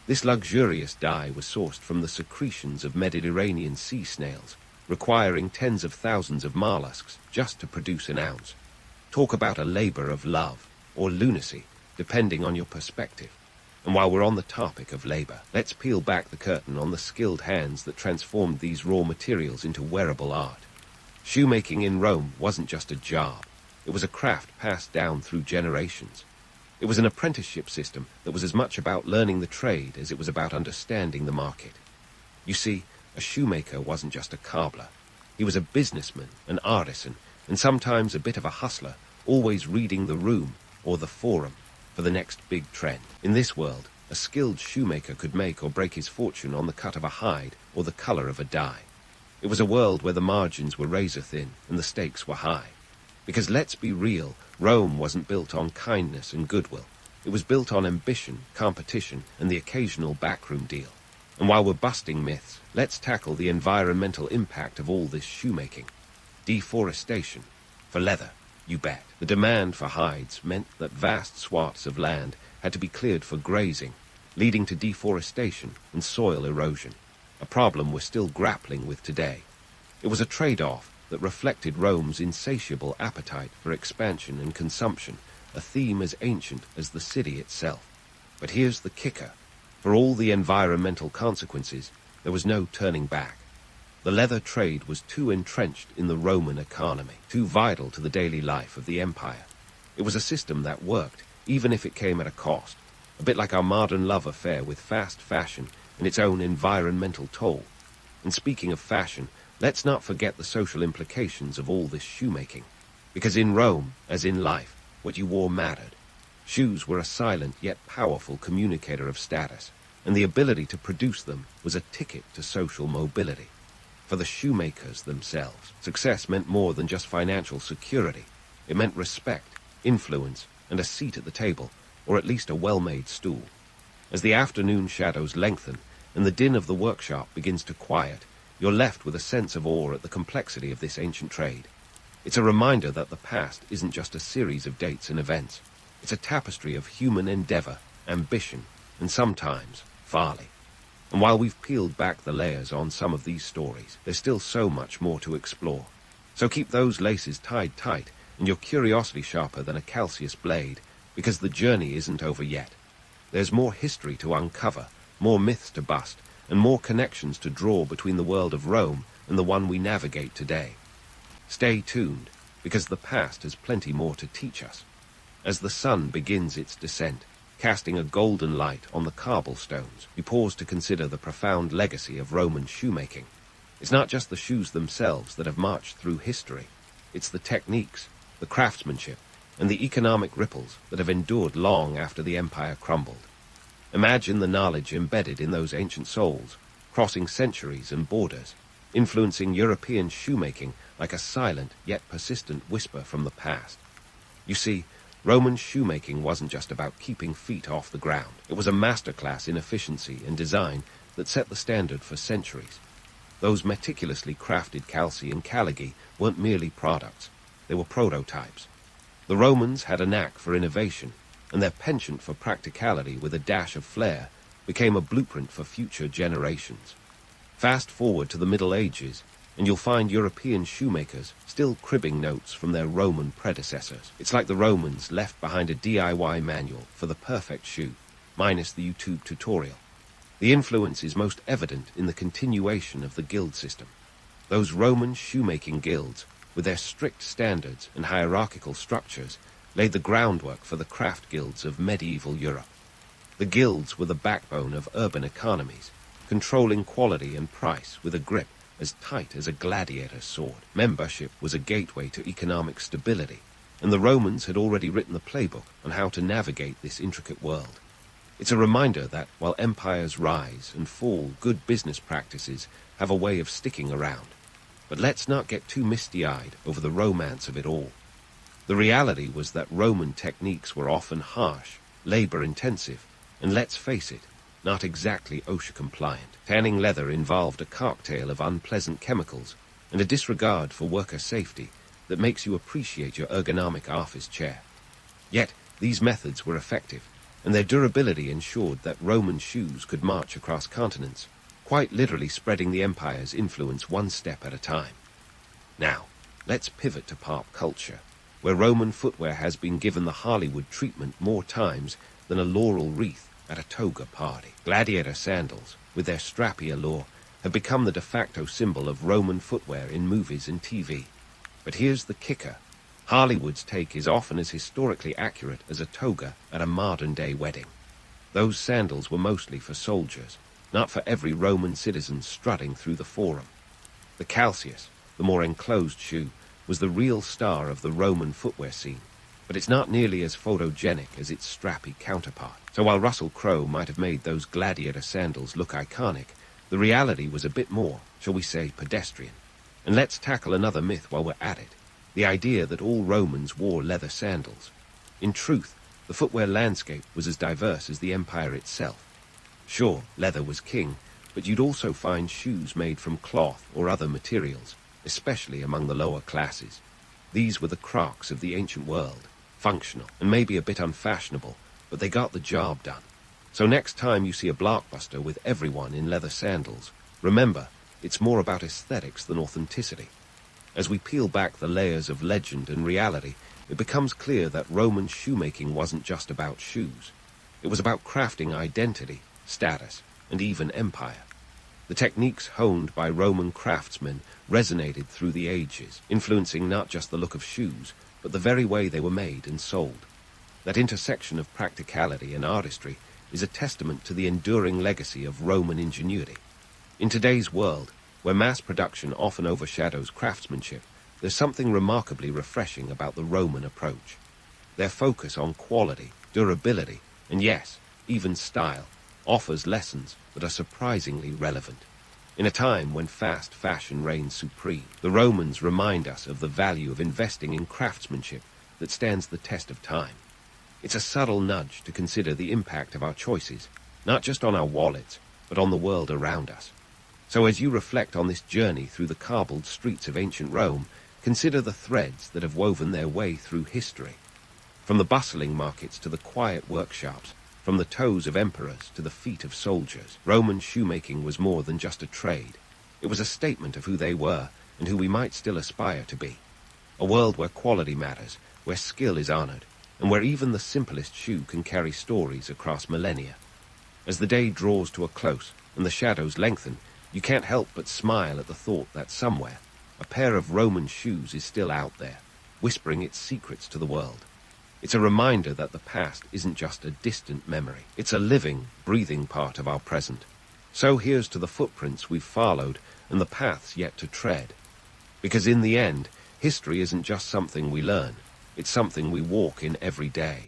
This luxurious dye was sourced from the secretions of Mediterranean sea snails, requiring tens of thousands of mollusks just to produce an ounce. Talk about a labor of love, or lunacy, depending on your perspective. And while we're on the topic of labor, let's peel back the curtain on the skilled hands that transformed these raw materials into wearable art. Shoemaking in Rome wasn't just a job. It was a craft passed down through generations. It was an apprenticeship system that was as much about learning the trade as it was about understanding the market. You see, a shoemaker wasn't just a cobbler. He was a businessman, an artisan, and sometimes a bit of a hustler, always reading the room or the forum for the next big trend. In this world, a skilled shoemaker could make or break his fortune on the cut of a hide or the color of a dye. It was a world where the margins were razor-thin and the stakes were high. Because let's be real, Rome wasn't built on kindness and goodwill. It was built on ambition, competition, and the occasional backroom deal. And while we're busting myths, let's tackle the environmental impact of all this shoemaking. Deforestation. For leather, you bet. The demand for hides meant that vast swaths of land had to be cleared for grazing, leading to deforestation and soil erosion, a problem we're still grappling with today. It was a trade-off that reflected Rome's insatiable appetite for expansion and consumption, a theme as ancient as the city itself. But here's the kicker. For all the environmental consequences, there was no turning back. The leather trade was too entrenched in the Roman economy, too vital to the daily life of the empire. It was a system that worked, even if it came at a cost, a bit like our modern love affair with fast fashion and its own environmental toll. And speaking of fashion, let's not forget the social implications of all this shoemaking. Because in Rome, as in life, what you wore mattered. Shoes were a silent yet powerful communicator of status, and the ability to produce them was a ticket to social mobility. For the shoemakers themselves, success meant more than just financial security. It meant respect, influence, and a seat at the table, or at least a well-made stool. As the afternoon shadows lengthen and the din of the workshop begins to quiet, you're left with a sense of awe at the complexity of this ancient trade. It's a reminder that the past isn't just a series of dates and events. It's a tapestry of human endeavor, ambition, and sometimes folly. And while we've peeled back the layers on some of these stories, there's still so much more to explore. So keep those laces tied tight and your curiosity sharper than a Calcius blade, because the journey isn't over yet. There's more history to uncover, more myths to bust, and more connections to draw between the world of Rome and the one we navigate today. Stay tuned, because the past has plenty more to teach us. As the sun begins its descent, casting a golden light on the cobblestones, we pause to consider the profound legacy of Roman shoemaking. It's not just the shoes themselves that have marched through history. It's the techniques, the craftsmanship, and the economic ripples that have endured long after the empire crumbled. Imagine the knowledge embedded in those ancient soles, crossing centuries and borders, influencing European shoemaking like a silent yet persistent whisper from the past. You see, Roman shoemaking wasn't just about keeping feet off the ground. It was a masterclass in efficiency and design that set the standard for centuries. Those meticulously crafted calci and caligy weren't merely products. They were prototypes. The Romans had a knack for innovation, and their penchant for practicality with a dash of flair became a blueprint for future generations. Fast forward to the Middle Ages, and you'll find European shoemakers still cribbing notes from their Roman predecessors. It's like the Romans left behind a DIY manual for the perfect shoe, minus the YouTube tutorial. The influence is most evident in the continuation of the guild system. Those Roman shoemaking guilds, with their strict standards and hierarchical structures, laid the groundwork for the craft guilds of medieval Europe. The guilds were the backbone of urban economies, controlling quality and price with a grip as tight as a gladiator's sword. Membership was a gateway to economic stability, and the Romans had already written the playbook on how to navigate this intricate world. It's a reminder that while empires rise and fall, good business practices have a way of sticking around. But let's not get too misty-eyed over the romance of it all. The reality was that Roman techniques were often harsh, labor-intensive, and let's face it, not exactly OSHA-compliant. Tanning leather involved a cocktail of unpleasant chemicals and a disregard for worker safety that makes you appreciate your ergonomic office chair. Yet, these methods were effective, and their durability ensured that Roman shoes could march across continents, quite literally spreading the empire's influence one step at a time. Now, let's pivot to pop culture, where Roman footwear has been given the Hollywood treatment more times than a laurel wreath at a toga party. Gladiator sandals, with their strappy allure, have become the de facto symbol of Roman footwear in movies and TV. But here's the kicker. Hollywood's take is often as historically accurate as a toga at a modern-day wedding. Those sandals were mostly for soldiers, not for every Roman citizen strutting through the forum. The calcius, the more enclosed shoe, was the real star of the Roman footwear scene, but it's not nearly as photogenic as its strappy counterpart. So while Russell Crowe might have made those gladiator sandals look iconic, the reality was a bit more, shall we say, pedestrian. And let's tackle another myth while we're at it, the idea that all Romans wore leather sandals. In truth, the footwear landscape was as diverse as the empire itself. Sure, leather was king, but you'd also find shoes made from cloth or other materials, especially among the lower classes. These were the crocs of the ancient world, functional and maybe a bit unfashionable, but they got the job done. So next time you see a blockbuster with everyone in leather sandals, remember, it's more about aesthetics than authenticity. As we peel back the layers of legend and reality, it becomes clear that Roman shoemaking wasn't just about shoes. It was about crafting identity, status, and even empire. The techniques honed by Roman craftsmen resonated through the ages, influencing not just the look of shoes, but the very way they were made and sold. That intersection of practicality and artistry is a testament to the enduring legacy of Roman ingenuity. In today's world, where mass production often overshadows craftsmanship, there's something remarkably refreshing about the Roman approach. Their focus on quality, durability, and yes, even style, offers lessons that are surprisingly relevant. In a time when fast fashion reigns supreme, the Romans remind us of the value of investing in craftsmanship that stands the test of time. It's a subtle nudge to consider the impact of our choices, not just on our wallets, but on the world around us. So as you reflect on this journey through the cobbled streets of ancient Rome, consider the threads that have woven their way through history. From the bustling markets to the quiet workshops, From the toes of emperors to the feet of soldiers, Roman shoemaking was more than just a trade. It was a statement of who they were and who we might still aspire to be. A world where quality matters, where skill is honored, and where even the simplest shoe can carry stories across millennia. As the day draws to a close and the shadows lengthen, you can't help but smile at the thought that somewhere, a pair of Roman shoes is still out there, whispering its secrets to the world. It's a reminder that the past isn't just a distant memory. It's a living, breathing part of our present. So here's to the footprints we've followed and the paths yet to tread. Because in the end, history isn't just something we learn. It's something we walk in every day.